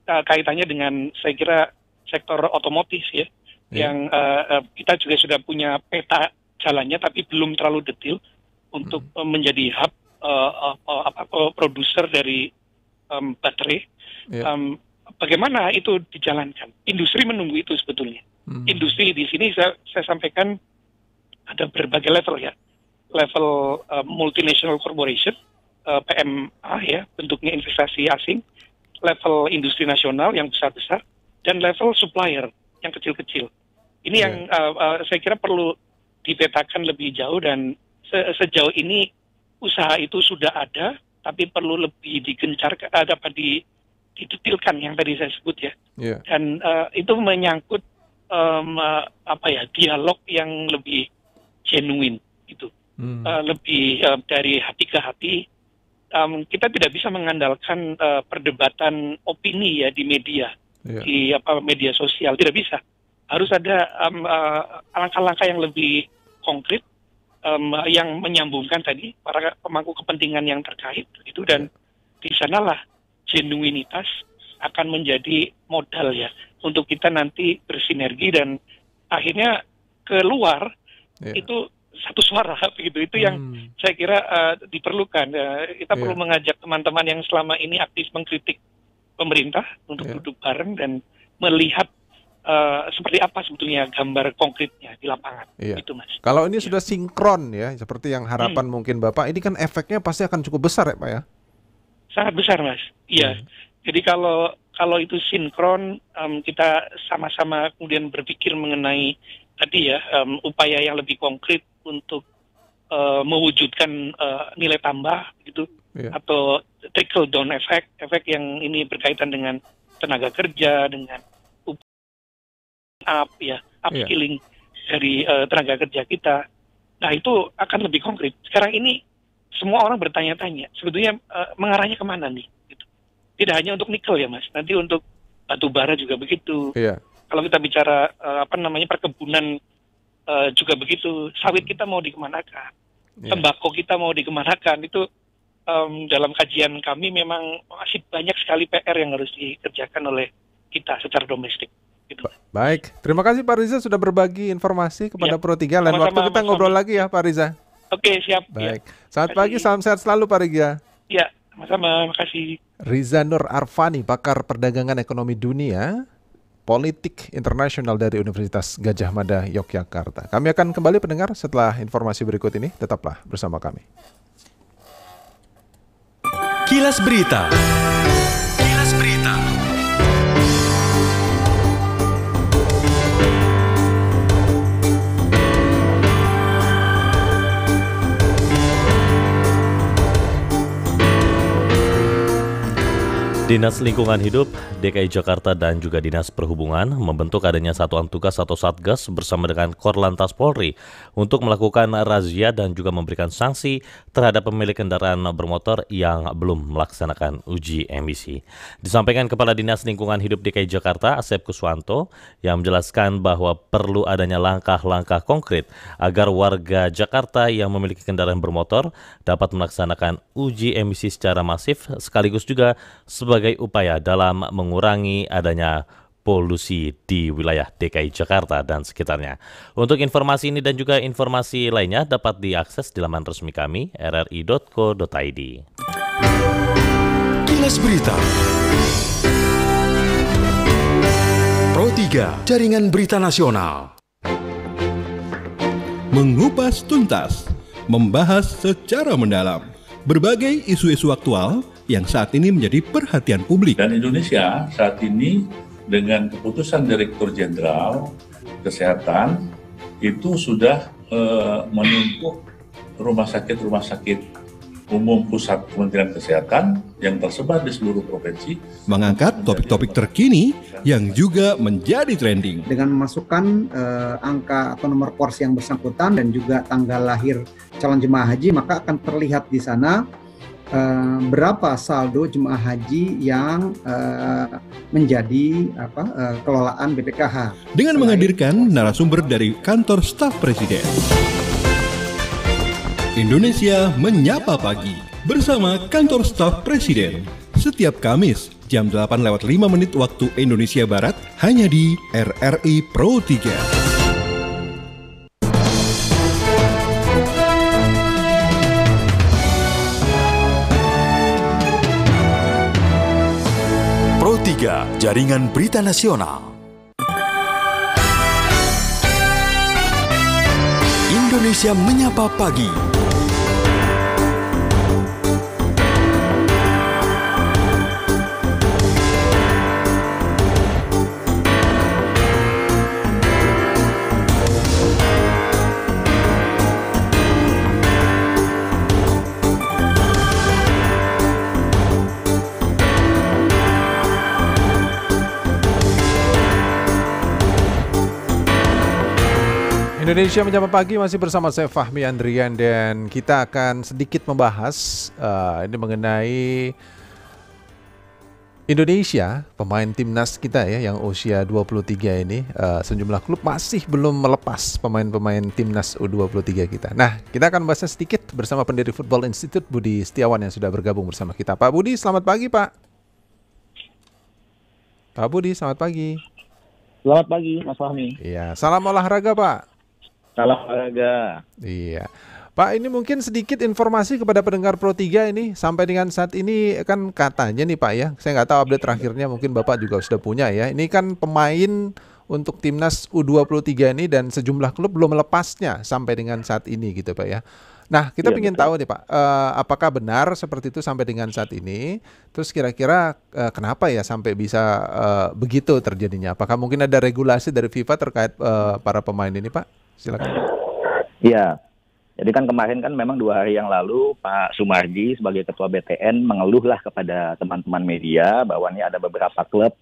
kaitannya dengan saya kira sektor otomotif ya, yang kita juga sudah punya peta jalannya tapi belum terlalu detail untuk menjadi hub produser dari baterai. Bagaimana itu dijalankan? Industri menunggu itu sebetulnya. Industri di sini saya sampaikan ada berbagai level ya, level multinational corporation PMA ya, bentuknya investasi asing, level industri nasional yang besar-besar, dan level supplier yang kecil-kecil. Ini yang saya kira perlu dipetakan lebih jauh dan sejauh ini usaha itu sudah ada, tapi perlu lebih digencarkan, dapat didetilkan yang tadi saya sebut ya. Dan itu menyangkut dialog yang lebih genuine itu, lebih dari hati ke hati. Kita tidak bisa mengandalkan perdebatan opini ya di media, di media sosial, tidak bisa. Harus ada langkah-langkah yang lebih konkret, yang menyambungkan tadi para pemangku kepentingan yang terkait itu, dan di sanalah genuinitas akan menjadi modal ya untuk kita nanti bersinergi dan akhirnya keluar itu satu suara begitu. Itu yang saya kira diperlukan. Kita perlu mengajak teman-teman yang selama ini aktif mengkritik pemerintah untuk duduk bareng dan melihat seperti apa sebetulnya gambar konkretnya di lapangan. Iya. Itu Mas. Kalau ini sudah sinkron ya, seperti yang harapan mungkin Bapak, ini kan efeknya pasti akan cukup besar ya Pak ya? Sangat besar Mas. Iya. Jadi kalau itu sinkron, kita sama-sama kemudian berpikir mengenai tadi ya, upaya yang lebih konkret untuk mewujudkan nilai tambah gitu, atau trickle down effect, efek yang ini berkaitan dengan tenaga kerja, dengan upskilling dari tenaga kerja kita. Nah itu akan lebih konkret. Sekarang ini semua orang bertanya-tanya, sebetulnya mengarahnya kemana nih? Gitu. Tidak hanya untuk nikel ya Mas, nanti untuk batu bara juga begitu. Kalau kita bicara perkebunan juga begitu, sawit kita mau dikemanakan, tembakau kita mau dikemanakan, itu dalam kajian kami memang masih banyak sekali PR yang harus dikerjakan oleh kita secara domestik. Gitu. Baik, terima kasih Pak Riza sudah berbagi informasi kepada Pro 3. Lain waktu kita ngobrol lagi ya Pak Riza. Oke, siap. Baik, selamat pagi, salam sehat selalu Pak Riza. Ya, sama-sama, makasih. Riza Nur Arfani, pakar perdagangan ekonomi dunia, politik internasional dari Universitas Gadjah Mada, Yogyakarta. Kami akan kembali pendengar setelah informasi berikut ini, tetaplah bersama kami. Kilas Berita. Kilas Berita. Dinas Lingkungan Hidup DKI Jakarta dan juga Dinas Perhubungan membentuk adanya satuan tugas atau Satgas bersama dengan Korlantas Polri untuk melakukan razia dan juga memberikan sanksi terhadap pemilik kendaraan bermotor yang belum melaksanakan uji emisi. Disampaikan Kepala Dinas Lingkungan Hidup DKI Jakarta, Asep Kuswanto, yang menjelaskan bahwa perlu adanya langkah-langkah konkret agar warga Jakarta yang memiliki kendaraan bermotor dapat melaksanakan uji emisi secara masif sekaligus juga sebagai upaya dalam mengurangi adanya polusi di wilayah DKI Jakarta dan sekitarnya. Untuk informasi ini dan juga informasi lainnya dapat diakses di laman resmi kami rri.co.id. Kilas Berita. Pro 3, Jaringan Berita Nasional. Mengupas tuntas, membahas secara mendalam berbagai isu-isu aktual yang saat ini menjadi perhatian publik. Dan Indonesia saat ini dengan keputusan Direktur Jenderal Kesehatan itu sudah menumpuk rumah sakit umum pusat Kementerian Kesehatan yang tersebar di seluruh provinsi. Mengangkat topik-topik terkini yang juga menjadi trending. Dengan memasukkan angka atau nomor porsi yang bersangkutan dan juga tanggal lahir calon jemaah haji, maka akan terlihat di sana berapa saldo jemaah haji yang menjadi kelolaan BPKH. Dengan menghadirkan narasumber dari kantor staf presiden. Indonesia Menyapa Pagi bersama kantor staf presiden. Setiap Kamis jam 8:05 waktu Indonesia Barat hanya di RRI Pro 3. Pro 3, Jaringan Berita Nasional. Indonesia Menyapa Pagi. Indonesia Menyapa Pagi masih bersama saya Fahmi Andrian dan kita akan sedikit membahas ini mengenai Indonesia, pemain timnas kita ya yang usia 23 ini, sejumlah klub masih belum melepas pemain-pemain timnas U23 kita. Nah, kita akan bahasnya sedikit bersama pendiri Football Institute Budi Setiawan yang sudah bergabung bersama kita. Pak Budi, selamat pagi Pak. Pak Budi, selamat pagi. Selamat pagi Mas Fahmi. Iya, salam olahraga Pak. Salam olahraga. Iya. Pak, ini mungkin sedikit informasi kepada pendengar Pro 3 ini. Sampai dengan saat ini kan katanya nih Pak ya, saya nggak tahu update terakhirnya, mungkin Bapak juga sudah punya ya. Ini kan pemain untuk timnas U23 ini dan sejumlah klub belum melepasnya sampai dengan saat ini gitu Pak ya. Nah, kita ingin tahu nih Pak, apakah benar seperti itu sampai dengan saat ini? Terus kira-kira kenapa ya sampai bisa begitu terjadinya? Apakah mungkin ada regulasi dari FIFA terkait para pemain ini Pak? Silakan. Iya, jadi kan kemarin kan memang 2 hari yang lalu Pak Sumarji sebagai Ketua BTN mengeluhlah kepada teman-teman media bahwa ini ada beberapa klub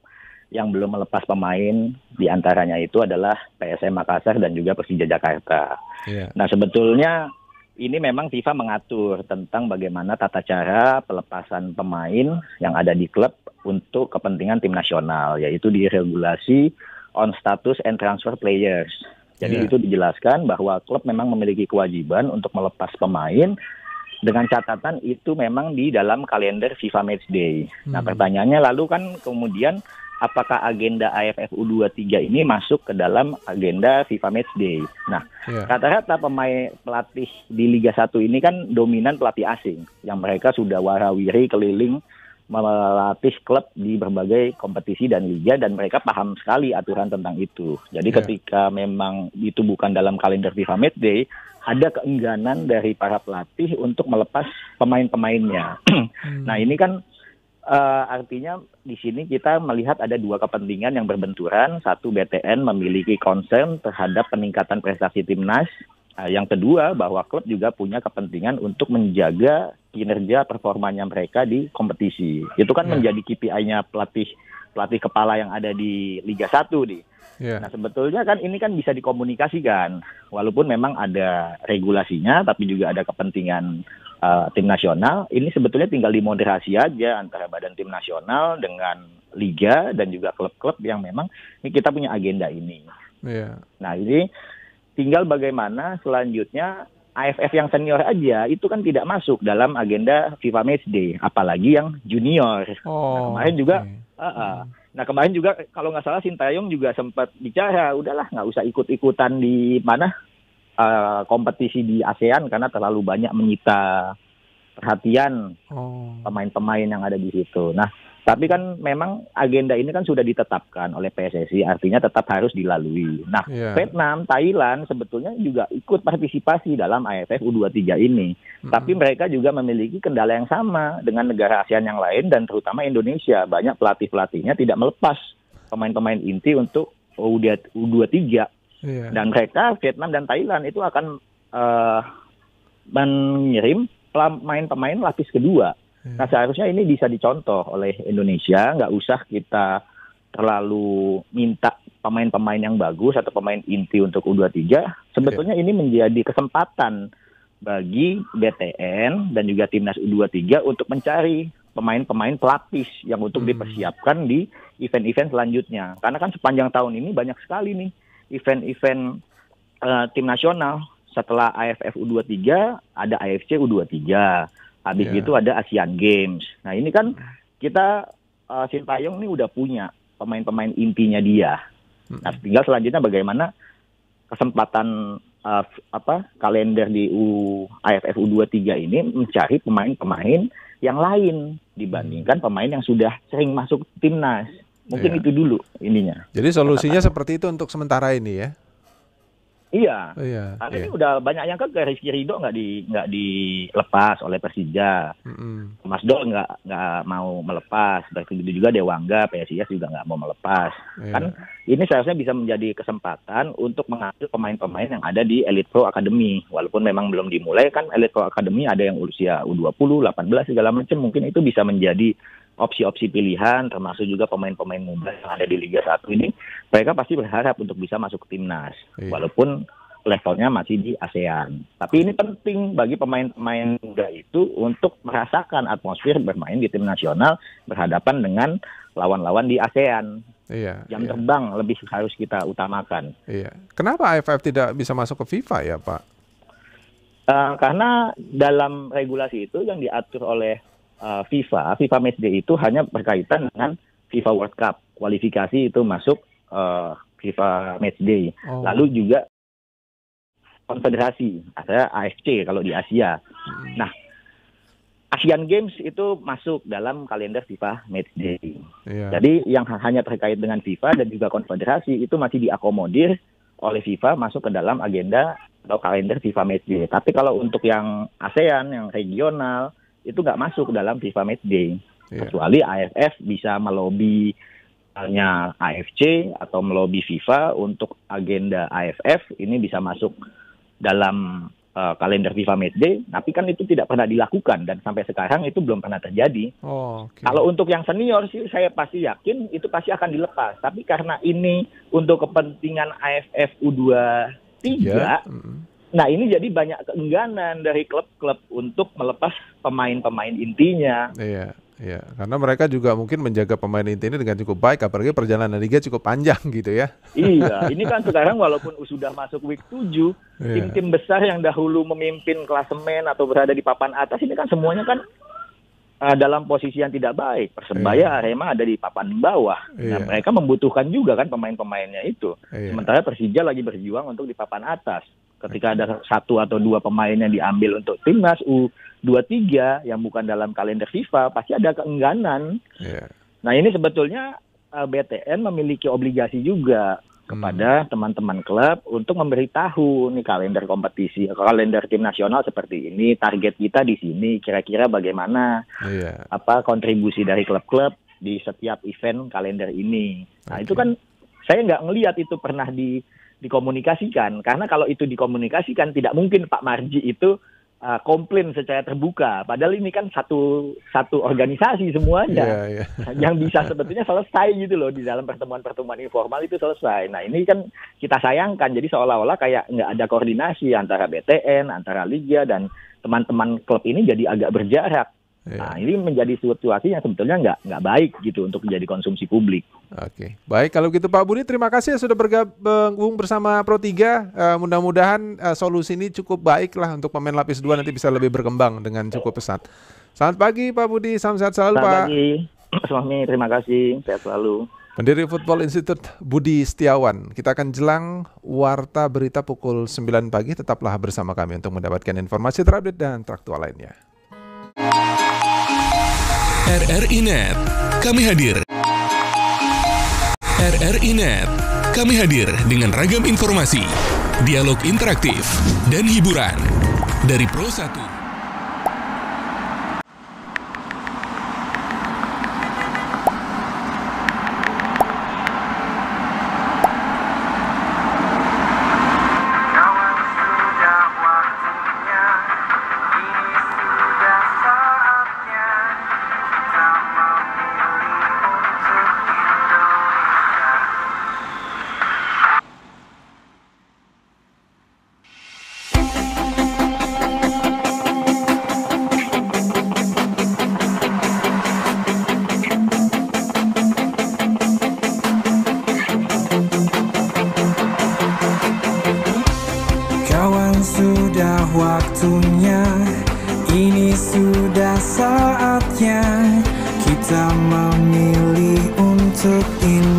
yang belum melepas pemain, diantaranya itu adalah PSM Makassar dan juga Persija Jakarta. Yeah. Nah sebetulnya ini memang FIFA mengatur tentang bagaimana tata cara pelepasan pemain yang ada di klub untuk kepentingan tim nasional, yaitu di regulasi on status and transfer players. Jadi itu dijelaskan bahwa klub memang memiliki kewajiban untuk melepas pemain dengan catatan itu memang di dalam kalender FIFA Matchday. Nah pertanyaannya lalu kan kemudian apakah agenda AFF U23 ini masuk ke dalam agenda FIFA Matchday? Nah, rata-rata pemain pelatih di Liga 1 ini kan dominan pelatih asing yang mereka sudah warawiri keliling melatih klub di berbagai kompetisi dan liga dan mereka paham sekali aturan tentang itu. Jadi ketika memang itu bukan dalam kalender FIFA Matchday, ada keengganan dari para pelatih untuk melepas pemain-pemainnya. Nah, ini kan artinya di sini kita melihat ada 2 kepentingan yang berbenturan. Satu, BTN memiliki concern terhadap peningkatan prestasi timnas. Yang kedua, bahwa klub juga punya kepentingan untuk menjaga kinerja performanya mereka di kompetisi. Itu kan menjadi KPI-nya pelatih kepala yang ada di Liga 1 nih. Nah sebetulnya kan ini kan bisa dikomunikasikan. Walaupun memang ada regulasinya, tapi juga ada kepentingan tim nasional. Ini sebetulnya tinggal dimoderasi aja antara badan tim nasional dengan liga dan juga klub-klub yang memang ini kita punya agenda ini. Nah ini tinggal bagaimana selanjutnya AFF yang senior aja itu kan tidak masuk dalam agenda FIFA Matchday, apalagi yang junior. Nah kemarin juga kalau nggak salah Sintayong juga sempat bicara, udahlah nggak usah ikut-ikutan di mana kompetisi di ASEAN karena terlalu banyak menyita perhatian pemain-pemain yang ada di situ. Nah, tapi kan memang agenda ini kan sudah ditetapkan oleh PSSI, artinya tetap harus dilalui. Nah, Vietnam, Thailand sebetulnya juga ikut partisipasi dalam AFF U23 ini. Tapi mereka juga memiliki kendala yang sama dengan negara ASEAN yang lain dan terutama Indonesia. Banyak pelatih-pelatihnya tidak melepas pemain-pemain inti untuk U23. Dan mereka, Vietnam dan Thailand itu akan mengirim pemain-pemain lapis kedua. Nah seharusnya ini bisa dicontoh oleh Indonesia, nggak usah kita terlalu minta pemain-pemain yang bagus atau pemain inti untuk U23. Sebetulnya ini menjadi kesempatan bagi BTN dan juga timnas U23 untuk mencari pemain-pemain pelapis yang untuk dipersiapkan di event-event selanjutnya. Karena kan sepanjang tahun ini banyak sekali nih event-event tim nasional. Setelah AFF U23 ada AFC U23, habis itu ada Asian Games. Nah ini kan kita Sintayong ini udah punya pemain-pemain intinya dia. Nah tinggal selanjutnya bagaimana kesempatan kalender di AFF U23 ini mencari pemain-pemain yang lain dibandingkan pemain yang sudah sering masuk timnas. Mungkin itu dulu ininya. Jadi solusinya seperti itu untuk sementara ini ya? Iya. Karena ini udah banyak yang ke Rizky Ridho nggak dilepas oleh Persija. Mas Do nggak mau melepas. Begitu juga Dewangga, PSIS juga nggak mau melepas. Kan ini seharusnya bisa menjadi kesempatan untuk mengambil pemain-pemain yang ada di Elite Pro Academy. Walaupun memang belum dimulai kan Elite Pro Academy ada yang usia U20, 18 segala macam. Mungkin itu bisa menjadi opsi-opsi pilihan, termasuk juga pemain-pemain muda yang ada di Liga 1 ini, mereka pasti berharap untuk bisa masuk ke timnas, walaupun levelnya masih di ASEAN. Tapi ini penting bagi pemain-pemain muda itu untuk merasakan atmosfer bermain di tim nasional berhadapan dengan lawan-lawan di ASEAN. Jam terbang lebih harus kita utamakan. Kenapa AFF tidak bisa masuk ke FIFA ya Pak? Karena dalam regulasi itu yang diatur oleh FIFA Matchday itu hanya berkaitan dengan FIFA World Cup. Kualifikasi itu masuk FIFA Matchday. Lalu juga konfederasi, ada AFC kalau di Asia. Nah, Asian Games itu masuk dalam kalender FIFA Matchday. Iya. Jadi yang hanya terkait dengan FIFA dan juga konfederasi itu masih diakomodir oleh FIFA masuk ke dalam agenda atau kalender FIFA Matchday. Tapi kalau untuk yang ASEAN, yang regional, itu nggak masuk dalam FIFA Matchday. Kecuali AFF bisa melobi misalnya AFC atau melobi FIFA untuk agenda AFF ini bisa masuk dalam kalender FIFA Matchday, tapi kan itu tidak pernah dilakukan dan sampai sekarang itu belum pernah terjadi. Kalau untuk yang senior sih saya pasti yakin itu pasti akan dilepas, tapi karena ini untuk kepentingan AFF U23, nah ini jadi banyak keengganan dari klub-klub untuk melepas pemain-pemain intinya. Iya, karena mereka juga mungkin menjaga pemain inti ini dengan cukup baik, apalagi perjalanan liga cukup panjang gitu ya. Iya, ini kan sekarang walaupun sudah masuk week 7, tim-tim besar yang dahulu memimpin klasemen atau berada di papan atas ini kan semuanya kan dalam posisi yang tidak baik. Persebaya, Arema ada di papan bawah. Nah, mereka membutuhkan juga kan pemain-pemainnya itu. Sementara Persija lagi berjuang untuk di papan atas. Ketika ada 1 atau 2 pemain yang diambil untuk timnas U23 yang bukan dalam kalender FIFA, pasti ada keengganan. Nah ini sebetulnya BTN memiliki obligasi juga kepada teman-teman klub untuk memberitahu nih kalender kompetisi, kalender tim nasional seperti ini, target kita di sini, kira-kira bagaimana kontribusi dari klub-klub di setiap event kalender ini. Nah itu kan saya nggak ngelihat itu pernah dikomunikasikan, karena kalau itu dikomunikasikan tidak mungkin Pak Marji itu komplain secara terbuka. Padahal ini kan satu organisasi semuanya yang bisa sebetulnya selesai gitu loh di dalam pertemuan-pertemuan informal itu selesai. Nah ini kan kita sayangkan, jadi seolah-olah kayak nggak ada koordinasi antara BTN, antara Liga dan teman-teman klub ini jadi agak berjarak. Nah ini menjadi situasi yang sebetulnya nggak baik gitu untuk menjadi konsumsi publik. Oke, baik kalau gitu Pak Budi, terima kasih sudah bergabung bersama Pro3. Mudah-mudahan solusi ini cukup baik lah untuk pemain lapis 2 nanti bisa lebih berkembang dengan cukup pesat. Selamat pagi Pak Budi, salam sehat selalu Pak. Selamat pagi, Suami, terima kasih, sehat selalu. Pendiri Football Institute Budi Setiawan. Kita akan jelang warta berita pukul 9 pagi, tetaplah bersama kami untuk mendapatkan informasi terupdate dan teraktual lainnya. RRI Net, kami hadir. RRI Net, kami hadir dengan ragam informasi, dialog interaktif, dan hiburan dari Pro 1. Waktunya, ini sudah saatnya kita memilih untuk ini.